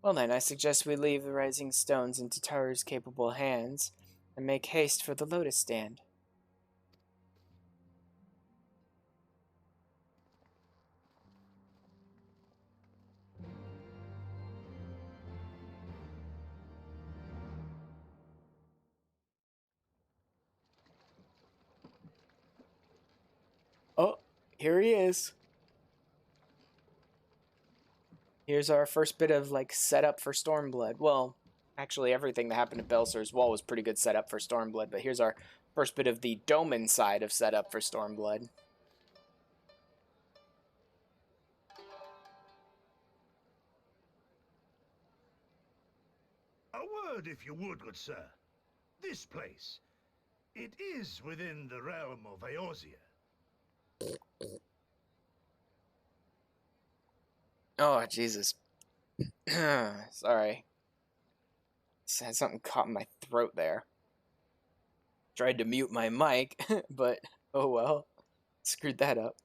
Well then, I suggest we leave the Rising Stones into Taru's capable hands, and make haste for the Lotus Stand. Oh, here he is. Here's our first bit of, like, setup for Stormblood. Well, actually, everything that happened at Belser's Wall was pretty good setup for Stormblood, but here's our first bit of the Doman side of setup for Stormblood. A word, if you would, good sir. This place, it is within the realm of Eorzea. Oh, Jesus. Sorry. Had something caught in my throat there. Tried to mute my mic, but oh well. Screwed that up.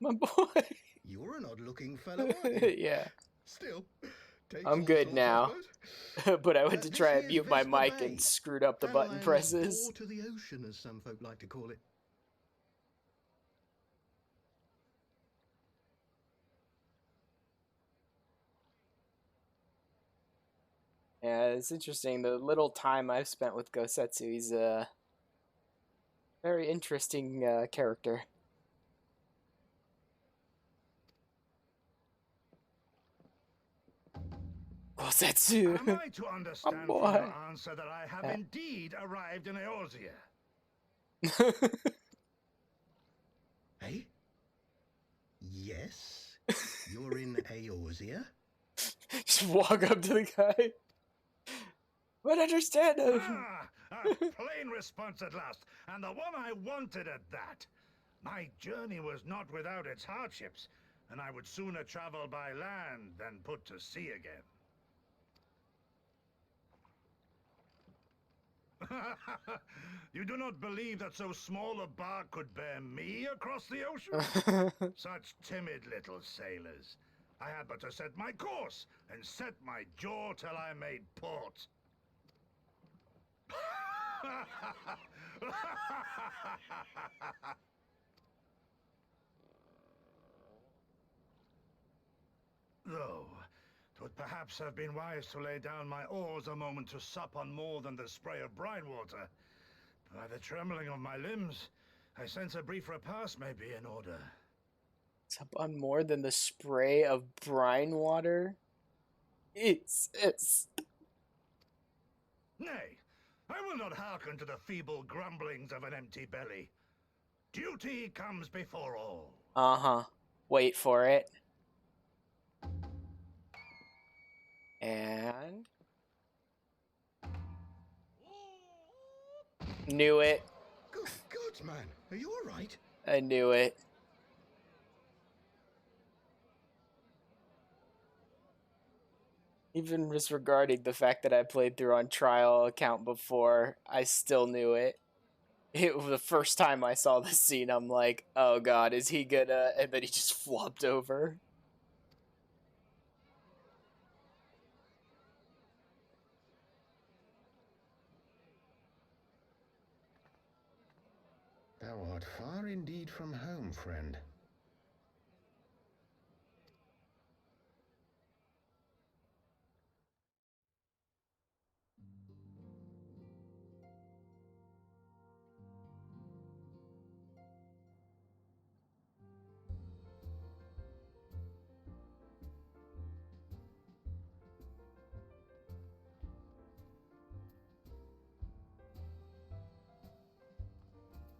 My boy. You're an odd-looking fellow, aren't you? Yeah. Still, I'm good now. But I went to try and mute my mic and screwed up the button presses. Door to the ocean, as some folk like to call it. Yeah, it's interesting. The little time I've spent with Gosetsu, he's a very interesting character. Gosetsu! Am I to understand from your answer that I have indeed arrived in Eorzea? Hey? Yes? You're in Eorzea? Just walk up to the guy. But understand him. A plain response at last, and the one I wanted at that. My journey was not without its hardships, and I would sooner travel by land than put to sea again. You do not believe that so small a bark could bear me across the ocean? Such timid little sailors. I had but to set my course and set my jaw till I made port. Though, 'twould perhaps have been wise to lay down my oars a moment to sup on more than the spray of brine water. By the trembling of my limbs, I sense a brief repast may be in order. Sup on more than the spray of brine water? It's... Nay, I will not hearken to the feeble grumblings of an empty belly. Duty comes before all. Uh-huh. Wait for it. And... Knew it. Good, man. Are you alright? I knew it. Even disregarding the fact that I played through on trial account before, I still knew it. It was the first time I saw this scene, I'm like, oh god, is he gonna... And then he just flopped over. Thou art far indeed from home, friend.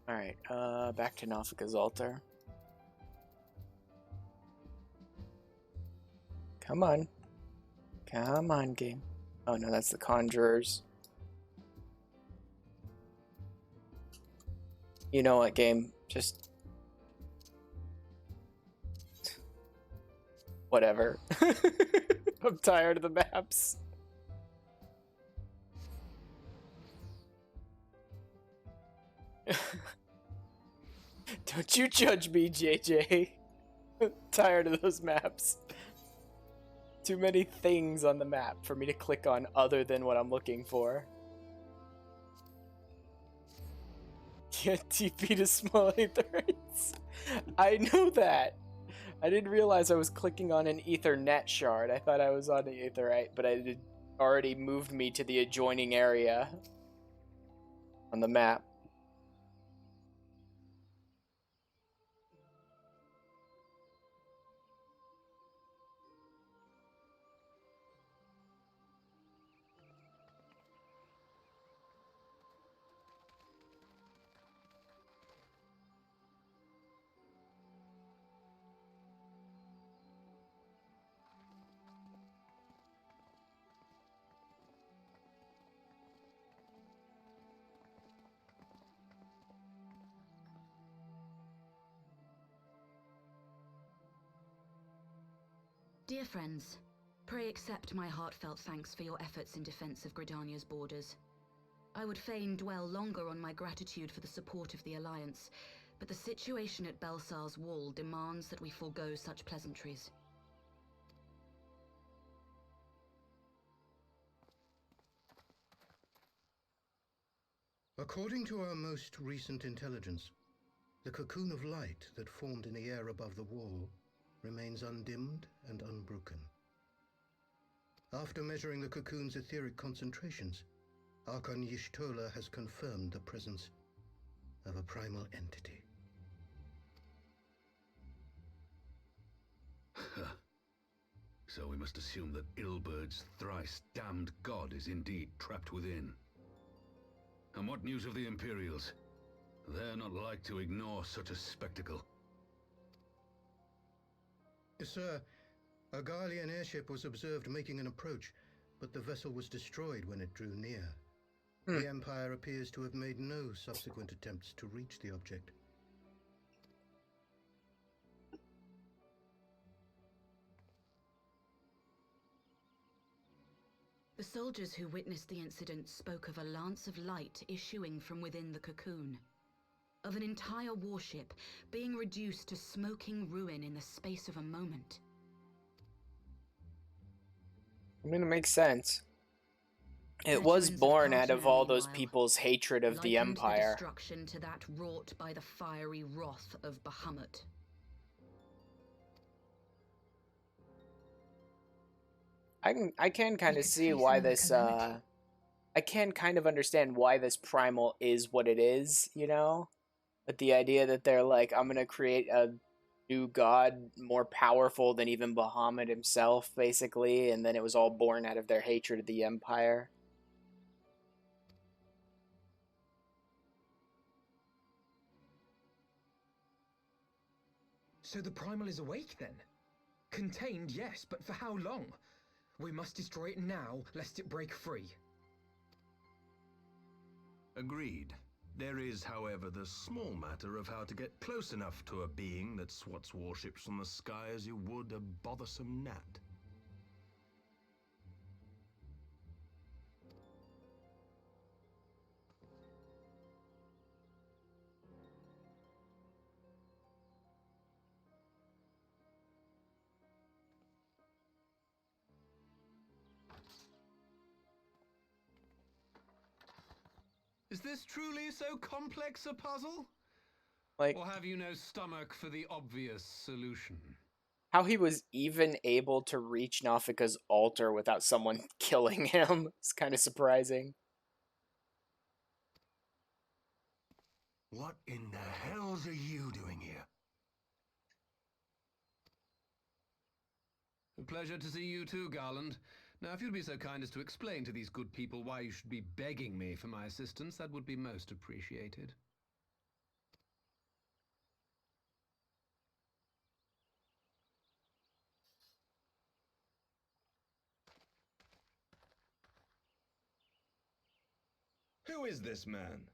Alright, back to Nafika's altar. Come on. Come on, game. Oh no, that's the Conjurers. You know what, game? Just... whatever. I'm tired of the maps. Don't you judge me, JJ. I'm tired of those maps. Too many things on the map for me to click on other than what I'm looking for. Can't TP to small aetherites. I know that. I didn't realize I was clicking on an Ethernet shard. I thought I was on the aetherite, but it already moved me to the adjoining area on the map. Dear friends, pray accept my heartfelt thanks for your efforts in defense of Gridania's borders. I would fain dwell longer on my gratitude for the support of the Alliance, but the situation at Belsar's Wall demands that we forego such pleasantries. According to our most recent intelligence, the cocoon of light that formed in the air above the wall remains undimmed and unbroken. After measuring the cocoon's etheric concentrations, Archon Y'shtola has confirmed the presence of a primal entity. So we must assume that Ilbert's thrice damned god is indeed trapped within. And what news of the Imperials? They're not like to ignore such a spectacle. Sir, a Garlean airship was observed making an approach, but the vessel was destroyed when it drew near. The Empire appears to have made no subsequent attempts to reach the object. The soldiers who witnessed the incident spoke of a lance of light issuing from within the cocoon. Of an entire warship being reduced to smoking ruin in the space of a moment. I mean, it makes sense. It was born out of all those people's hatred of the Empire. The destruction to that wrought by the fiery wrath of Bahamut. I can kind of see why this I can kind of understand why this primal is what it is, you know? But the idea that they're like, I'm gonna create a new god more powerful than even Bahamut himself, basically, and then it was all born out of their hatred of the Empire. So the primal is awake then? Contained, yes, but for how long? We must destroy it now, lest it break free. Agreed. There is, however, the small matter of how to get close enough to a being that swats warships from the sky as you would a bothersome gnat. Is this truly so complex a puzzle? Like, or have you no stomach for the obvious solution? How he was even able to reach Nafika's altar without someone killing him is kind of surprising. What in the hells are you doing here? A pleasure to see you too, Garland. Now, if you'd be so kind as to explain to these good people why you should be begging me for my assistance, that would be most appreciated. Who is this man?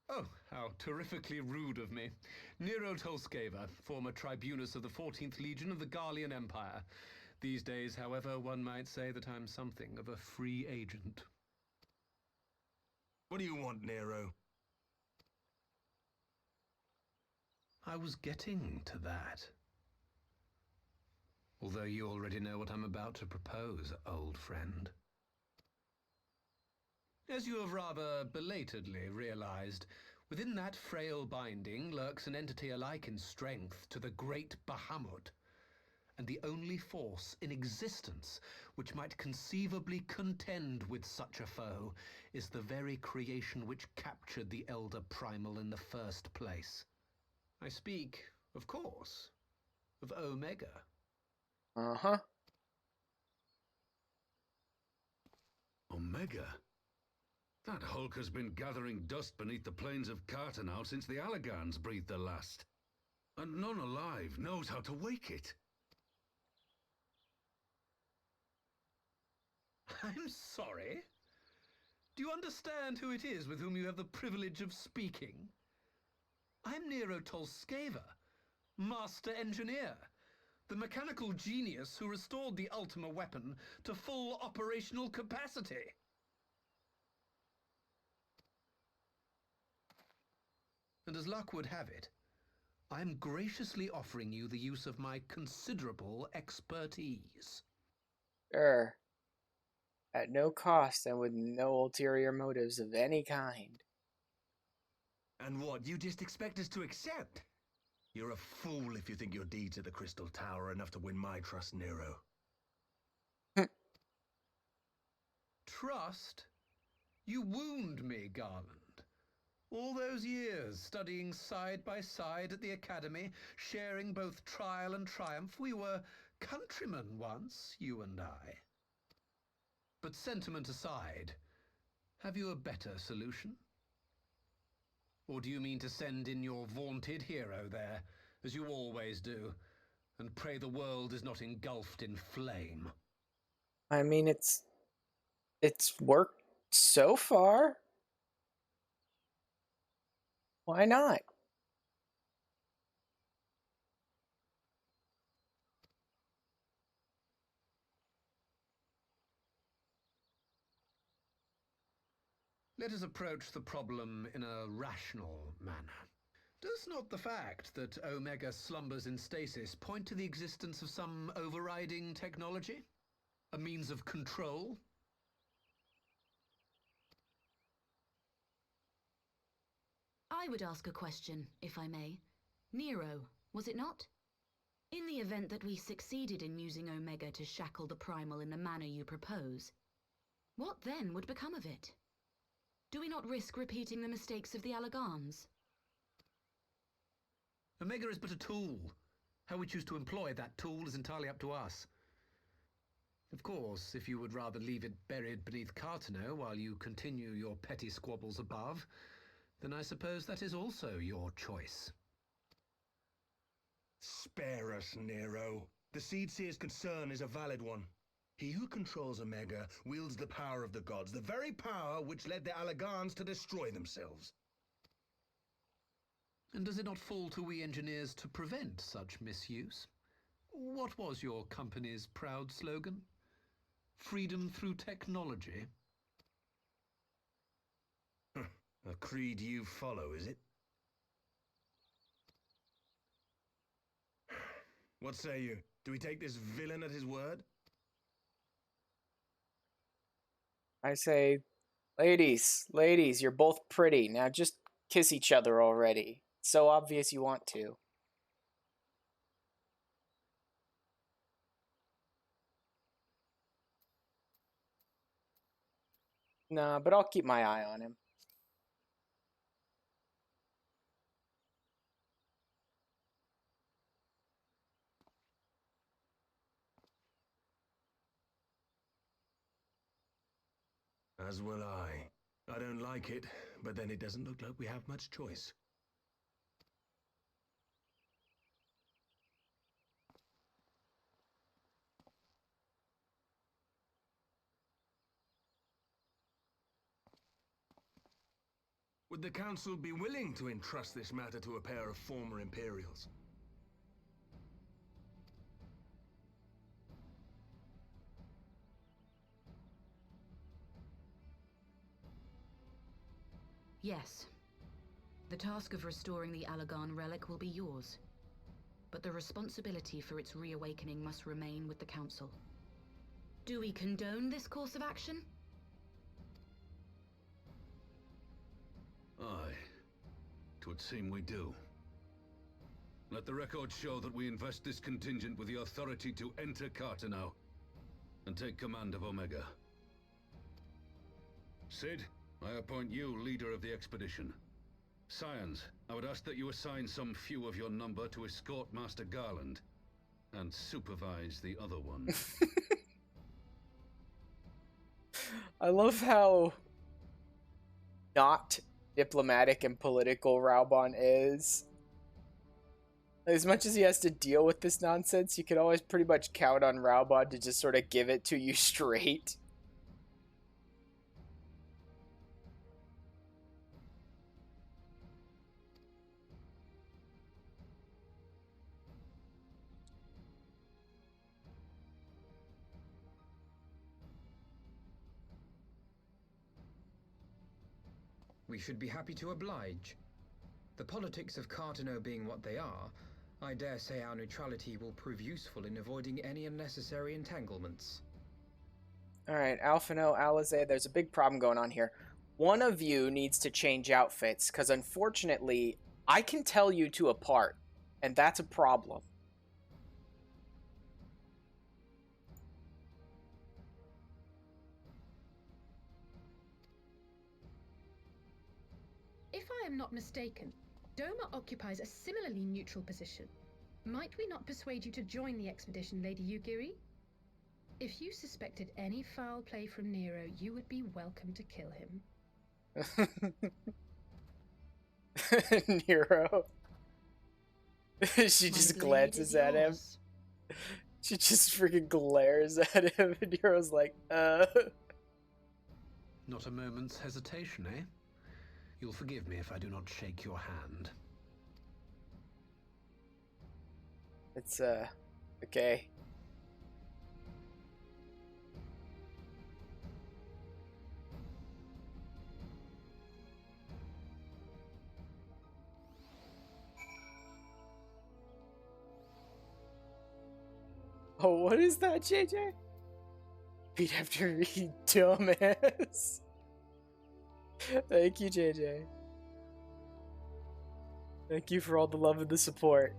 Oh, how terrifically rude of me. Nero Tolskeva, former tribunus of the 14th Legion of the Garlean Empire. These days, however, one might say that I'm something of a free agent. What do you want, Nero? I was getting to that. Although you already know what I'm about to propose, old friend. As you have rather belatedly realized, within that frail binding lurks an entity alike in strength to the great Bahamut, and the only force in existence which might conceivably contend with such a foe is the very creation which captured the Elder Primal in the first place. I speak, of course, of Omega. Uh-huh. Omega? That hulk has been gathering dust beneath the plains of Cartanau since the Allagans breathed their last. And none alive knows how to wake it. I'm sorry? Do you understand who it is with whom you have the privilege of speaking? I'm Nero Tolskeva, Master Engineer, the mechanical genius who restored the Ultima weapon to full operational capacity. And as luck would have it, I'm graciously offering you the use of my considerable expertise. Sure. At no cost and with no ulterior motives of any kind. And what, you just expect us to accept? You're a fool if you think your deeds at the Crystal Tower are enough to win my trust, Nero. Trust? You wound me, Garland. All those years, studying side by side at the academy, sharing both trial and triumph, we were countrymen once, you and I. But sentiment aside, have you a better solution? Or do you mean to send in your vaunted hero there, as you always do, and pray the world is not engulfed in flame? I mean, it's worked so far. Why not? Let us approach the problem in a rational manner. Does not the fact that Omega slumbers in stasis point to the existence of some overriding technology? A means of control? I would ask a question, if I may. Nero, was it not? In the event that we succeeded in using Omega to shackle the Primal in the manner you propose, what then would become of it? Do we not risk repeating the mistakes of the Allagans? Omega is but a tool. How we choose to employ that tool is entirely up to us. Of course, if you would rather leave it buried beneath Cartanau while you continue your petty squabbles above, then I suppose that is also your choice. Spare us, Nero. The Seedseer's concern is a valid one. He who controls Omega wields the power of the gods, the very power which led the Allagans to destroy themselves. And does it not fall to we engineers to prevent such misuse? What was your company's proud slogan? Freedom through technology? A creed you follow, is it? What say you? Do we take this villain at his word? I say, ladies, you're both pretty. Now just kiss each other already. It's so obvious you want to. Nah, but I'll keep my eye on him. As will I. I don't like it, but then it doesn't look like we have much choice. Would the Council be willing to entrust this matter to a pair of former Imperials? Yes. The task of restoring the Allagan relic will be yours. But the responsibility for its reawakening must remain with the Council. Do we condone this course of action? Aye. 'Twould seem we do. Let the record show that we invest this contingent with the authority to enter Carteneau and take command of Omega. Sid, I appoint you leader of the expedition. Scions, I would ask that you assign some few of your number to escort Master Garland and supervise the other one. I love how not diplomatic and political Raubon is. As much as he has to deal with this nonsense, you can always pretty much count on Raubon to just sort of give it to you straight. We should be happy to oblige. The politics of Carteneau being what they are, I dare say our neutrality will prove useful in avoiding any unnecessary entanglements. Alright, Alphino, Alize, there's a big problem going on here. One of you needs to change outfits, because unfortunately, I can tell you two apart, and that's a problem. If I am not mistaken, Doma occupies a similarly neutral position. Might we not persuade you to join the expedition, Lady Yugiri? If you suspected any foul play from Nero, you would be welcome to kill him. Nero. She just glances at him. She just freaking glares at him, and Nero's like, Not a moment's hesitation, eh? You'll forgive me if I do not shake your hand. It's, okay. Oh, what is that, JJ? Repeat after me, dumbass. Thank you, JJ. Thank you for all the love and the support.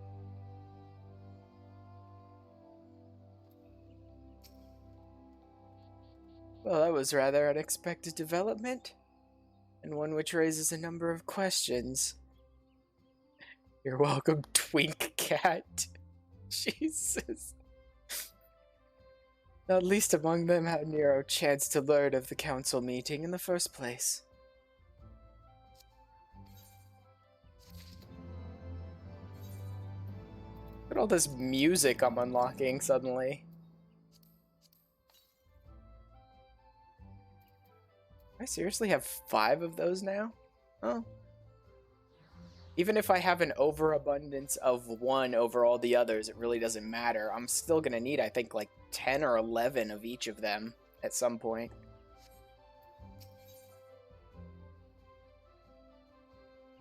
Well, that was rather unexpected development, and one which raises a number of questions. You're welcome, Twink Cat. Jesus. Not least among them how Nero chanced to learn of the council meeting in the first place. Look at all this music I'm unlocking suddenly. I seriously have 5 of those now? Oh. Even if I have an overabundance of one over all the others, it really doesn't matter. I'm still gonna need, I think, like 10 or 11 of each of them at some point.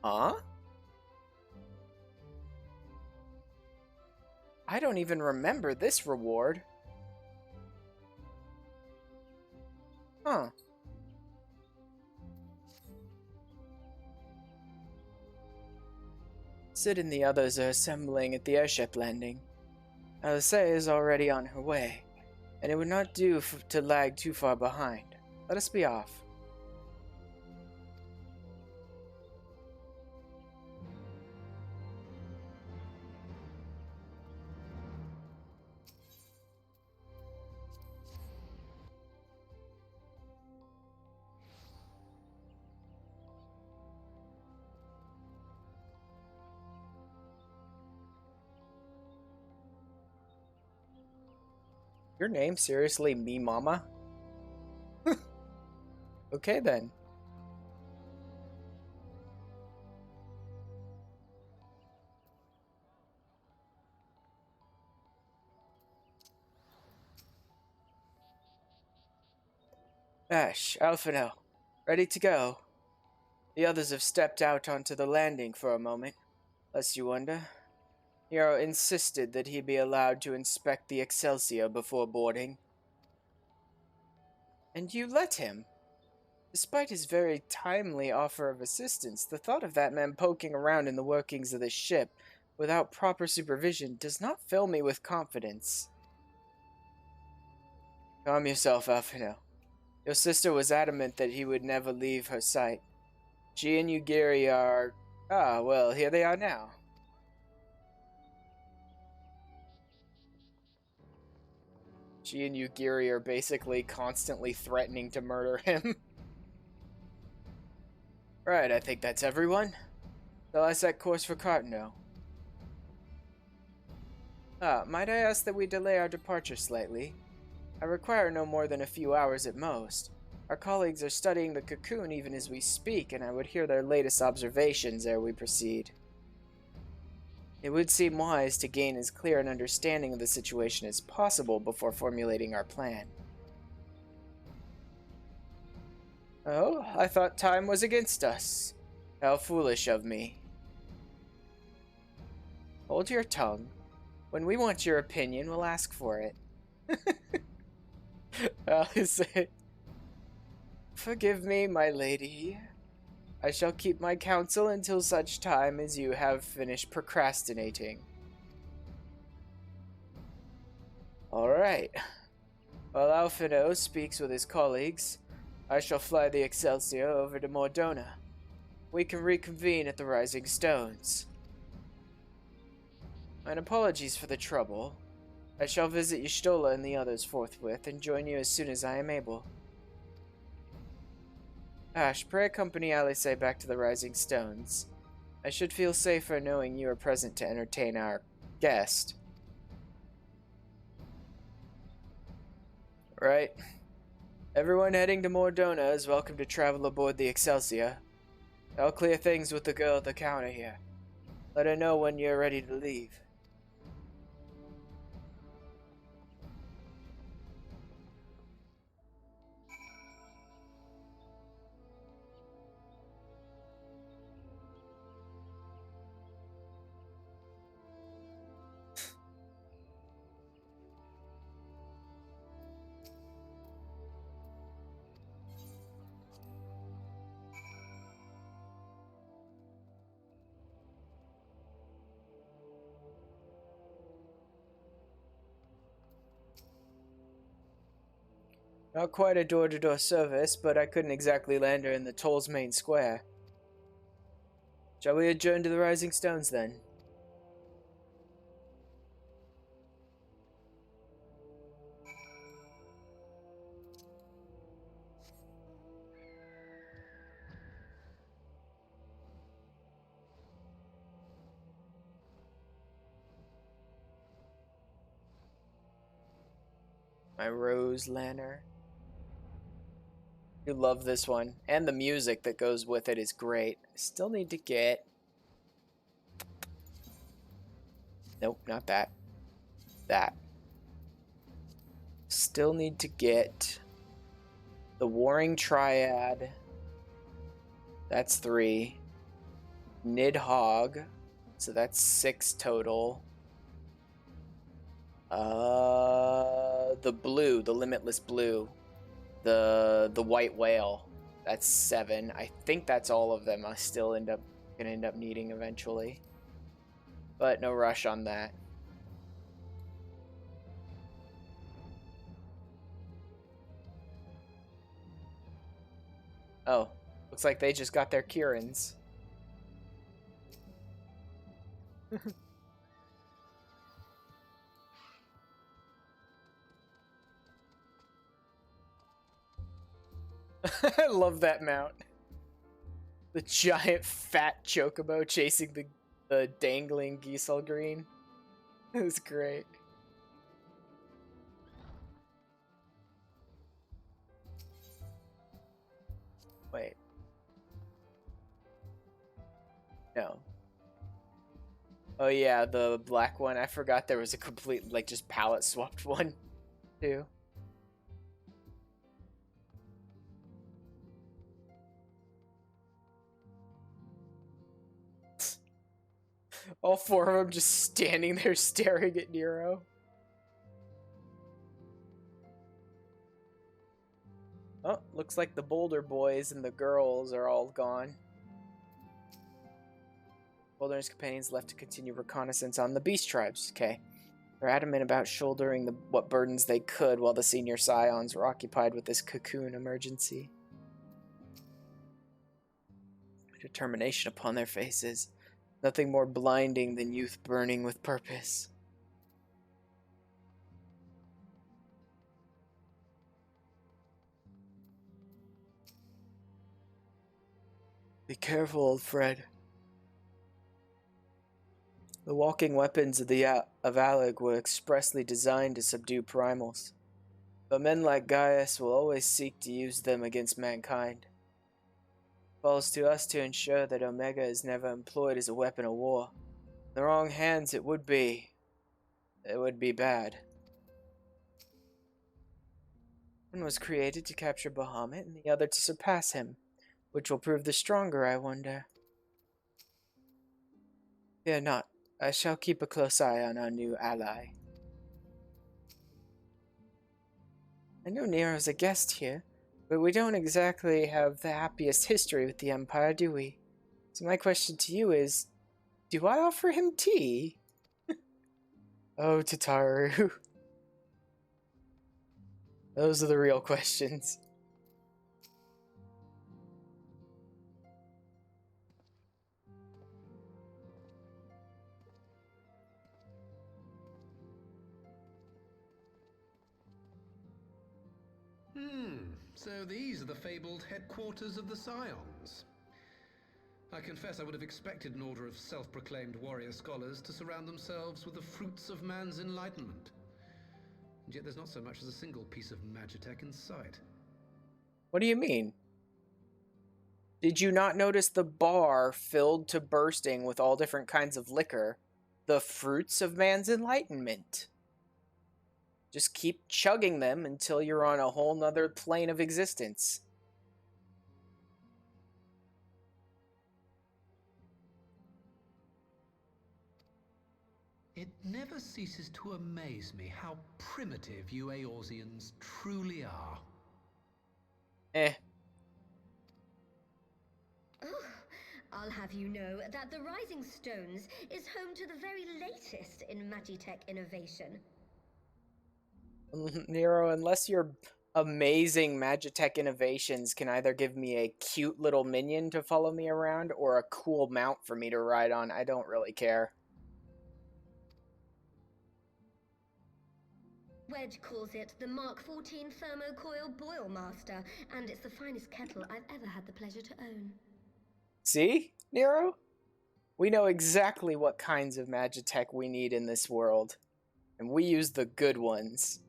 Huh? I don't even remember this reward. Huh. Sid and the others are assembling at the airship landing. Alice is already on her way, and it would not do to lag too far behind. Let us be off. Your name? Seriously, me mama? Okay then. Ash, Alphino, ready to go. The others have stepped out onto the landing for a moment, lest you wonder. Hero insisted that he be allowed to inspect the Excelsior before boarding. And you let him? Despite his very timely offer of assistance, the thought of that man poking around in the workings of the ship without proper supervision does not fill me with confidence. Calm yourself, Alphino. Your sister was adamant that he would never leave her sight. She and Yugiri are... Ah, well, here they are now. She and Yugiri are basically constantly threatening to murder him. Right, I think that's everyone. Shall I set course for Cartano? Might I ask that we delay our departure slightly? I require no more than a few hours at most. Our colleagues are studying the cocoon even as we speak, and I would hear their latest observations ere we proceed. It would seem wise to gain as clear an understanding of the situation as possible before formulating our plan. Oh, I thought time was against us. How foolish of me. Hold your tongue. When we want your opinion, we'll ask for it. Forgive me, my lady. I shall keep my counsel until such time as you have finished procrastinating. Alright. While Alphino speaks with his colleagues, I shall fly the Excelsior over to Mordona. We can reconvene at the Rising Stones. And apologies for the trouble. I shall visit Y'shtola and the others forthwith and join you as soon as I am able. Ash, pray accompany Alice back to the Rising Stones. I should feel safer knowing you are present to entertain our guest. Right. Everyone heading to Mordona is welcome to travel aboard the Excelsior. I'll clear things with the girl at the counter here. Let her know when you're ready to leave. Not quite a door-to-door service, but I couldn't exactly land her in the toll's main square. Shall we adjourn to the Rising Stones, then? My Rose Lanner. You love this one. And the music that goes with it is great. I still need to get... Nope, not that. That. Still need to get the Warring Triad. That's 3. Nidhogg. So that's 6 total. The blue, the Limitless Blue. The White Whale. That's 7. I think that's all of them I still gonna end up needing eventually. But no rush on that. Oh, looks like they just got their Kirans. I love that mount. The giant fat chocobo chasing the dangling Giselgreen. It was great. Wait. No. Oh yeah, the black one. I forgot there was a complete, like, just palette swapped one, too. All four of them just standing there staring at Nero. Oh, looks like the Boulder boys and the girls are all gone. Boulder and his companions left to continue reconnaissance on the Beast Tribes. Okay. They're adamant about shouldering what burdens they could while the senior Scions were occupied with this cocoon emergency. Determination upon their faces. Nothing more blinding than youth burning with purpose. Be careful, old Fred. The walking weapons of Alig were expressly designed to subdue primals. But men like Gaius will always seek to use them against mankind. It falls to us to ensure that Omega is never employed as a weapon of war. In the wrong hands, it would be bad. One was created to capture Bahamut, and the other to surpass him. Which will prove the stronger, I wonder. Fear not. I shall keep a close eye on our new ally. I know Nero's a guest here, but we don't exactly have the happiest history with the Empire, do we? So my question to you is, do I offer him tea? Oh, Tataru. Those are the real questions. So these are the fabled headquarters of the Scions. I confess I would have expected an order of self-proclaimed warrior scholars to surround themselves with the fruits of man's enlightenment. And yet there's not so much as a single piece of magitech in sight. What do you mean? Did you not notice the bar filled to bursting with all different kinds of liquor? The fruits of man's enlightenment. Just keep chugging them until you're on a whole nother plane of existence. It never ceases to amaze me how primitive you Eorzeans truly are. Oh, I'll have you know that the Rising Stones is home to the very latest in magitech innovation. Nero, unless your amazing magitech innovations can either give me a cute little minion to follow me around or a cool mount for me to ride on, I don't really care. Wedge calls it the Mark 14 Thermocoil Boil Master, and it's the finest kettle I've ever had the pleasure to own. See, Nero? We know exactly what kinds of magitech we need in this world, and we use the good ones.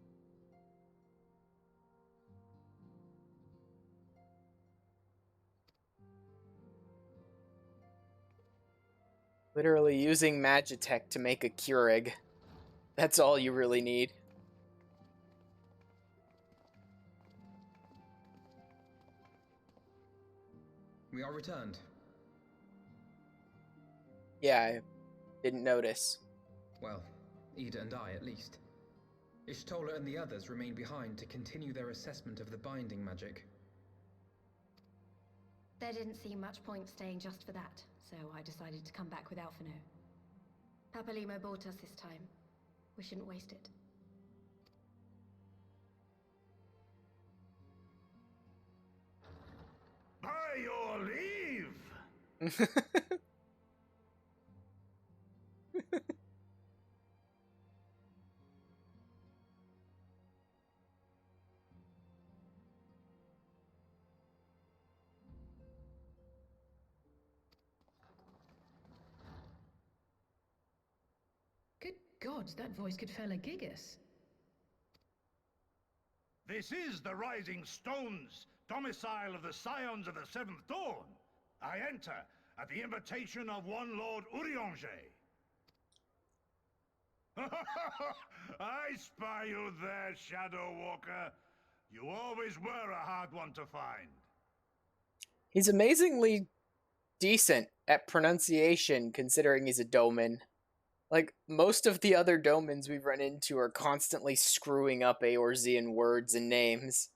Literally using magitech to make a Keurig. That's all you really need. We are returned. Yeah, I didn't notice. Well, Ida and I, at least. Ishtola and the others remain behind to continue their assessment of the binding magic. There didn't seem much point staying just for that, so I decided to come back with Alphino. Papalimo bought us this time. We shouldn't waste it. By your leave! Good God, that voice could fell a gigas. This is the Rising Stones, domicile of the Scions of the Seventh Dawn. I enter at the invitation of one Lord Urianger. I spy you there, Shadow Walker. You always were a hard one to find. He's amazingly decent at pronunciation, considering he's a Doman. Like, most of the other Domans we've run into are constantly screwing up Eorzean words and names.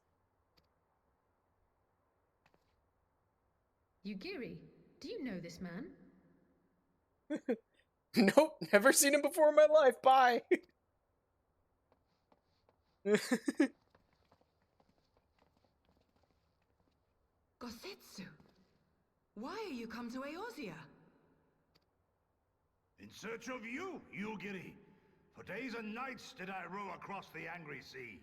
Yugiri, do you know this man? Nope, never seen him before in my life. Bye. Gosetsu, why are you come to Eorzea? In search of you, Yugiri. For days and nights did I row across the angry sea.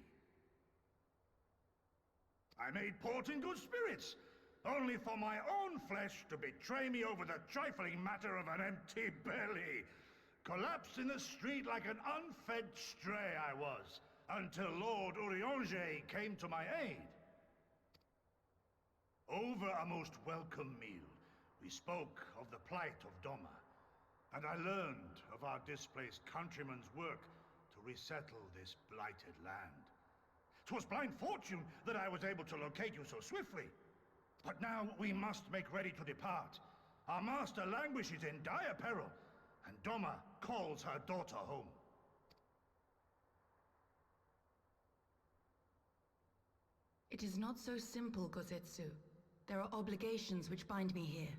I made port in good spirits, only for my own flesh to betray me over the trifling matter of an empty belly. Collapsed in the street like an unfed stray I was, until Lord Urianger came to my aid. Over a most welcome meal, we spoke of the plight of Doma, and I learned of our displaced countrymen's work to resettle this blighted land. 'Twas blind fortune that I was able to locate you so swiftly. But now we must make ready to depart. Our master languishes in dire peril, and Doma calls her daughter home. It is not so simple, Gosetsu. There are obligations which bind me here.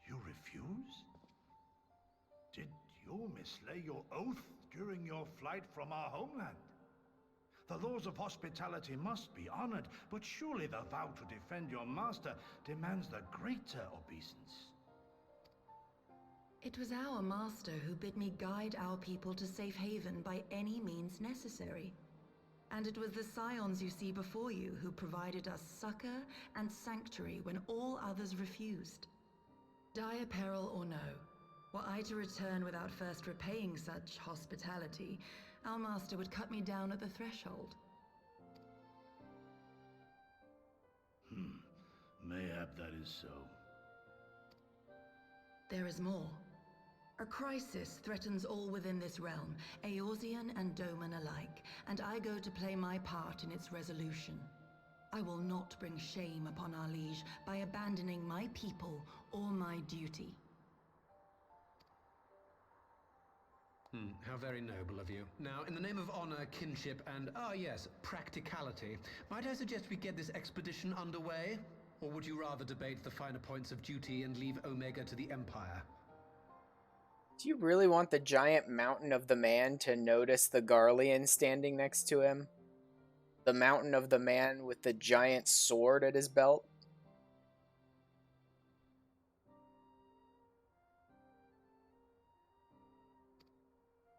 You refuse? Did you mislay your oath during your flight from our homeland? The laws of hospitality must be honored, but surely the vow to defend your master demands the greater obeisance. It was our master who bid me guide our people to safe haven by any means necessary. And it was the Scions you see before you who provided us succor and sanctuary when all others refused. Dire peril or no, were I to return without first repaying such hospitality, our master would cut me down at the threshold. Mayhap that is so. There is more. A crisis threatens all within this realm, Eorzean and Doman alike, and I go to play my part in its resolution. I will not bring shame upon our liege by abandoning my people or my duty. How very noble of you. Now, in the name of honor, kinship, and, practicality, might I suggest we get this expedition underway? Or would you rather debate the finer points of duty and leave Omega to the Empire? Do you really want the giant mountain of the man to notice the Garlean standing next to him? The mountain of the man with the giant sword at his belt?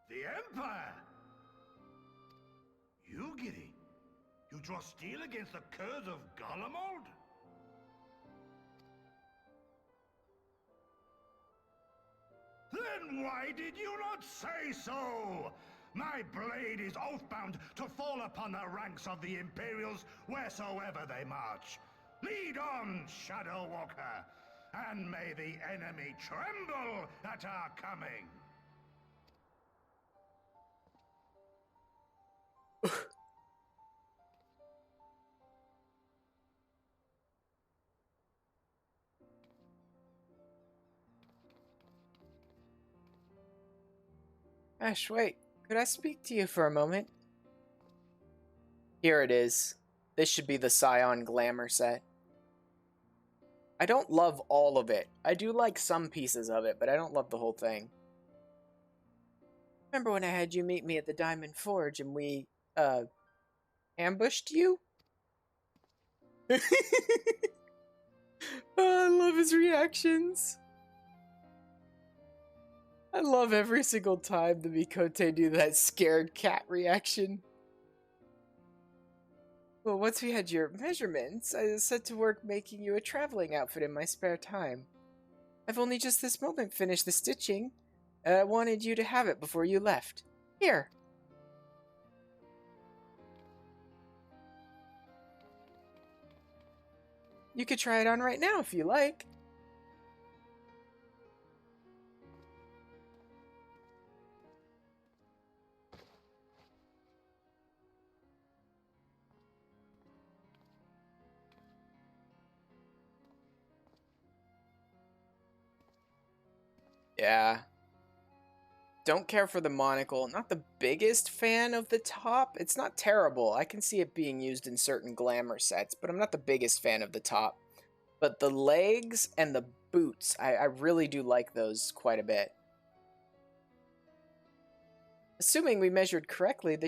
The Empire! Yugiri, you draw steel against the curse of Garlemald? Then why did you not say so? My blade is oath-bound to fall upon the ranks of the Imperials wheresoever they march. Lead on, Shadow Walker, and may the enemy tremble at our coming. Ash, wait. Could I speak to you for a moment? Here it is. This should be the Scion Glamour set. I don't love all of it. I do like some pieces of it, but I don't love the whole thing. Remember when I had you meet me at the Diamond Forge and we, ambushed you? Oh, I love his reactions. I love every single time the Mikote do that scared cat reaction. Well, once we had your measurements, I set to work making you a traveling outfit in my spare time. I've only just this moment finished the stitching, I wanted you to have it before you left. Here. You could try it on right now if you like. Yeah. Don't care for the monocle. Not the biggest fan of the top. It's not terrible. I can see it being used in certain glamour sets, but I'm not the biggest fan of the top. But the legs and the boots, I really do like those quite a bit. Assuming we measured correctly,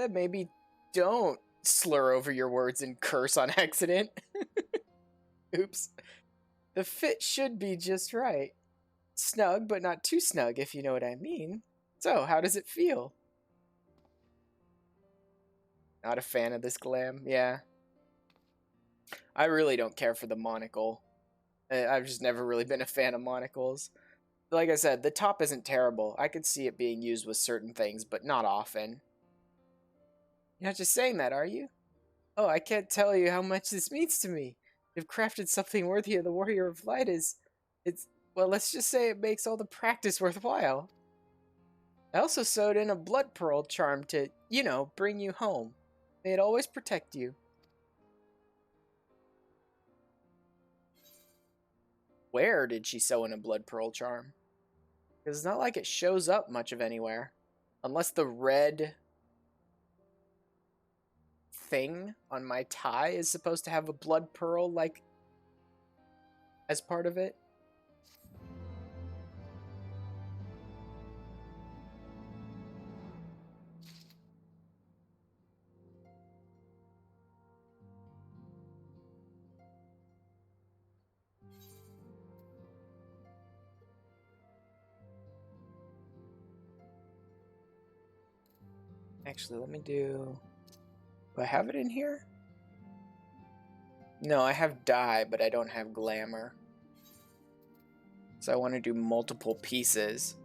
maybe don't slur over your words and curse on accident. Oops. The fit should be just right. Snug, but not too snug, if you know what I mean. So, how does it feel? Not a fan of this glam, yeah. I really don't care for the monocle. I've just never really been a fan of monocles. Like I said, the top isn't terrible. I could see it being used with certain things, but not often. You're not just saying that, are you? Oh, I can't tell you how much this means to me. You've crafted something worthy of the Warrior of Light well, let's just say it makes all the practice worthwhile. I also sewed in a blood pearl charm to, you know, bring you home. May it always protect you. Where did she sew in a blood pearl charm? Because it's not like it shows up much of anywhere. Unless the red thing on my tie is supposed to have a blood pearl, like, as part of it. Actually, let me do I have it in here? No, I have dye, but I don't have glamour. So I want to do multiple pieces.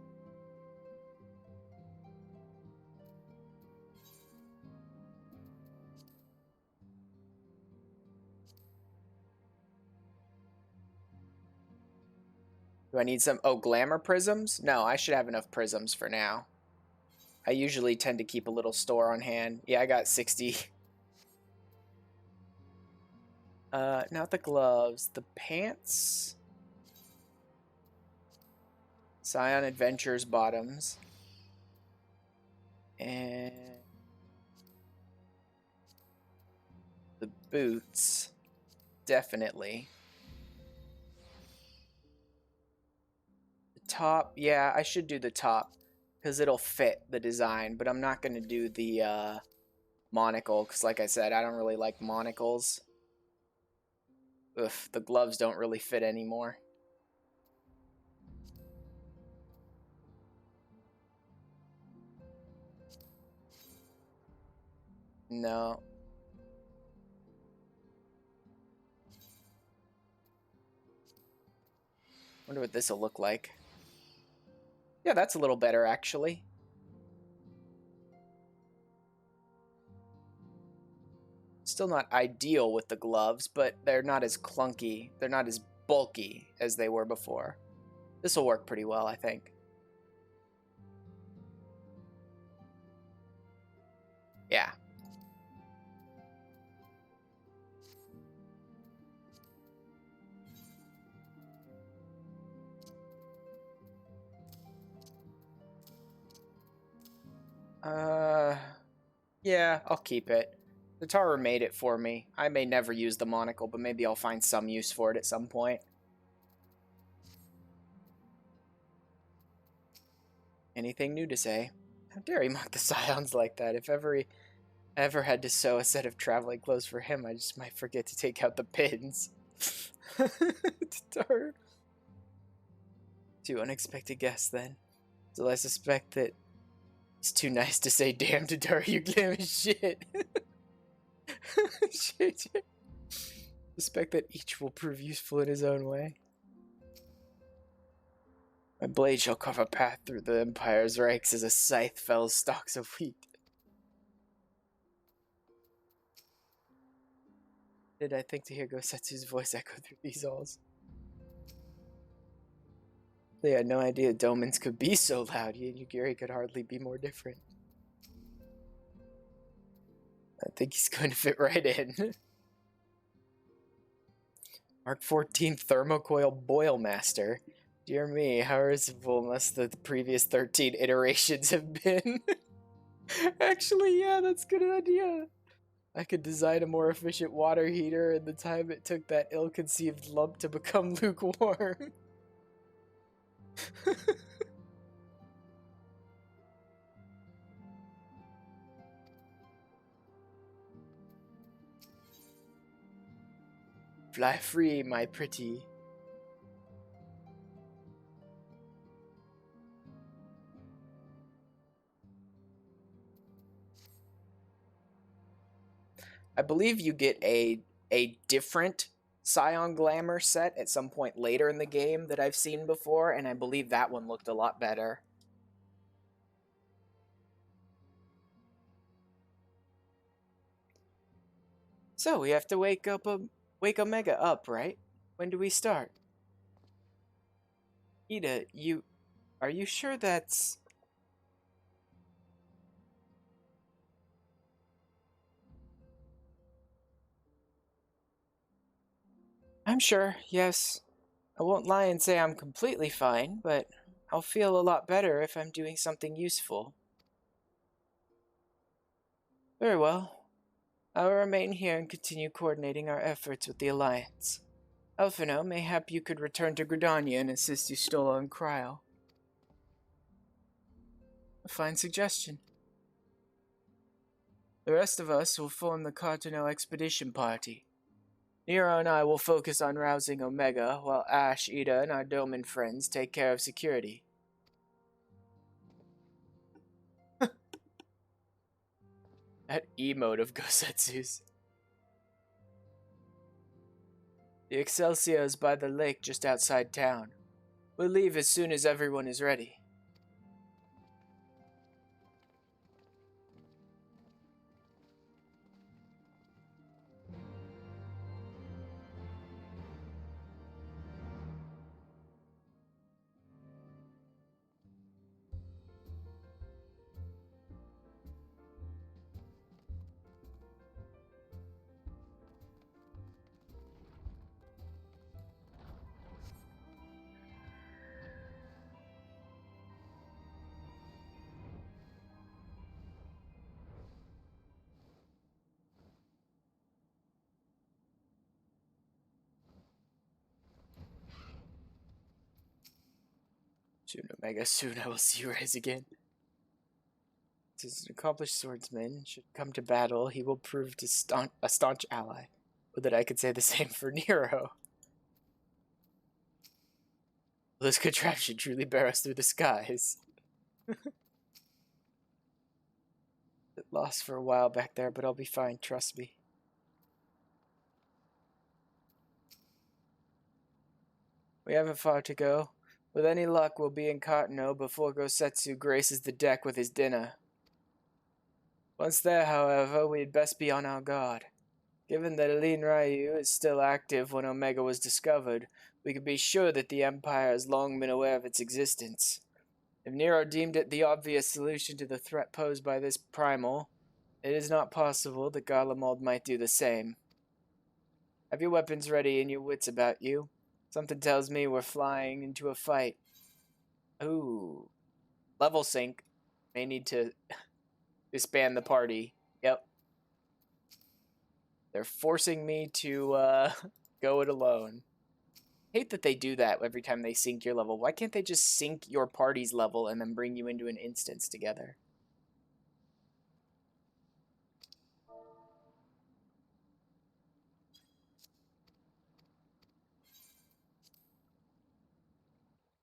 Do I need some? Oh, glamour prisms? No, I should have enough prisms for now. I usually tend to keep a little store on hand. Yeah, I got 60. Not the gloves. The pants. Scion Adventures bottoms. And the boots. Definitely. The top. Yeah, I should do the top. Because it'll fit the design. But I'm not going to do the monocle. Because like I said, I don't really like monocles. Ugh, the gloves don't really fit anymore. No. Wonder what this will look like. Yeah, that's a little better, actually. Still not ideal with the gloves, but they're not as clunky. They're not as bulky as they were before. This will work pretty well, I think. Yeah. Yeah, I'll keep it. The Tara made it for me. I may never use the monocle, but maybe I'll find some use for it at some point. Anything new to say? How dare he mock the Scions like that? If ever had to sew a set of traveling clothes for him, I just might forget to take out the pins. Tara. 2 unexpected guests, then. So I suspect that it's too nice to say damn to Tara, you glam as shit. Shit. Suspect that each will prove useful in his own way. My blade shall carve a path through the Empire's ranks as a scythe fells stalks of wheat. Did I think to hear Gosetsu's voice echo through these halls? They had no idea Domans could be so loud. Yugiri could hardly be more different. I think he's going to fit right in. Mark 14 Thermocoil Boilmaster. Dear me, how merciful must the previous 13 iterations have been? Actually, yeah, that's a good idea. I could design a more efficient water heater in the time it took that ill-conceived lump to become lukewarm. Fly free, my pretty. I believe you get a different Scion Glamour set at some point later in the game that I've seen before, and I believe that one looked a lot better. So we have to wake Omega up, right? When do we start? Ida, are you sure that's... I'm sure, yes. I won't lie and say I'm completely fine, but I'll feel a lot better if I'm doing something useful. Very well. I will remain here and continue coordinating our efforts with the Alliance. Elfino, mayhap you could return to Gridania and assist Yustola and Cryo. A fine suggestion. The rest of us will form the Cartano Expedition Party. Nero and I will focus on rousing Omega, while Ash, Ida, and our Doman friends take care of security. That emote of Gosetsu's. The Excelsior is by the lake just outside town. We'll leave as soon as everyone is ready. Soon, Omega, soon I will see you rise again. As an accomplished swordsman, should come to battle, he will prove to a staunch ally. Would that I could say the same for Nero. Will this contraption truly bear us through the skies? Bit lost for a while back there, but I'll be fine, trust me. We haven't far to go. With any luck, we'll be in Cartano before Gosetsu graces the deck with his dinner. Once there, however, we'd best be on our guard. Given that Aline Ryu is still active when Omega was discovered, we could be sure that the Empire has long been aware of its existence. If Nero deemed it the obvious solution to the threat posed by this primal, it is not possible that Garlemald might do the same. Have your weapons ready and your wits about you. Something tells me we're flying into a fight. Ooh. Level sync. May need to disband the party. Yep. They're forcing me to go it alone. Hate that they do that every time they sync your level. Why can't they just sync your party's level and then bring you into an instance together?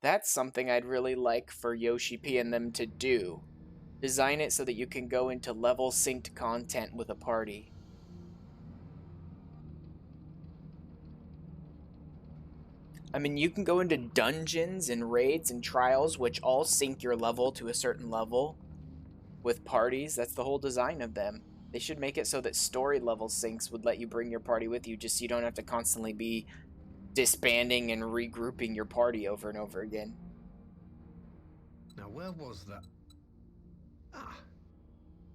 That's something I'd really like for Yoshi P and them to do. Design it so that you can go into level synced content with a party. I mean, you can go into dungeons and raids and trials, which all sync your level to a certain level with parties. That's the whole design of them. They should make it so that story level syncs would let you bring your party with you, just so you don't have to constantly be disbanding and regrouping your party over and over again. Now, where was that? Ah.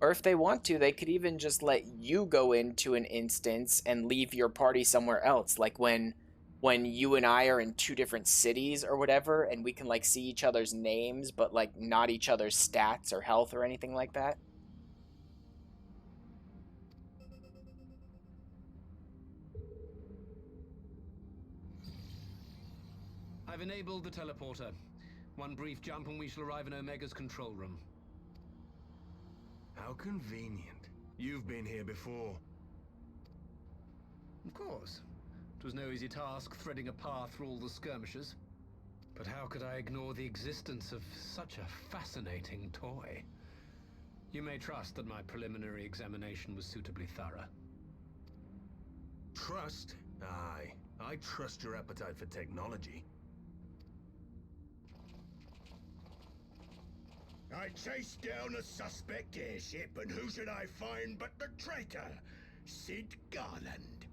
Or if they want to, they could even just let you go into an instance and leave your party somewhere else. Like when you and I are in two different cities or whatever, and we can like see each other's names, but like not each other's stats or health or anything like that. I've enabled the teleporter. One brief jump and we shall arrive in Omega's control room. How convenient. You've been here before. Of course. It was no easy task threading a path through all the skirmishes. But how could I ignore the existence of such a fascinating toy? You may trust that my preliminary examination was suitably thorough. Trust? Aye. I trust your appetite for technology. I chased down a suspect airship, and who should I find but the traitor, Sid Garland.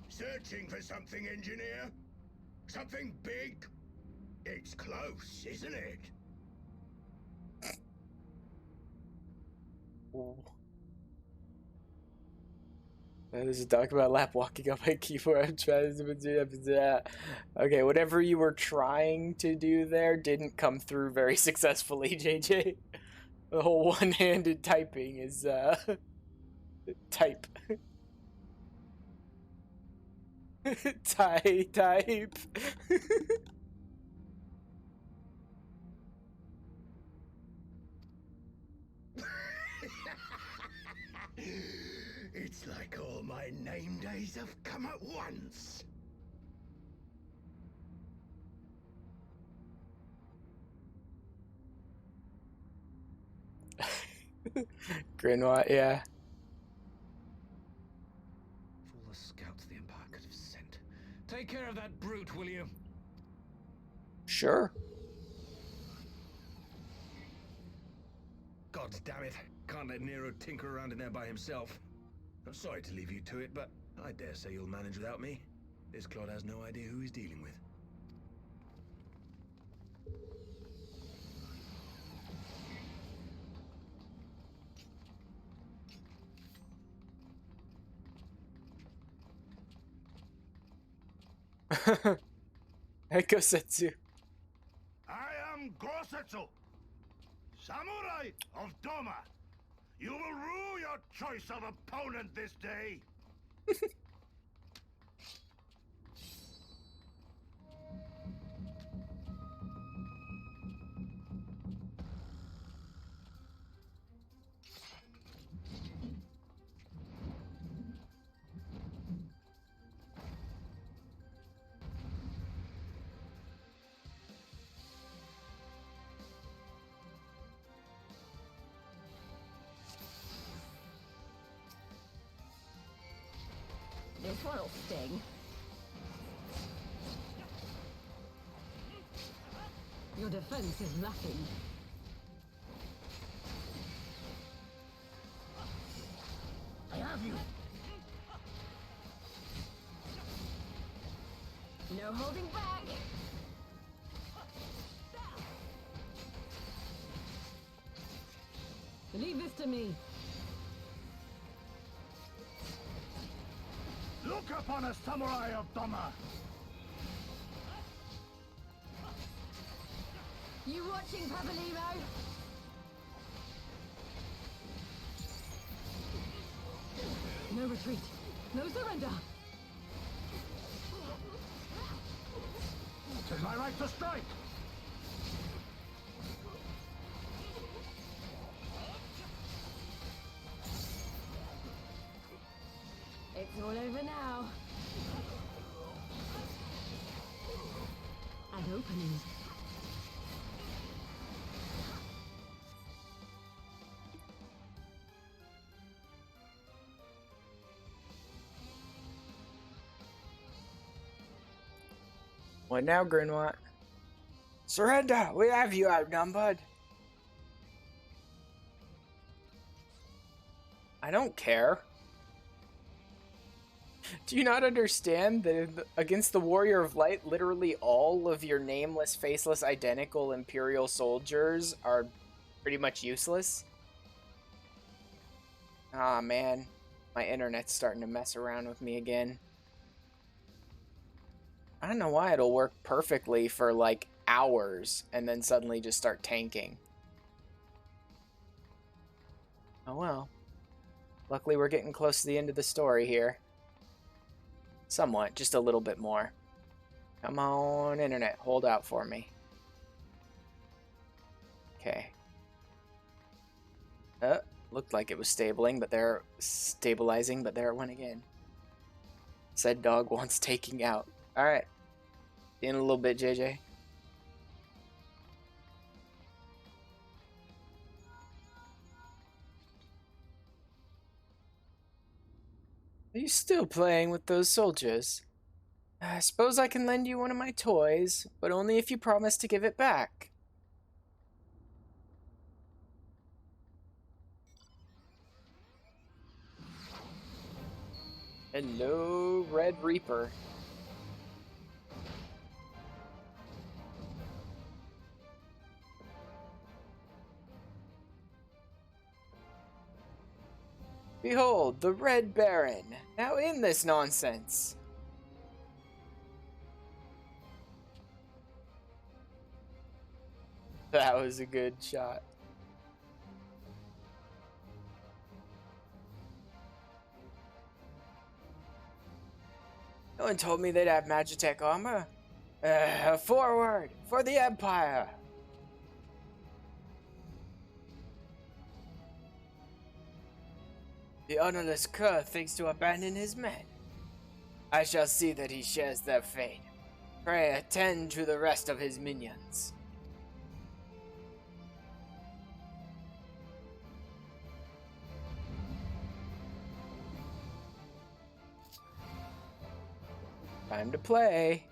Searching for something, engineer? Something big? It's close, isn't it? This is talk about lap walking on my keyboard. I'm trying to do that. Okay, whatever you were trying to do there didn't come through very successfully, JJ. The whole one-handed typing is type. Type. It's like all my name days have come at once. Grinwat, yeah. All the scouts the Empire could have sent. Take care of that brute, will you? Sure. God damn it. Can't let Nero tinker around in there by himself. I'm sorry to leave you to it, but I dare say you'll manage without me. This clod has no idea who he's dealing with. Gosetsu. I am Gosetsu, Samurai of Doma. You will rue your choice of opponent this day. This one'll sting. Your defense is lacking. I have you. No holding back. Leave this to me. Look upon a samurai of Doma. You watching, Papalimo? No retreat. No surrender. Tis my right to strike. It's all over now. An opening. What now, Grinwat? Surrender! We have you outnumbered. I don't care. Do you not understand that against the Warrior of Light, literally all of your nameless, faceless, identical Imperial soldiers are pretty much useless? Ah, man. My internet's starting to mess around with me again. I don't know why it'll work perfectly for, like, hours and then suddenly just start tanking. Oh well. Luckily, we're getting close to the end of the story here. Somewhat, just a little bit more. Come on, internet, hold out for me. Okay. Looked like it was stabilizing, but there it went again. Said dog wants taking out. Alright. In a little bit, JJ. Are you still playing with those soldiers? I suppose I can lend you one of my toys, but only if you promise to give it back. Hello, Red Reaper. Behold, the Red Baron, now in this nonsense. That was a good shot. No one told me they'd have Magitech armor. Forward, for the Empire! The honorless Kerr thinks to abandon his men. I shall see that he shares their fate. Pray attend to the rest of his minions. Time to play.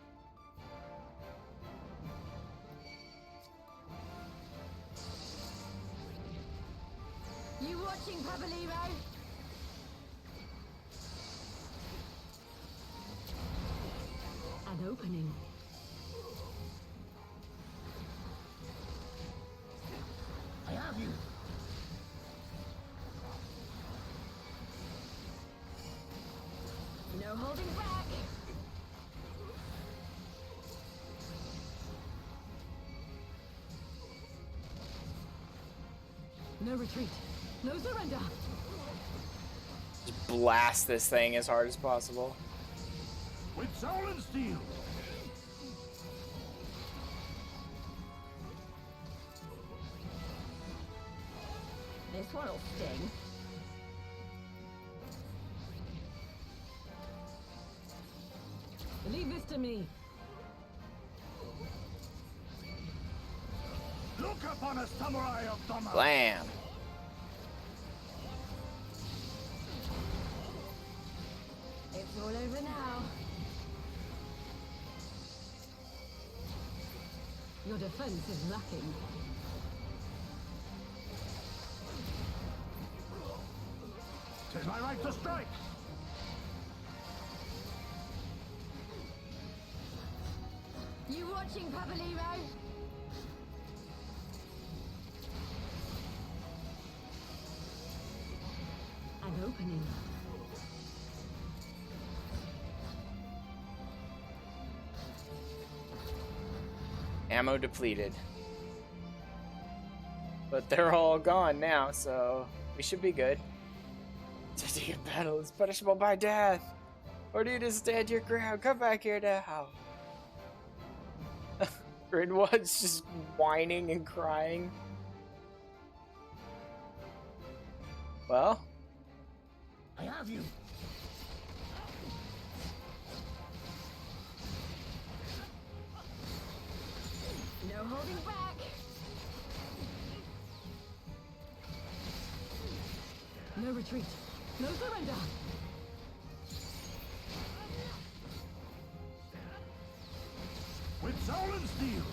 You watching, Pabaliro? An opening. I have you. No holding back. No retreat. No surrender. Just blast this thing as hard as possible. With soul and steel. This one'll sting. Leave this to me. Look upon a samurai of Doma. Blam. It's all over now. Your defense is lacking. Tis my right to strike. You watching, Pabaliro? An opening. Ammo depleted. But they're all gone now, so we should be good. Taking a battle is punishable by death. Or do you just stand your ground? Come back here now. Grinwat's just whining and crying. Well, I have you. No holding back. No retreat. No surrender. Even steel!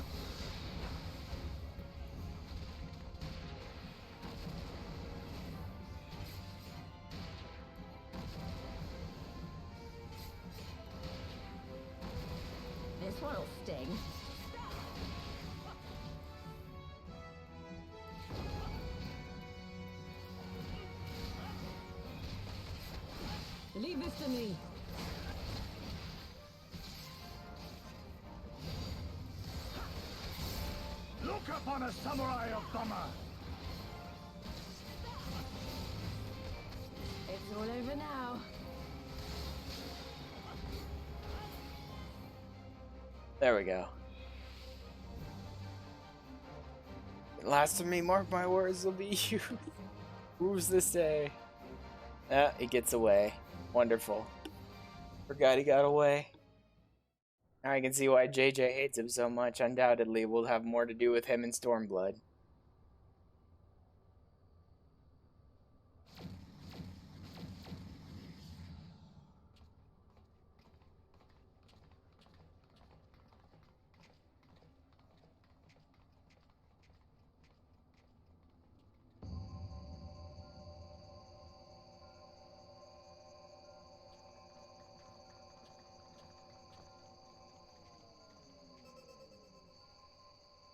This one'll sting. Leave this to me. Look upon a samurai of Dhamma! It's all over now. There we go. Last of me, mark my words, will be you. Who's this day? Ah, he gets away. Wonderful. Forgot he got away. Now I can see why JJ hates him so much. Undoubtedly, will have more to do with him and Stormblood.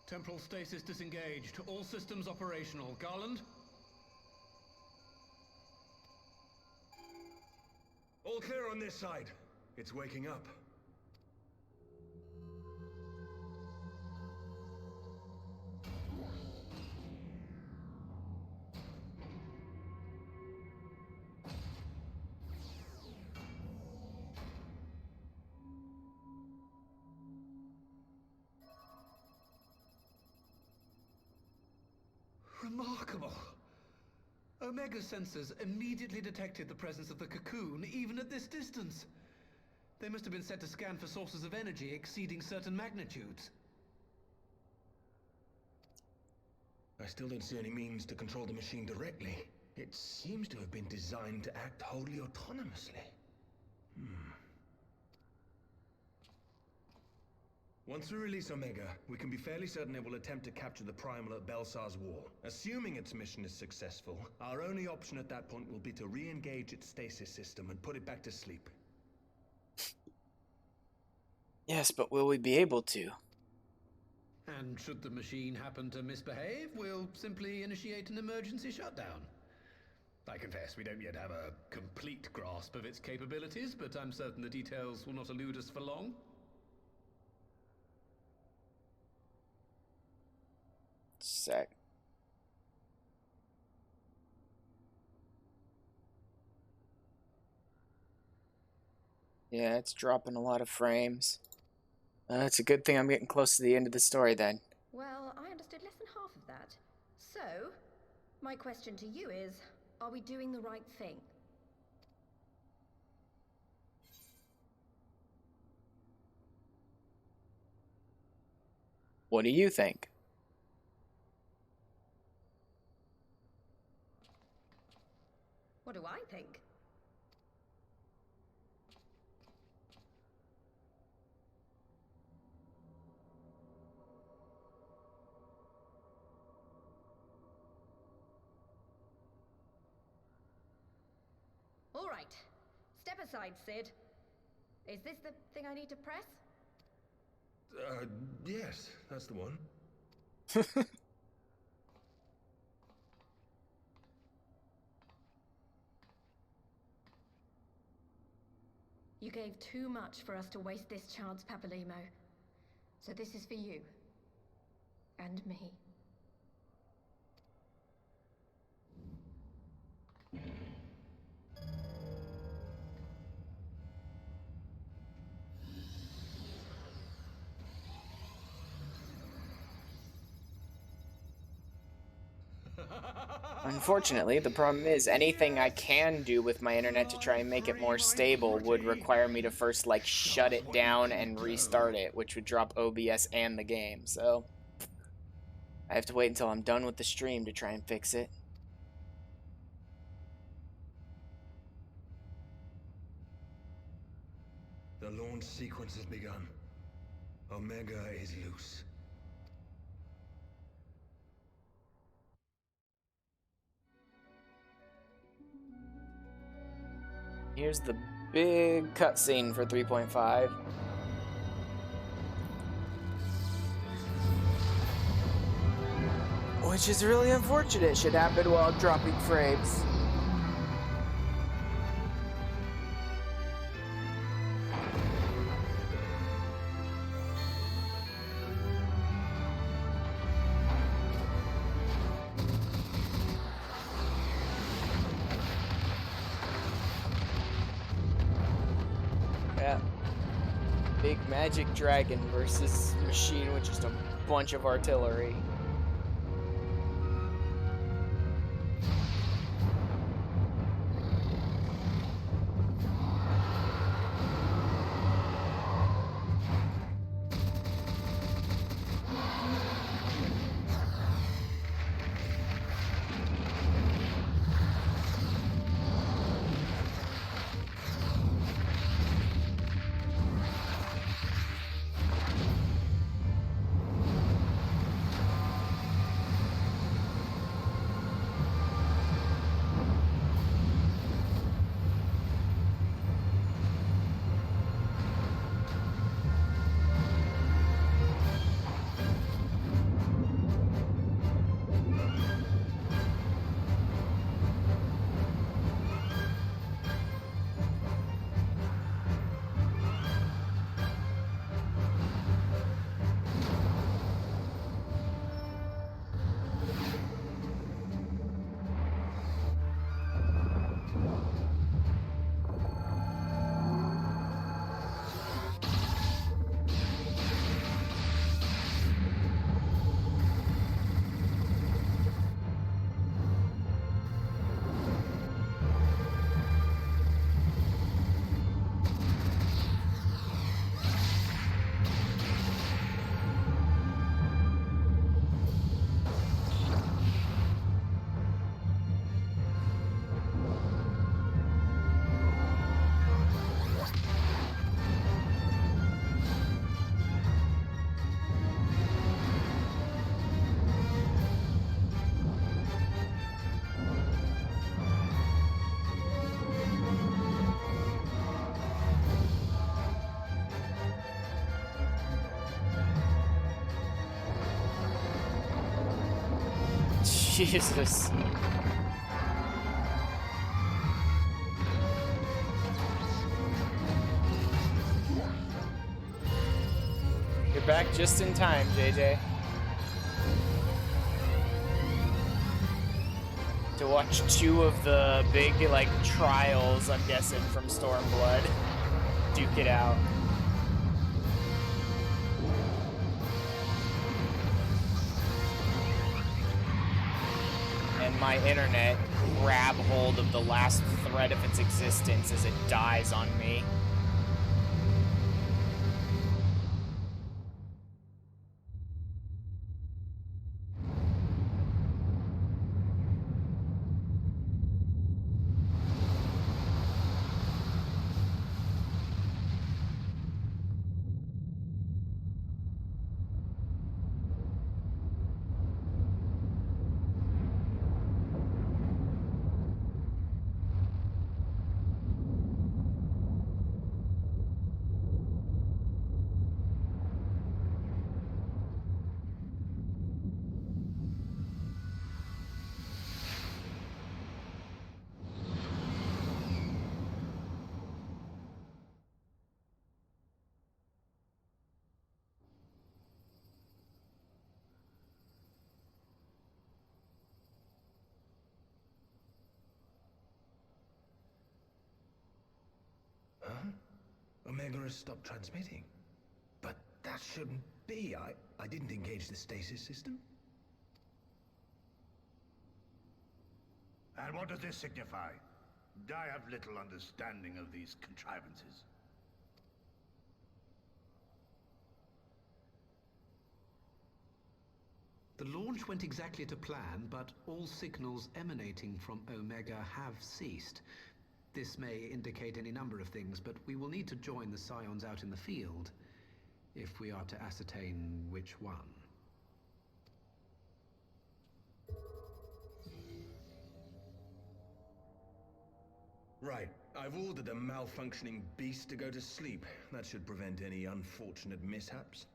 Temporal stasis disengaged. All systems operational. Garland? All clear on this side. It's waking up. Remarkable. Omega sensors immediately detected the presence of the cocoon, even at this distance. They must have been set to scan for sources of energy exceeding certain magnitudes. I still don't see any means to control the machine directly. It seems to have been designed to act wholly autonomously. Once we release Omega, we can be fairly certain it will attempt to capture the Primal at Belsar's wall. Assuming its mission is successful, our only option at that point will be to re-engage its stasis system and put it back to sleep. Yes, but will we be able to? And should the machine happen to misbehave, we'll simply initiate an emergency shutdown. I confess we don't yet have a complete grasp of its capabilities, but I'm certain the details will not elude us for long. Sec. Yeah, it's dropping a lot of frames. It's a good thing I'm getting close to the end of the story then. Well, I understood less than half of that. So, my question to you is, are we doing the right thing? What do you think? What do I think? All right. Step aside, Sid. Is this the thing I need to press? Yes, that's the one. You gave too much for us to waste this chance, Papalimo. So this is for you. And me. Unfortunately, the problem is anything I can do with my internet to try and make it more stable would require me to first, like, shut it down and restart it, which would drop OBS and the game, so I have to wait until I'm done with the stream to try and fix it. The launch sequence has begun. Omega is loose. Here's the big cutscene for 3.5. Which is really unfortunate. Should happen while dropping frames. Yeah. Big magic dragon versus machine with just a bunch of artillery. Jesus. You're back just in time, JJ. To watch two of the big, like, trials, I'm guessing, from Stormblood duke it out. And my internet grab hold of the last thread of its existence as it dies on me. Huh? Omega has stopped transmitting. But that shouldn't be. I didn't engage the stasis system. And what does this signify? I have little understanding of these contrivances. The launch went exactly to plan, but all signals emanating from Omega have ceased. This may indicate any number of things, but we will need to join the Scions out in the field. if we are to ascertain which one. Right. I've ordered a malfunctioning beast to go to sleep. That should prevent any unfortunate mishaps.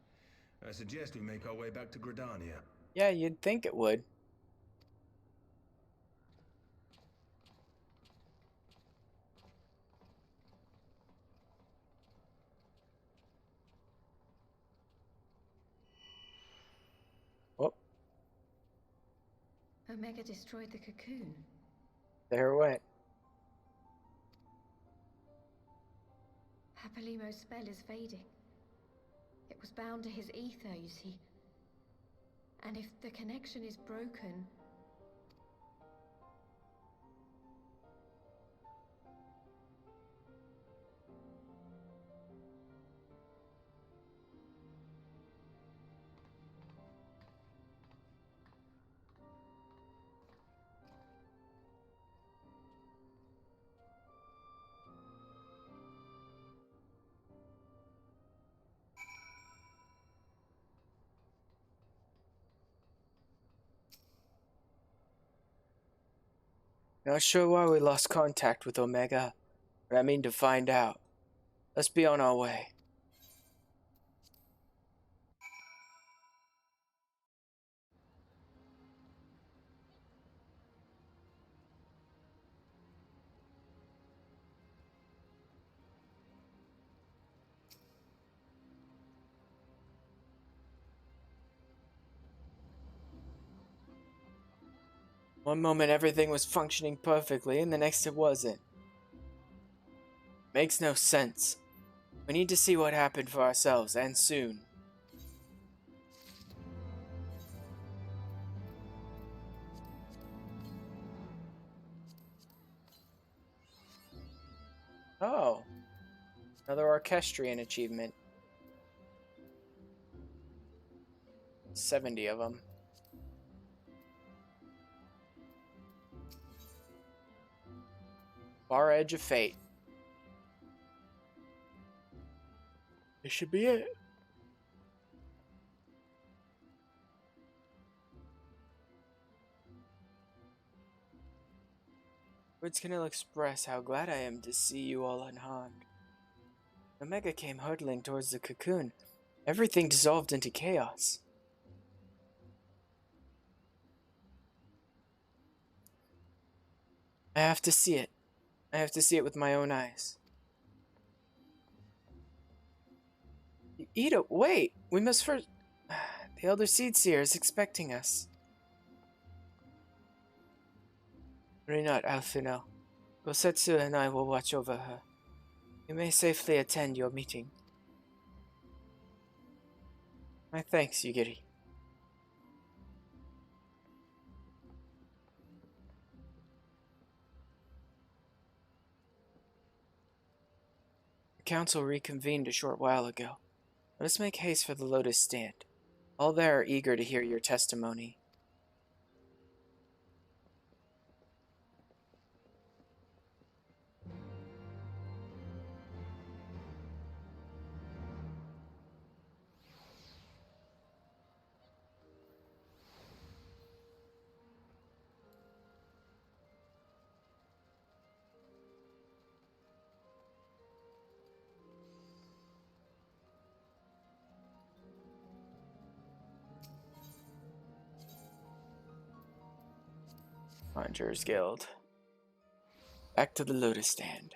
I suggest we make our way back to Gridania. Yeah, you'd think it would. Oh, Omega destroyed the cocoon. there it went. Papalimo's spell is fading. It was bound to his ether, you see. And if the connection is broken... Not sure why we lost contact with Omega, but I mean to find out. Let's be on our way. One moment everything was functioning perfectly, and the next it wasn't. Makes no sense. We need to see what happened for ourselves, and soon. Oh. Another orchestrion achievement. 70 of them. Far Edge of Fate. This should be it. Words can ill express how glad I am to see you all unharmed. Omega came hurtling towards the cocoon. Everything dissolved into chaos. I have to see it. I have to see it with my own eyes. Ida, wait! We must first... The Elder Seedseer is expecting us. Worry not, Alfino. Gosetsu and I will watch over her. You may safely attend your meeting. My thanks, Yugiri. The council reconvened a short while ago. Let us make haste for the Lotus Stand. All there are eager to hear your testimony. Conjurer's Guild. Back to the Lotus Stand.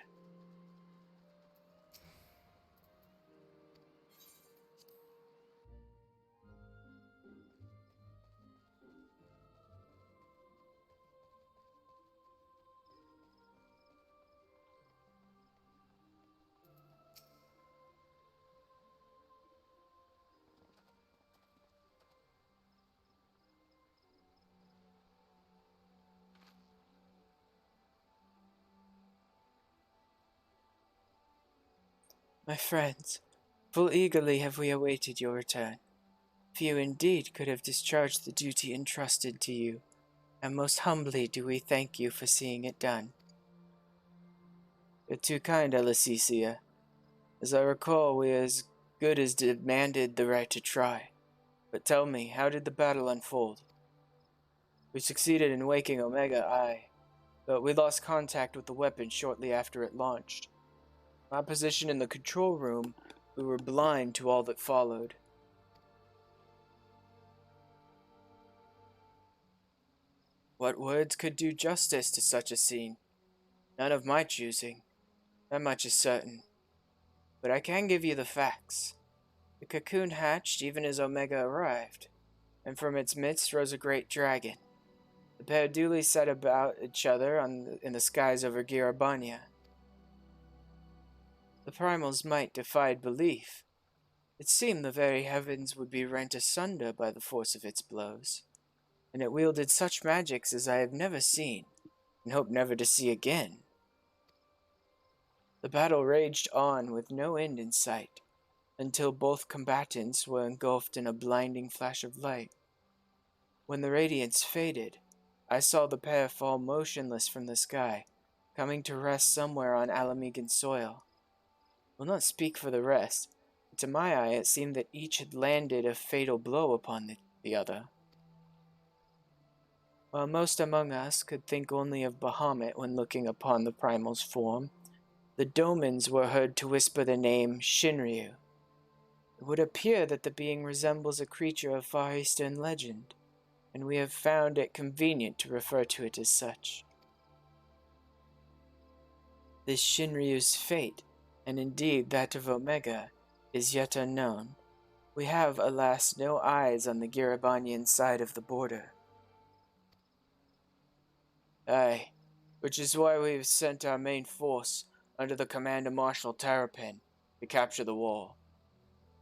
My friends, full eagerly have we awaited your return. Few indeed could have discharged the duty entrusted to you, and most humbly do we thank you for seeing it done. You're too kind, Alicicia. As I recall, we as Good has demanded the right to try. But tell me, how did the battle unfold? We succeeded in waking Omega, aye, but we lost contact with the weapon shortly after it launched. My position in the control room, we were blind to all that followed. What words could do justice to such a scene? None of my choosing. That much is certain. But I can give you the facts. The cocoon hatched even as Omega arrived, and from its midst rose a great dragon. The pair duly set about each other in the skies over Girabania. The primal's might defied belief. It seemed the very heavens would be rent asunder by the force of its blows, and it wielded such magics as I have never seen, and hope never to see again. The battle raged on with no end in sight, until both combatants were engulfed in a blinding flash of light. When the radiance faded, I saw the pair fall motionless from the sky, coming to rest somewhere on Alamegan soil. Will not speak for the rest, but to my eye it seemed that each had landed a fatal blow upon the other. While most among us could think only of Bahamut when looking upon the primal's form, the Domans were heard to whisper the name Shinryu. It would appear that the being resembles a creature of Far Eastern legend, and we have found it convenient to refer to it as such. This Shinryu's fate, and indeed that of Omega, is yet unknown. We have, alas, no eyes on the Girabanian side of the border. Aye, which is why we have sent our main force under the command of Marshal Terrapin to capture the wall.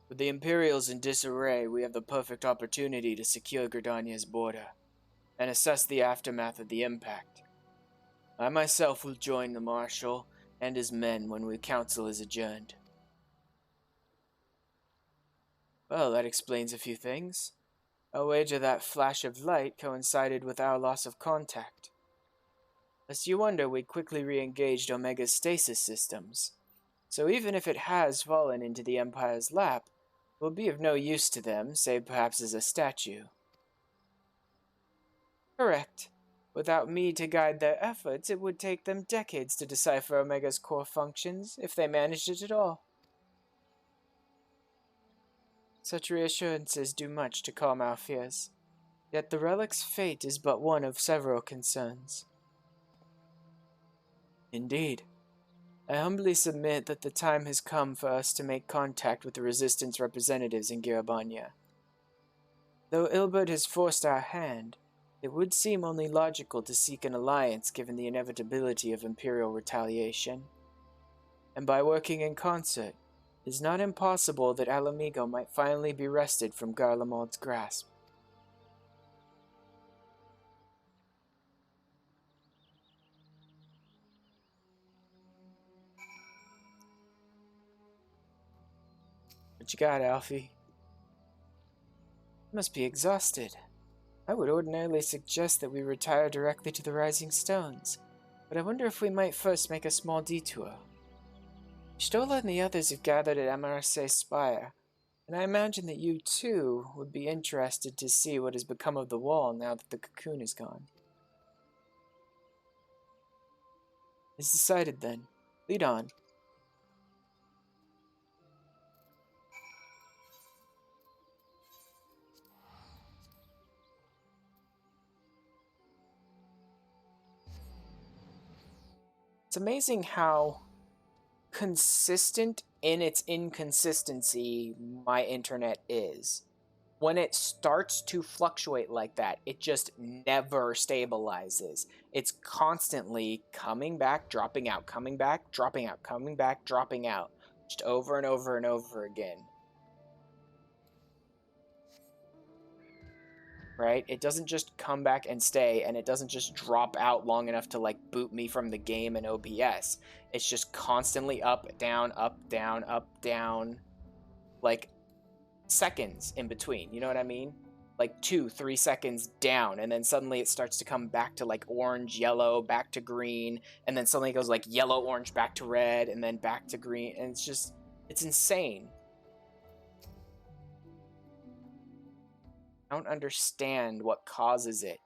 With the Imperials in disarray, we have the perfect opportunity to secure Gridania's border and assess the aftermath of the impact. I myself will join the Marshal and his men when the council is adjourned. Well, that explains a few things. I'll wager that flash of light coincided with our loss of contact. Lest you wonder, we quickly re-engaged Omega's stasis systems. So even if it has fallen into the Empire's lap, it will be of no use to them, save perhaps as a statue. Correct. Without me to guide their efforts, it would take them decades to decipher Omega's core functions, if they managed it at all. Such reassurances do much to calm our fears, yet the relic's fate is but one of several concerns. Indeed. I humbly submit that the time has come for us to make contact with the Resistance representatives in Girabania. Though Ilbert has forced our hand, it would seem only logical to seek an alliance given the inevitability of Imperial retaliation. And by working in concert, it is not impossible that Alamigo might finally be wrested from Garlemald's grasp. What you got, Alfie? You must be exhausted. I would ordinarily suggest that we retire directly to the Rising Stones, but I wonder if we might first make a small detour. Stola and the others have gathered at MRSA Spire, and I imagine that you, too, would be interested to see what has become of the wall now that the cocoon is gone. It's decided, then. Lead on. It's amazing how consistent in its inconsistency my internet is. When it starts to fluctuate like that, it just never stabilizes. It's constantly coming back, dropping out, coming back, dropping out, coming back, dropping out. Just over and over and over again. Right? It doesn't just come back and stay, and it doesn't just drop out long enough to, like, boot me from the game in OBS. It's just constantly up, down, like, seconds in between, you know what I mean? Like 2-3 seconds down, and then suddenly it starts to come back to, like, orange, yellow, back to green, and then suddenly it goes, like, yellow, orange, back to red, and then back to green, and it's insane. I don't understand what causes it.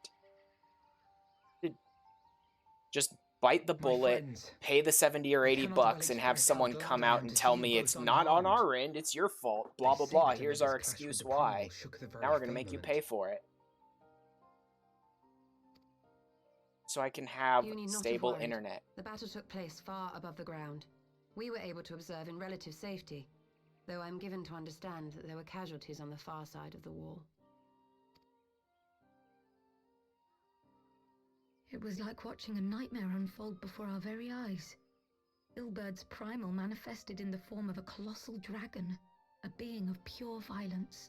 Just bite the bullet, pay the 70 or 80 bucks, and have someone come out and tell me it's not on our end, it's your fault, blah, blah, blah. Here's our excuse why. Now we're going to make you pay for it. So I can have stable internet. The battle took place far above the ground. We were able to observe in relative safety, though I'm given to understand that there were casualties on the far side of the wall. It was like watching a nightmare unfold before our very eyes. Ilberd's primal manifested in the form of a colossal dragon, a being of pure violence.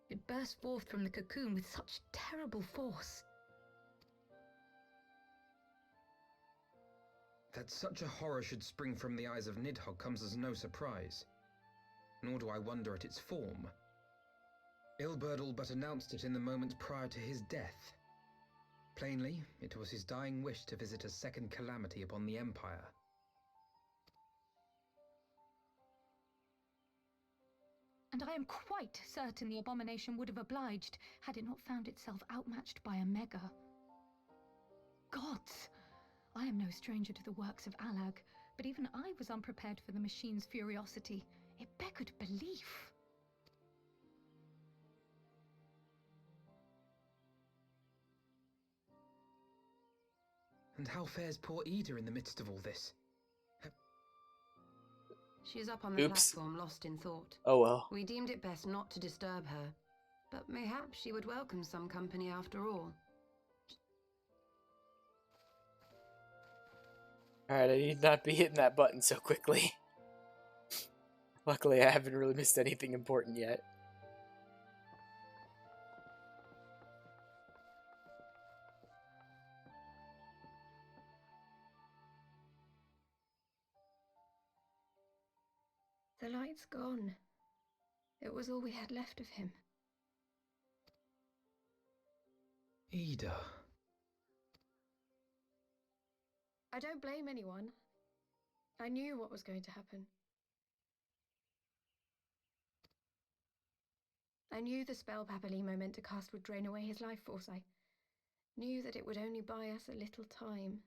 It burst forth from the cocoon with such terrible force. That such a horror should spring from the eyes of Nidhogg comes as no surprise. Nor do I wonder at its form. Ilberd all but announced it in the moments prior to his death. Plainly, it was his dying wish to visit a second calamity upon the Empire. And I am quite certain the abomination would have obliged had it not found itself outmatched by a mega. Gods! I am no stranger to the works of Alag, but even I was unprepared for the machine's furiosity. It beckoned belief. And how fares poor Ida in the midst of all this? She is up on the platform, lost in thought. Oh well. We deemed it best not to disturb her, but mayhaps she would welcome some company after all. Alright, I need not be hitting that button so quickly. Luckily, I haven't really missed anything important yet. The light's gone. It was all we had left of him. Ida. I don't blame anyone. I knew what was going to happen. I knew the spell Papalimo meant to cast would drain away his life force. I knew that it would only buy us a little time.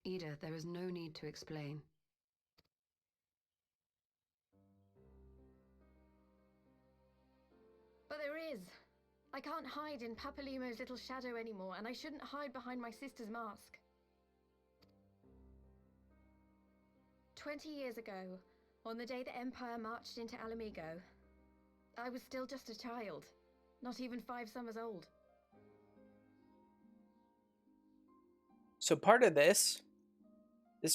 Ida, there is no need to explain. But there is. I can't hide in Papalimo's little shadow anymore, and I shouldn't hide behind my sister's mask. 20 years ago, on the day the Empire marched into Alamigo, I was still just a child, not even 5 summers old. So part of this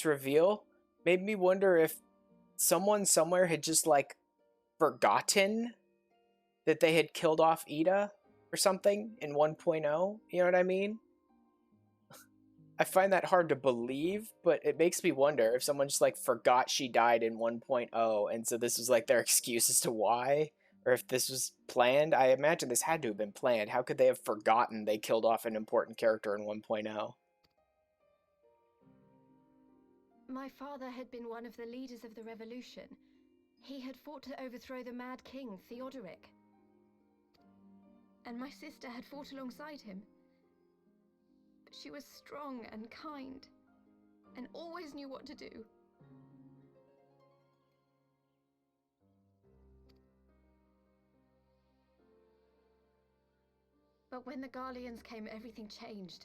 reveal made me wonder if someone somewhere had just like forgotten that they had killed off Ida or something in 1.0. You know what I mean? I find that hard to believe, but it makes me wonder if someone just like forgot she died in 1.0, and so this was like their excuse as to why, or if this was planned. I imagine this had to have been planned. How could they have forgotten they killed off an important character in 1.0? My father had been one of the leaders of the revolution. He had fought to overthrow the Mad King, Theodoric. And my sister had fought alongside him. But she was strong and kind, and always knew what to do. But when the Garleans came, everything changed.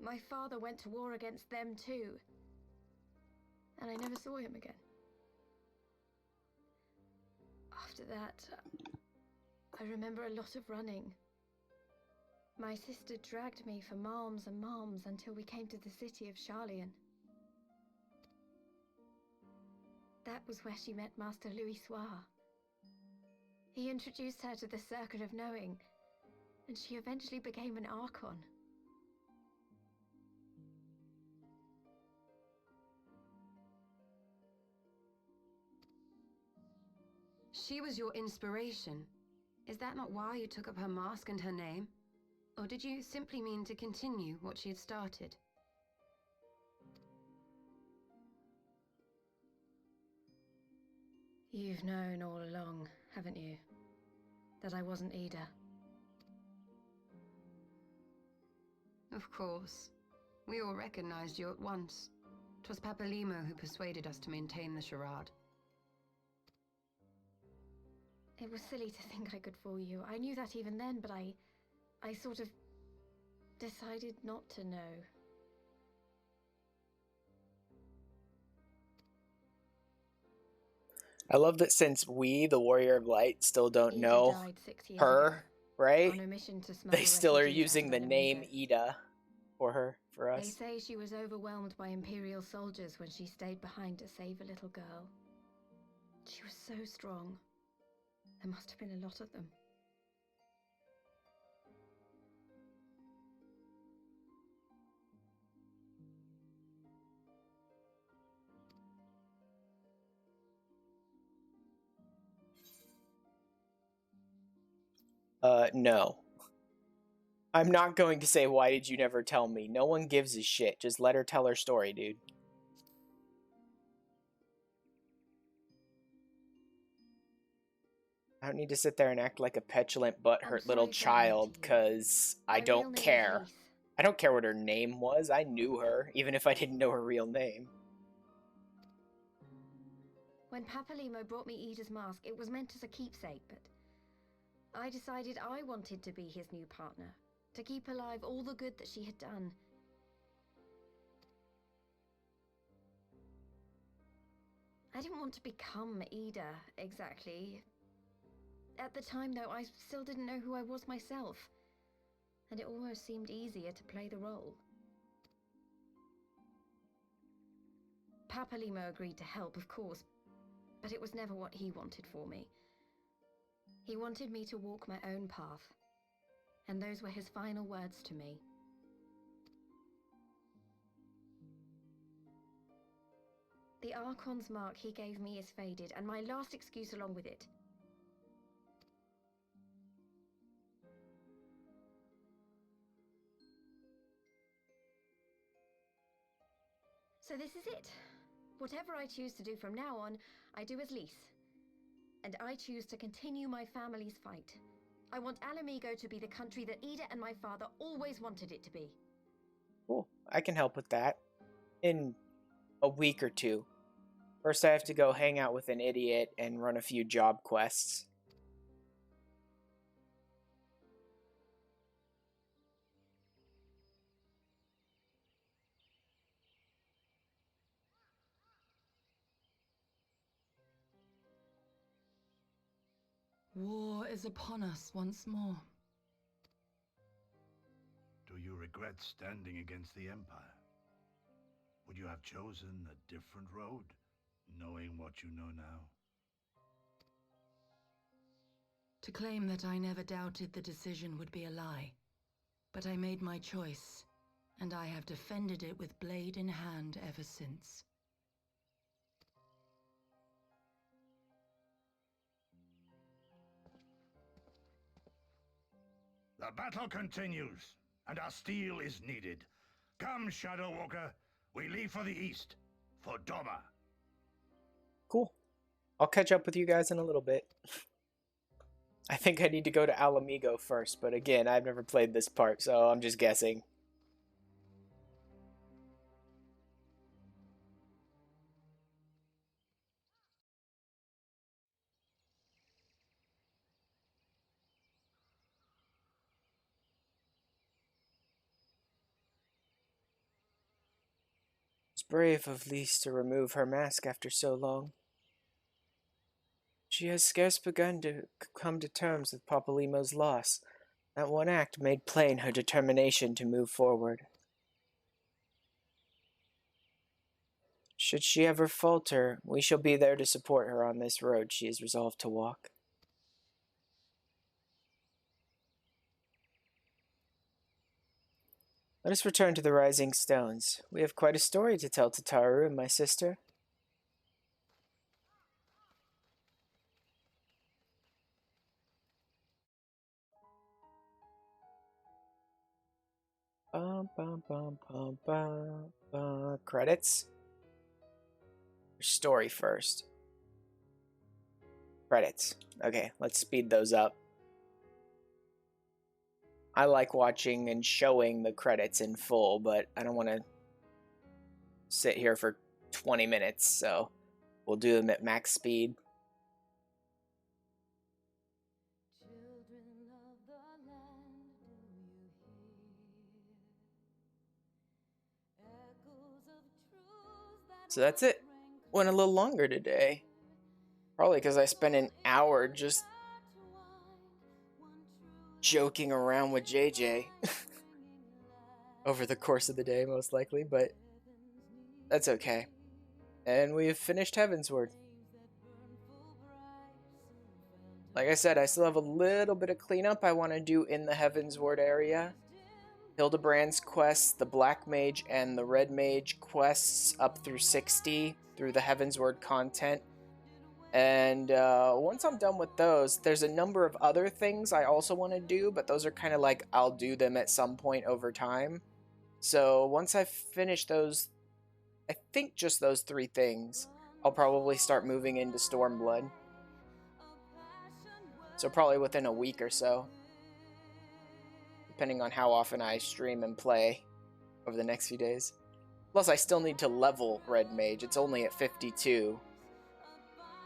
My father went to war against them too. And I never saw him again. After that, I remember a lot of running. My sister dragged me for malms and malms until we came to the city of Charlian. That was where she met Master Louis Soir. He introduced her to the Circle of Knowing, and she eventually became an Archon. she was your inspiration, is that not why you took up her mask and her name? Or did you simply mean to continue what she had started? You've known all along, haven't you? That I wasn't Ida. Of course. We all recognized you at once. 'Twas Papalimo who persuaded us to maintain the charade. It was silly to think I could fool you. I knew that even then, but I sort of decided not to know. I love that since we, the Warrior of Light, still don't Ida know died 6 years her, ago, right? on a mission to smuggle They still are refugees out using of the name Alamigo. Ida for her, for They us. say she was overwhelmed by Imperial soldiers when she stayed behind to save a little girl. She was so strong. There must have been a lot of them. No. I'm not going to say, why did you never tell me? No one gives a shit. Just let her tell her story, dude. I don't need to sit there and act like a petulant, butthurt little child, because I don't care. I don't care what her name was. I knew her, even if I didn't know her real name. When Papalimo brought me Ida's mask, it was meant as a keepsake, but I decided I wanted to be his new partner, to keep alive all the good that she had done. I didn't want to become Ida, exactly. At the time, though, I still didn't know who I was myself, and it almost seemed easier to play the role. Papalimo agreed to help, of course, but it was never what he wanted for me. He wanted me to walk my own path, and those were his final words to me. The Archon's mark he gave me is faded, and my last excuse along with it. So this is it. Whatever I choose to do from now on, I do as Lys. And I choose to continue my family's fight. I want Alamigo to be the country that Ida and my father always wanted it to be. Cool. I can help with that. In a week or two. First, I have to go hang out with an idiot and run a few job quests. War is upon us once more. Do you regret standing against the Empire? Would you have chosen a different road, knowing what you know now? To claim that I never doubted the decision would be a lie. But I made my choice, and I have defended it with blade in hand ever since. The battle continues, and our steel is needed. Come, Shadow Walker, we leave for the east, for Doma. Cool. I'll catch up with you guys in a little bit. I think I need to go to Alamigo first, but again, I've never played this part, so I'm just guessing. It's brave of Lys to remove her mask after so long. She has scarce begun to come to terms with Papalimo's loss. That one act made plain her determination to move forward. Should she ever falter, we shall be there to support her on this road she is resolved to walk. Let us return to the Rising Stones. We have quite a story to tell to Taru and my sister. Credits? Story first. Credits. Okay, let's speed those up. I like watching and showing the credits in full, but I don't want to sit here for 20 minutes, so we'll do them at max speed. So that's it. Went a little longer today. Probably because I spent an hour just joking around with JJ over the course of the day, most likely, but that's okay. And we've finished Heavensward. Like I said, I still have a little bit of cleanup I want to do in the Heavensward area. Hildebrand's quests, the Black Mage and the Red Mage quests up through 60 through the Heavensward content. And once I'm done with those, there's a number of other things I also want to do, but those are kind of like I'll do them at some point over time. So once I finish those, I think just those 3 things, I'll probably start moving into Stormblood. So probably within a week or so, depending on how often I stream and play over the next few days. Plus, I still need to level Red Mage. It's only at 52.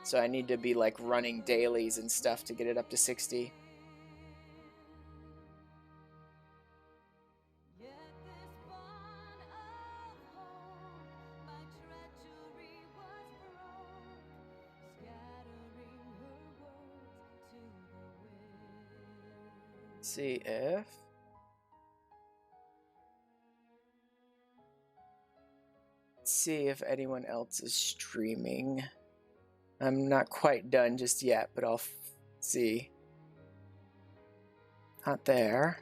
So I need to be like running dailies and stuff to get it up to 60. See if... Let's see if anyone else is streaming. I'm not quite done just yet, but I'll see. Not there.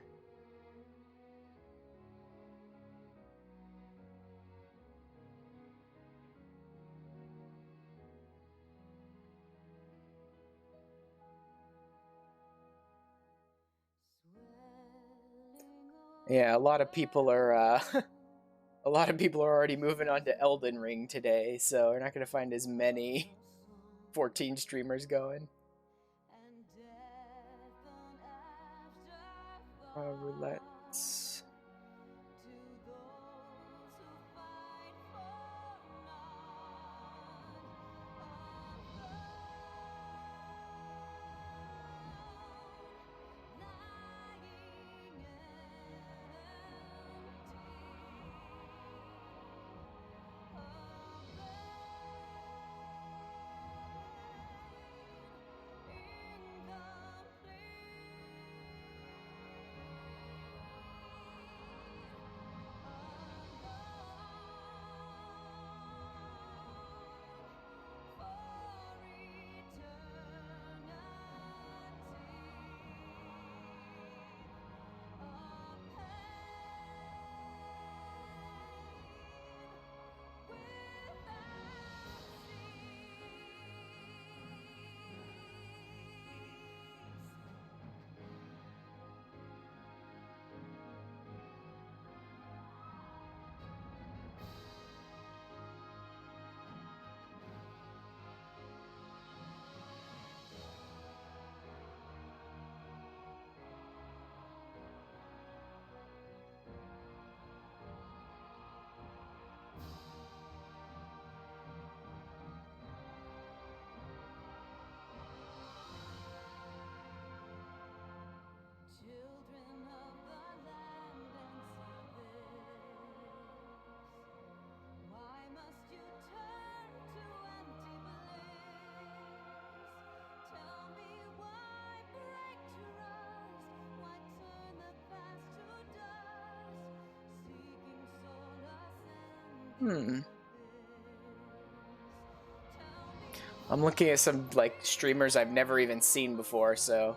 Yeah, a lot of people are a lot of people are already moving on to Elden Ring today, so we're not going to find as many 14 streamers going. Let's... I'm looking at some like streamers I've never even seen before, so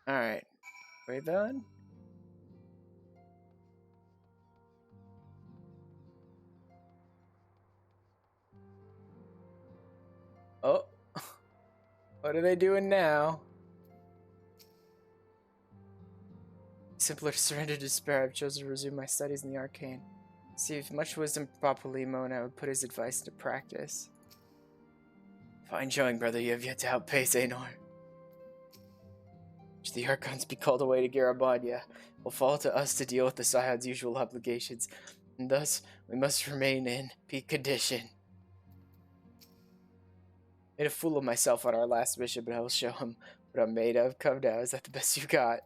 Alright. Wait on. Oh. What are they doing now? Simpler to surrender to despair, I've chosen to resume my studies in the arcane. See if much wisdom properly Mona would put his advice into practice. Fine showing, brother. You have yet to outpace Aenor. Should the Archons be called away to Garabania, it will fall to us to deal with the Scion's usual obligations, and thus we must remain in peak condition. Made a fool of myself on our last mission, but I will show him what I'm made of. Come now, is that the best you got?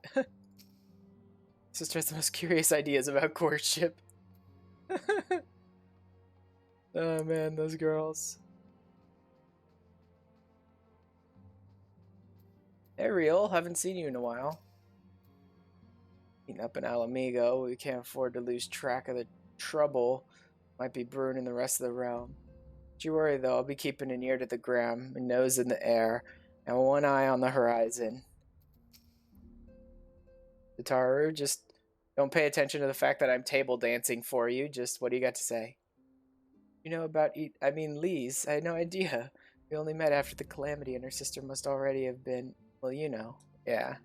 Sister has the most curious ideas about courtship. Oh man, those girls. Hey Real, haven't seen you in a while. Meeting up in Alamigo, we can't afford to lose track of the trouble might be brewing in the rest of the realm. Don't you worry though, I'll be keeping an ear to the ground, a nose in the air, and one eye on the horizon. Tataru, just don't pay attention to the fact that I'm table dancing for you. Just what do you got to say? You know about Lise, I had no idea. We only met after the calamity and her sister must already have been, well, you know, yeah.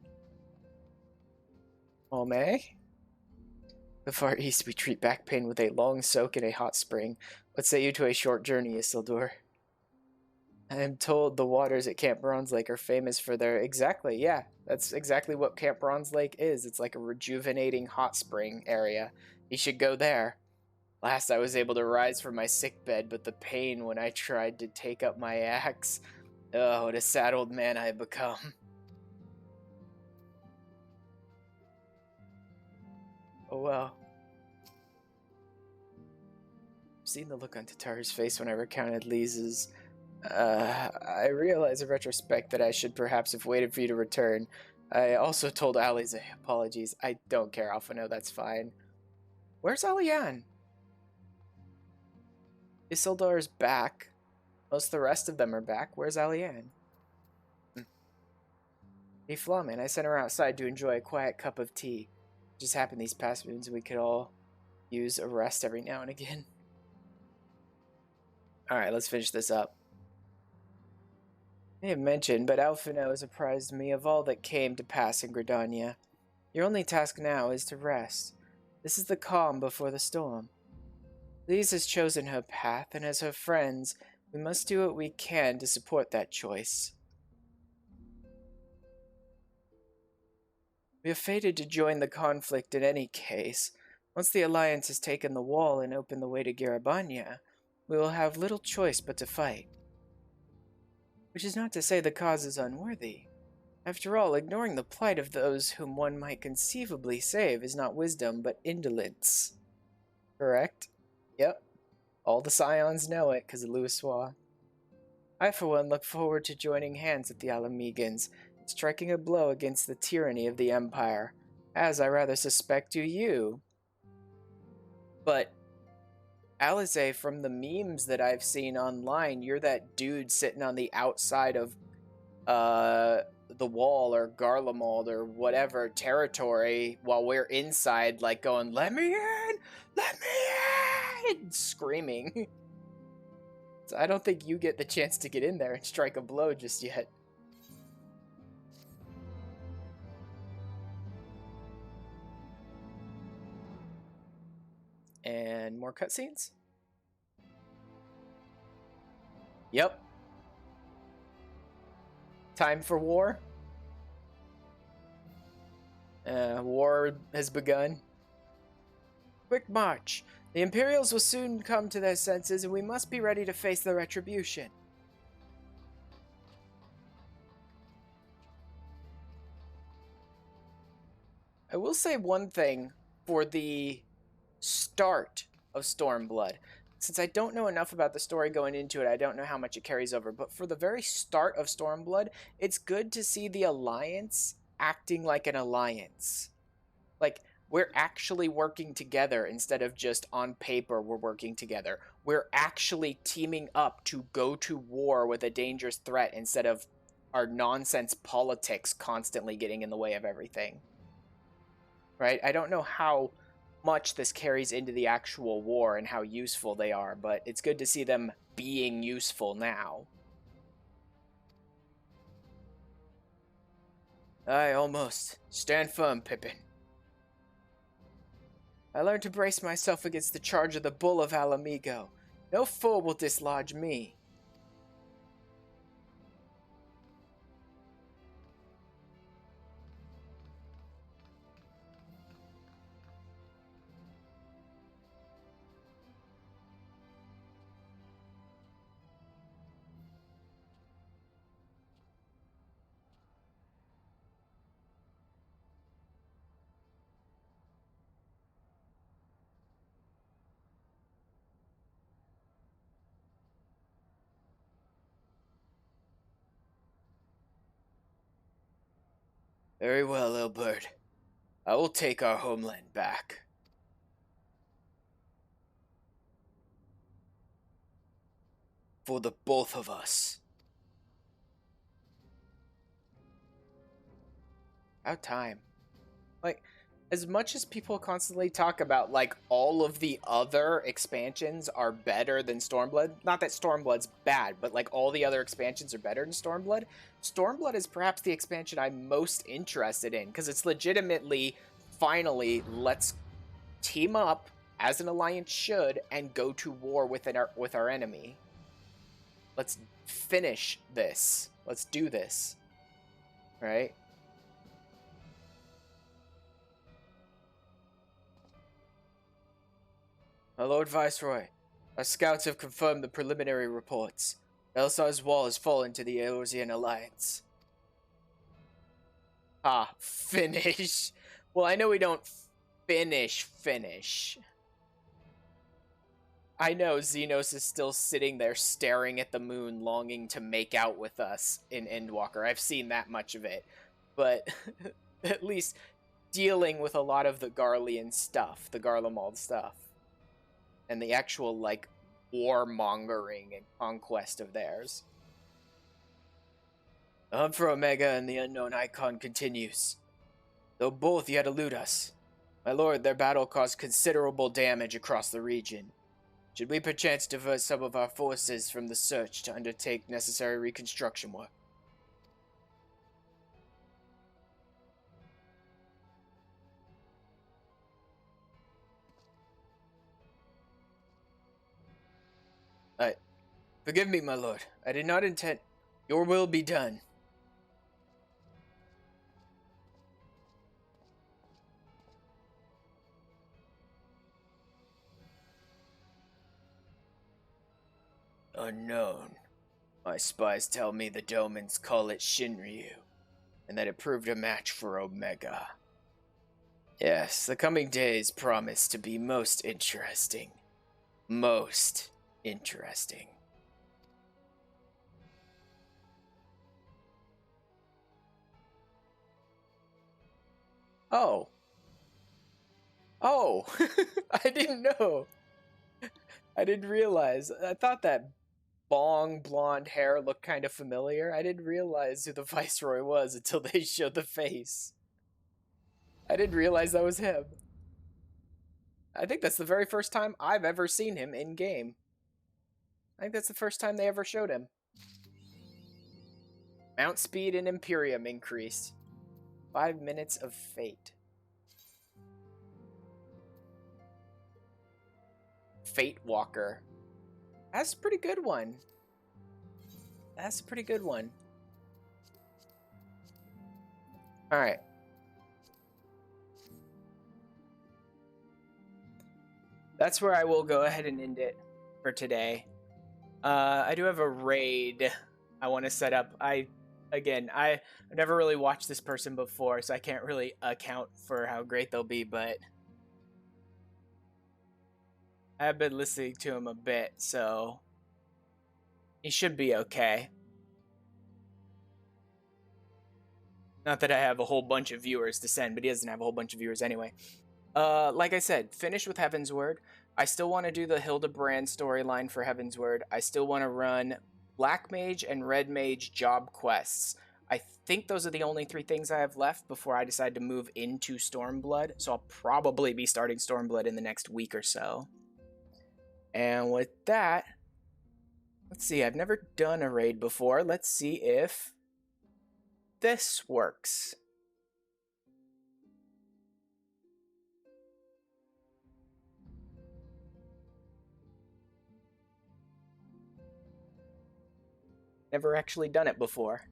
Oh, May? The far east we treat back pain with a long soak in a hot spring. What say you to a short journey, Isildur? I am told the waters at Camp Bronze Lake are famous for their... Exactly, yeah. That's exactly what Camp Bronze Lake is. It's like a rejuvenating hot spring area. You should go there. Last I was able to rise from my sickbed, but the pain when I tried to take up my axe... Oh, what a sad old man I have become. Oh well. I've seen the look on Tataru's face when I recounted Lisa's... I realize in retrospect that I should perhaps have waited for you to return. I also told Alize apologies. I don't care, Alphino, that's fine. Where's Alianne? Isildur's back. Most of the rest of them are back. Where's Alianne? Hey, Flamin, I sent her outside to enjoy a quiet cup of tea. It just happened these past moons we could all use a rest every now and again. Alright, let's finish this up. I may have mentioned, but Alphino has apprised me of all that came to pass in Gridania. Your only task now is to rest. This is the calm before the storm. Lise has chosen her path, and as her friends, we must do what we can to support that choice. We are fated to join the conflict in any case. Once the Alliance has taken the wall and opened the way to Garabania, we will have little choice but to fight. Which is not to say the cause is unworthy. After all, ignoring the plight of those whom one might conceivably save is not wisdom, but indolence. Correct? Yep. All the Scions know it, because of Louisoix. I, for one, look forward to joining hands with the Alamegans, and striking a blow against the tyranny of the Empire, as I rather suspect do you. But... Alize, from the memes that I've seen online, you're that dude sitting on the outside of the wall or Garlemald or whatever territory while we're inside, like going, "Let me in! Let me in!" screaming. So I don't think you get the chance to get in there and strike a blow just yet. And more cutscenes? Yep. Time for war. War has begun. Quick march. The Imperials will soon come to their senses, and we must be ready to face the retribution. I will say one thing for the start of Stormblood. Since I don't know enough about the story going into it, I don't know how much it carries over, but for the very start of Stormblood, it's good to see the Alliance acting like an alliance. Like, we're actually working together instead of just on paper we're working together. We're actually teaming up to go to war with a dangerous threat instead of our nonsense politics constantly getting in the way of everything. Right? I don't know how much this carries into the actual war and how useful they are, but it's good to see them being useful now. Aye, almost. Stand firm, Pippin. I learned to brace myself against the charge of the Bull of Alamigo. No foe will dislodge me. Very well, Ilberd. I will take our homeland back. For the both of us. About time. Like, as much as people constantly talk about, like, all of the other expansions are better than Stormblood, not that Stormblood's bad, but, like, all the other expansions are better than Stormblood, Stormblood is perhaps the expansion I'm most interested in, because it's legitimately, finally, let's team up, as an alliance should, and go to war with our enemy. Let's finish this. Let's do this. Right? My Lord Viceroy, our scouts have confirmed the preliminary reports. Elsar's wall has fallen to the Eorzean Alliance. Ah, finish. Well, I know we don't finish. I know Xenos is still sitting there staring at the moon, longing to make out with us in Endwalker. I've seen that much of it. But at least dealing with a lot of the Garlean stuff, the Garlemald stuff. And the actual, like, warmongering and conquest of theirs. The hunt for Omega and the unknown icon continues. Though both yet elude us. My lord, their battle caused considerable damage across the region. Should we perchance divert some of our forces from the search to undertake necessary reconstruction work? Forgive me, my lord. I did not intend... Your will be done. Unknown. My spies tell me the Domans call it Shinryu, and that it proved a match for Omega. Yes, the coming days promise to be most interesting. Most interesting. Oh. Oh! I didn't know. I didn't realize. I thought that long blonde hair looked kind of familiar. I didn't realize who the Viceroy was until they showed the face. I didn't realize that was him. I think that's the very first time I've ever seen him in game. I think that's the first time they ever showed him. Mount speed and Imperium increased. 5 minutes of fate. Fate Walker. That's a pretty good one. That's a pretty good one. Alright. That's where I will go ahead and end it for today. I do have a raid I want to set up. I've never really watched this person before, so I can't really account for how great they'll be, but I've been listening to him a bit, so he should be okay. Not that I have a whole bunch of viewers to send, but he doesn't have a whole bunch of viewers anyway. Like I said, finish with Heavensward. I still want to do the Hildebrand storyline for Heavensward. I still want to run Black Mage and Red Mage job quests. I think those are the only 3 things I have left before I decide to move into Stormblood, so I'll probably be starting Stormblood in the next week or so. And with that, let's see, I've never done a raid before. Let's see if this works. Never actually done it before.